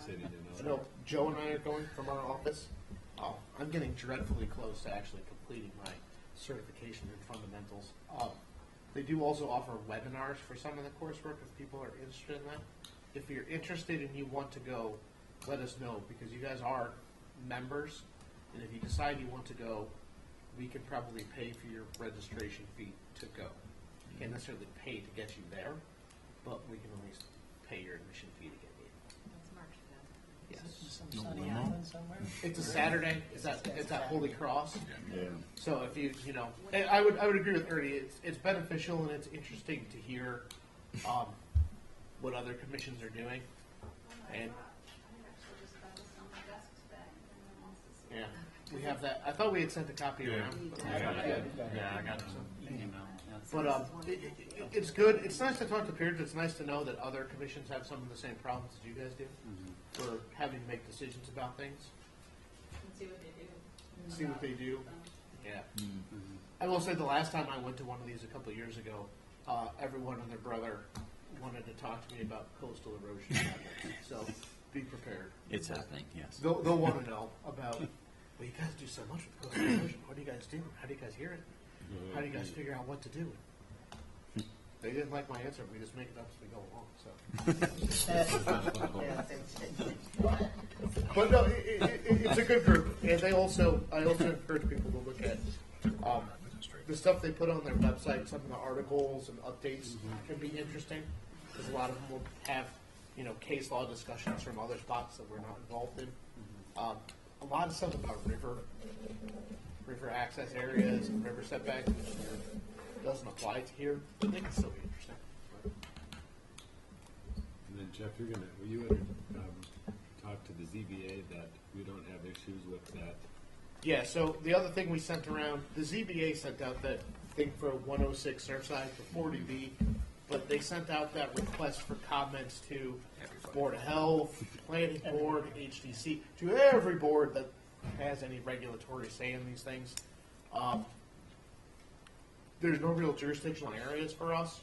sitting in I on. know Joe and I are going from our office. I'm getting dreadfully close to actually completing my certification in fundamentals. They do also offer webinars for some of the coursework if people are interested in that. If you're interested and you want to go, let us know, because you guys are members, and if you decide you want to go, we can probably pay for your registration fee to go. We can't necessarily pay to get you there, but we can at least pay your admission fee to get you. That's March 5th. Yes. Some sunny island somewhere? It's a Saturday. It's at Holy Cross. Yeah. So if you know, and I would agree with Ernie. It's beneficial and it's interesting to hear what other commissions are doing. And yeah, we have that. I thought we had sent a copy around. Yeah, I got some email. Yeah. But it's good. It's nice to talk to peers. It's nice to know that other commissions have some of the same problems as you guys do for having to make decisions about things. And see what they do. See what they do. Yeah. I will say the last time I went to one of these a couple of years ago, everyone and their brother wanted to talk to me about coastal erosion. So be prepared. It's happening, yes. They'll want to know about, well, you guys do so much with coastal erosion. What do you guys do? How do you guys hear it? How do you guys figure out what to do? They didn't like my answer. We just make it up as we go along. So, but no, it's a good group, and I also encourage people to look at the stuff they put on their website. Some of the articles and updates can be interesting because a lot of them will have case law discussions from other spots that we're not involved in. A lot of stuff about river access areas and river setbacks, which doesn't apply to here, but they can still be interesting. And then Jeff, you had talk to the ZBA that we don't have issues with that. Yeah, so the other thing we sent around, the ZBA sent out that thing for 106 Surfside for 40B, but they sent out that request for comments to Board of Health, Planning Board, HDC, to every board that has any regulatory say in these things. There's no real jurisdictional areas for us,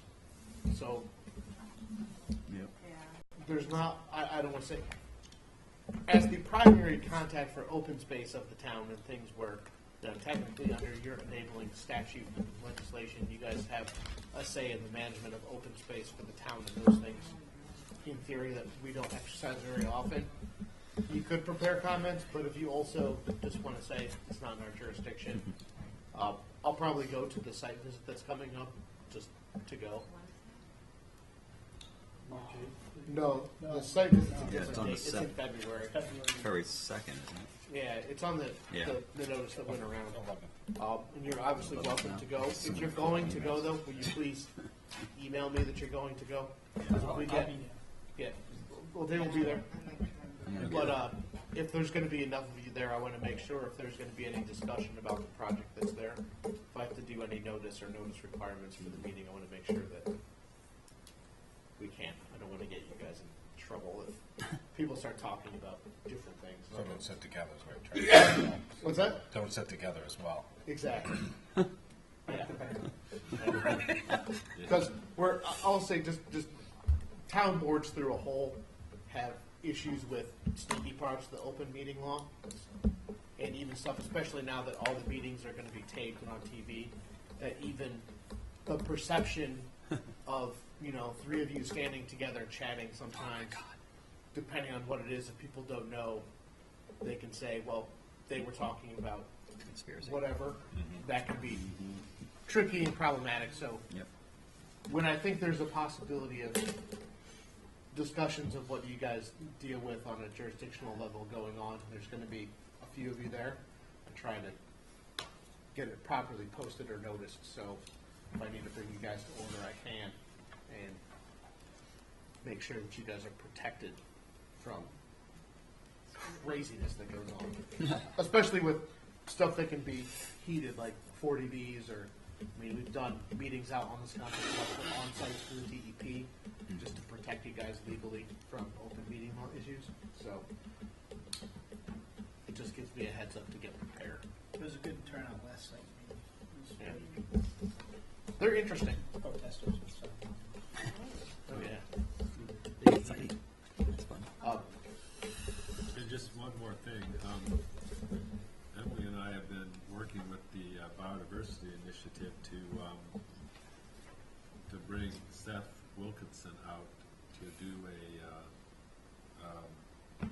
so Yep. there's not, I don't want to say, as the primary contact for open space of the town and things where, technically under your enabling statute and legislation, you guys have a say in the management of open space for the town and those things, in theory, that we don't exercise very often. You could prepare comments, but if you also just want to say it's not in our jurisdiction, I'll probably go to the site visit that's coming up, just to go. No, the site visit Yeah, it's on the it's in set. February. February 2nd, isn't it? Yeah, it's on Yeah. the notice that went around. And you're obviously welcome to go. If you're going to go, though, will you please email me that you're going to go? If we get, yeah, well, they will be there. But if there's going to be enough of you there, I want to make sure if there's going to be any discussion about the project that's there, if I have to do any notice or notice requirements for the meeting, I want to make sure that we can. I don't want to get you guys in trouble if people start talking about different things. So don't sit together as well. What's that? Don't sit together as well. Exactly. Yeah. Because I'll say just town boards through a whole have issues with sneaky parts of the open meeting law, and even stuff, especially now that all the meetings are going to be taped and on TV, that even the perception of three of you standing together chatting sometimes, depending on what it is, if people don't know, they can say, well, they were talking about Conspiracy. whatever. That can be tricky and problematic. So Yep. when I think there's a possibility of discussions of what you guys deal with on a jurisdictional level going on, there's going to be a few of you there. I'm trying to get it properly posted or noticed, so if I need to bring you guys to order, I can, and make sure that you guys are protected from craziness that goes on. Especially with stuff that can be heated, like 40Bs, or, I mean, we've done meetings out on this conference level on-site through DEP, just to protect you guys legally from open meeting law issues, so it just gives me a heads up to get prepared. It was a good turnout last site meeting. It was Yeah. They're interesting. protesters and stuff. Oh, yeah. That's fun. And just one more thing, Emily and I have been working with the Biodiversity Initiative to bring Seth Wilkinson out to do a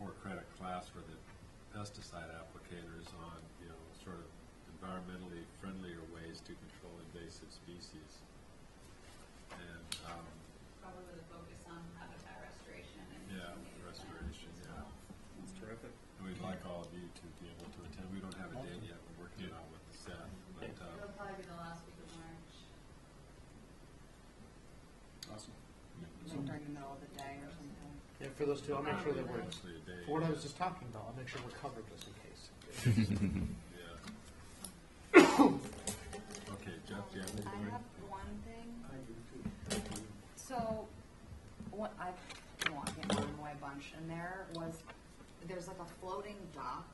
4-credit class for the pesticide applicators on, sort of environmentally friendlier ways to control invasive species. And, Probably with a focus on habitat restoration and. restoration, yeah. That's terrific. And we'd like all of you to be able to attend. We don't have a date yet. We're working it out with Seth, but, It'll probably be the last week of March. Awesome. Like during the middle of the day or something. Yeah, for those two, I'll make sure that we're, mostly a day. for what I was just talking about, I'll make sure we're covered just in case. Yeah. Okay, Jeff, do you have I anything? have one thing. I do too. So, what I get blown away a bunch, and there's like a floating dock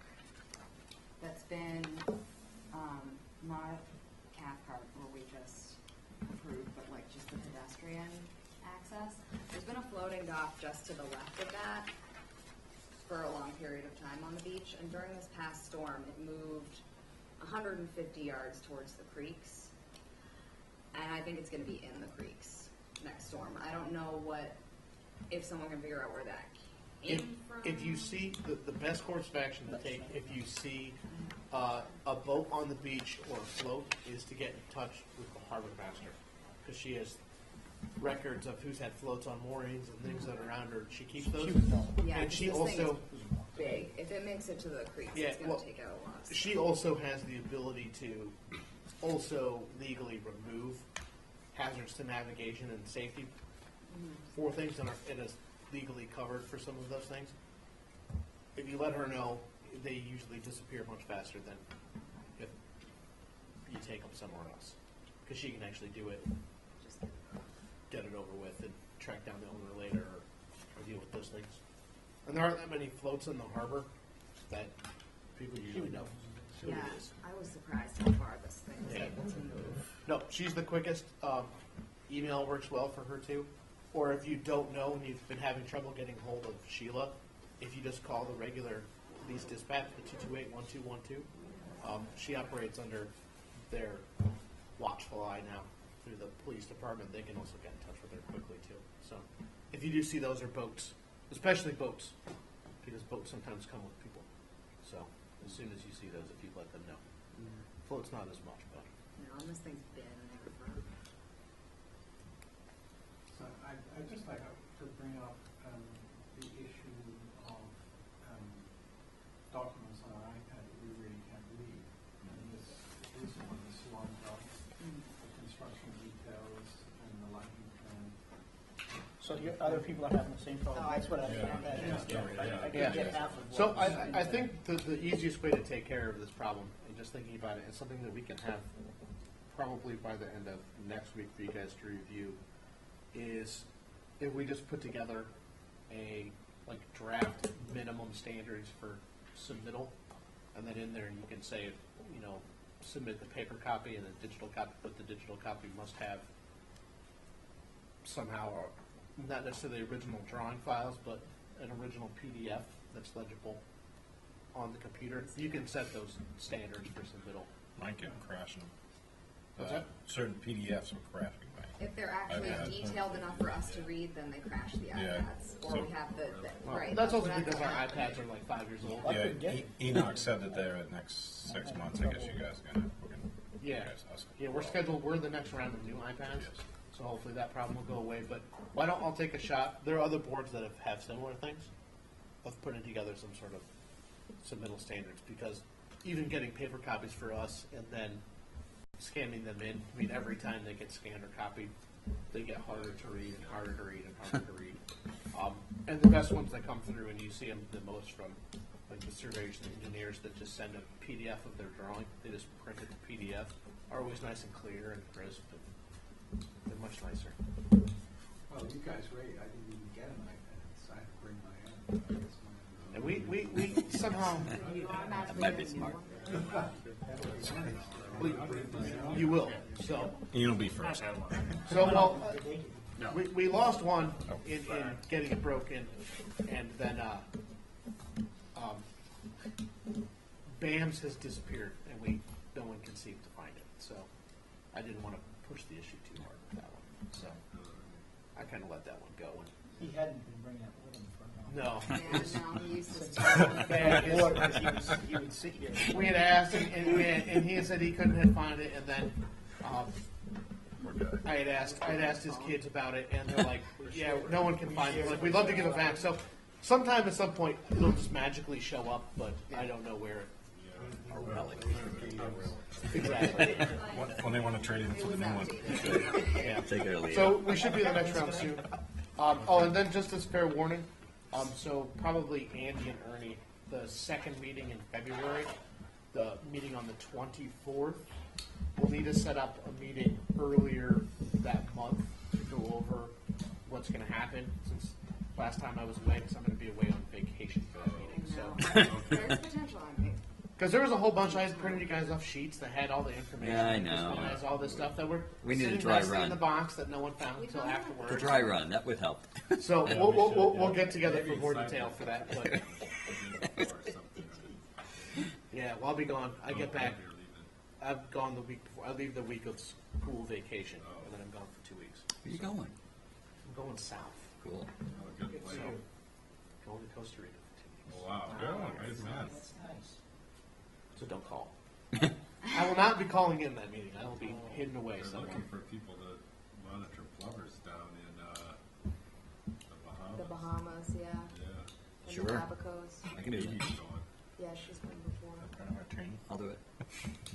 that's been, not a calf cart where we just approved, but like just the pedestrian access. There's been a floating dock just to the left of that for a long period of time on the beach, and during this past storm, it moved 150 yards towards the creeks, and I think it's going to be in the creeks next storm. I don't know if someone can figure out where that came from. If you see, the best course of action to take, if you see a boat on the beach or a float, is to get in touch with the harbor master, because she has records of who's had floats on moorings and things that are around her. She keeps those. Yeah, And 'cause she this thing also, is big. If it makes it to the creeks, Yeah, it's going to well, take out a lot of stuff. she also has the ability to also legally remove hazards to navigation and safety for things, and it is legally covered for some of those things. If you let her know, they usually disappear much faster than if you take them somewhere else, because she can actually do it, Just get it over with, and track down the owner later, or deal with those things. And there aren't that many floats in the harbor that people usually know who yeah, it is. I was surprised how far this thing was Yeah. able to move. No, she's the quickest. Email works well for her too. Or if you don't know and you've been having trouble getting hold of Sheila, if you just call the regular police dispatch, the 228-1212, she operates under their watchful eye now through the police department. They can also get in touch with her quickly too. So if you do see those, or boats, especially boats, because boats sometimes come with people. So as soon as you see those, if you let them know. Float's not as much, but. And this thing's been there for. So I'd just like to bring up the issue of documents on our iPad that we really can't read. And this one, this one, the construction details and the lighting plan. So other people are having the same problem. That's what I I Yeah. can get half of So what. I think the easiest way to take care of this problem, and just thinking about it, is something that we can have probably by the end of next week for you guys to review, is if we just put together a draft minimum standards for submittal, and then in there you can say, submit the paper copy and the digital copy, but the digital copy must have somehow, not necessarily original drawing files, but an original PDF that's legible on the computer. You can set those standards for submittal. Mine kept crashing. What's that? Certain PDFs were crashing. If they're actually iPad. detailed enough for us to read, then they crash the Yeah. iPads. Or we have the Well, right. that's also what I'm because our saying. iPads are like 5 years old. Yeah, Enoch said that they're the next 6 months. I guess you guys are gonna. Yeah, yeah, we're scheduled. We're the next round of new iPads, Yes. so hopefully that problem will go away. But why don't I'll take a shot? There are other boards that have similar things of putting together some sort of submittal standards, because even getting paper copies for us and then scanning them in. I mean, every time they get scanned or copied, they get harder to read and harder to read and harder to read. And the best ones that come through, and you see them the most from like the surveyors and engineers that just send a PDF of their drawing. They just print it to PDF. Are always nice and clear and crisp. And they're much nicer. Well, you guys wait, I didn't even get them like that, so I had to bring my own. And we somehow That might be smart. you will. So You'll be first. well, we lost one in getting it broken, and then BAMS has disappeared, and no one can seem to find it. So I didn't want to push the issue too hard with that one. So I kind of let that one go. He hadn't been bringing it with him for a No. Yeah, no, he used to He would sit here. We had asked, and he had said he couldn't find it, and then I had asked his kids about it, and they're like, "Yeah, no one can find it. Like, we'd love to give it back." So, sometime at some point, it'll just magically show up, but I don't know where. A relic. Exactly. When they want to trade it into the new one. Yeah. Take it or leave it. So we should be in the next round soon. And then just as fair warning, so probably Andy and Ernie, the second meeting in February, the meeting on the 24th, we'll need to set up a meeting earlier that month to go over what's going to happen. Since last time I was away, because I'm going to be away on vacation for that meeting. So, There's potential on it. because there was a whole bunch, I printed you guys off sheets that had all the information. Yeah, I This know. one has all this stuff that We need a sitting dry nicely run. in the box that no one found until afterwards. The dry run, that would help. So we'll get together for more detail for that. But yeah, well, I'll be gone. I get back. I've gone the week before. I leave the week of school vacation, and then I'm gone for 2 weeks. Where you going? I'm going south. Cool. So, going to Costa Rica for 2 weeks. Oh, wow, good man. That's nice. So don't call. I will not be calling in that meeting. I will be hidden away They're somewhere. looking for people to monitor plovers down in the The Bahamas. Bahamas, yeah. Yeah. And Sure. the Abacos. I can do that. Baby's going. Yeah, she's been before. I'll do it.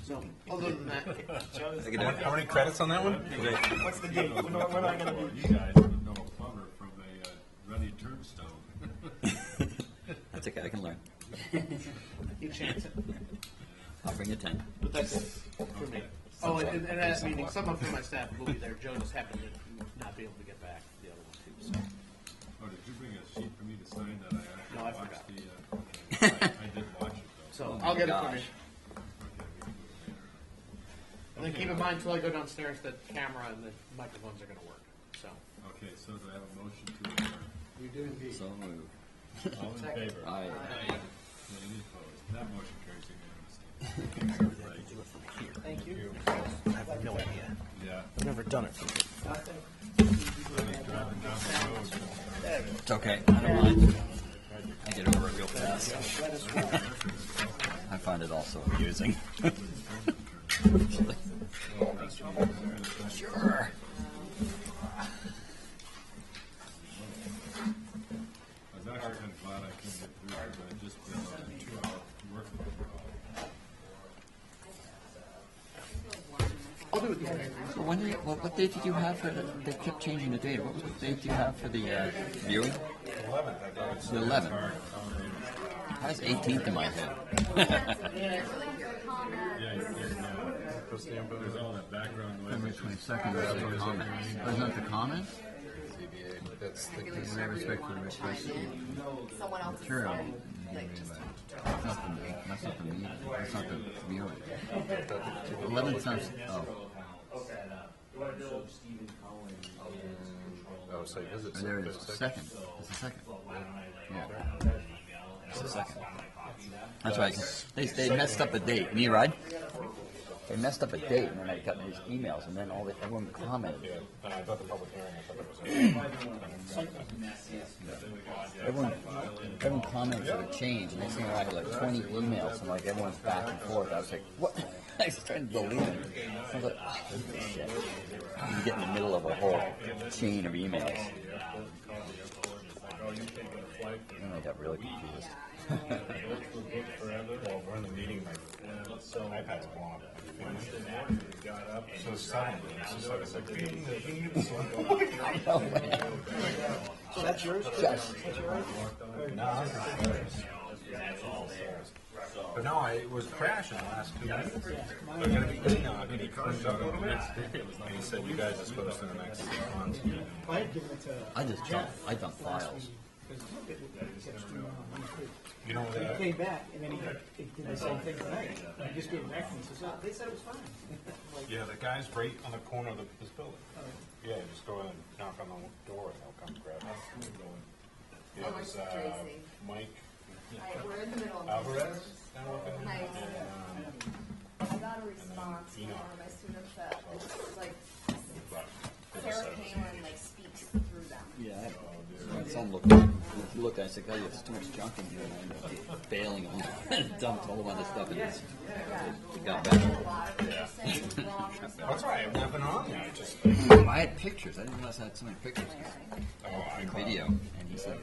So other than that, I can do it. How many credits on that one? What's the date? When am I gonna Well, be? you guys would know a plumber from a ruddy turnstone. That's okay, I can learn. you chance it. I'll bring you 10. But that's it for me. Oh, and at that meeting, someone from my staff will be there. Joe just happened to not be able to get back. The other one too. So. Oh, did you bring a sheet for me to sign that I actually No, I watched forgot. I did watch it though. So Oh I'll my get it from gosh. you. And then keep in mind until I go downstairs, the camera and the microphones are going to work. So Okay, so do I have a motion to adjourn? You do indeed. So moved. All in favor? Aye. Any opposed? That motion carries unanimously. Thank you. I have no idea. Yeah. I've never done it. Driving down the road. It's okay, I don't mind. I get over it real fast. I find it also amusing. Sure. I was actually kind of glad I couldn't get through because I just did a 2-hour work week. I'll do it tomorrow. When did, what date did you have for the, they kept changing the date. What was the date you have for the viewing? 11th, I thought it's. The 11th. How's 18th in my head? Yeah, there's all that background noise. February 22nd was the comment. Wasn't that the comment? That's the. With respect for the request Someone else's material. phone, like, just That's not the meeting. That's not the meeting. That's not the viewing. 11th sounds, oh. Oh, so is it? Oh, there it is. Second. It's the second. Yeah. It's the second. That's right. 'Cause they messed up a date. Me, right? They messed up a date, and then I got these emails, and then everyone commented. I thought the public hearing, I thought it was. Everyone commented a change, and they seemed like I had like 20 emails, and like everyone's back and forth. I was like, what? I was trying to believe it. I was like, oh, this is shit. You get in the middle of a whole chain of emails. And I got really confused. Well, we're in the meeting, like, iPads blown up. So suddenly, it's just like, So that's yours? Yes. That's yours? no, but no, it was crashing the last 2 minutes. They're gonna be cleaned out, and he cleaned up a little bit. And he said, you guys are supposed to in the next 6 months. I had given it to. I just dump files. You know He that? came back, and then he did the same thing tonight. He just gave references, they said it was fine. Yeah, the guy's right on the corner of this building. Yeah, just go in and knock on the door and they'll come grab it. Yeah, Oh, it was, it's Tracy. Mike We're in the middle of Alvarez. Hi. I got a response from one of my students that it's like Sarah Palin like speaks through them. Yeah, I had some look, I said, God, there's too much junk in here, and I ended up bailing on it, dumped a whole bunch of stuff, and it got A back. lot of what you're saying is wrong or something. That's right, I've never been on there. I just, I had pictures, I didn't realize I had so many pictures. oh, I And video, and he said,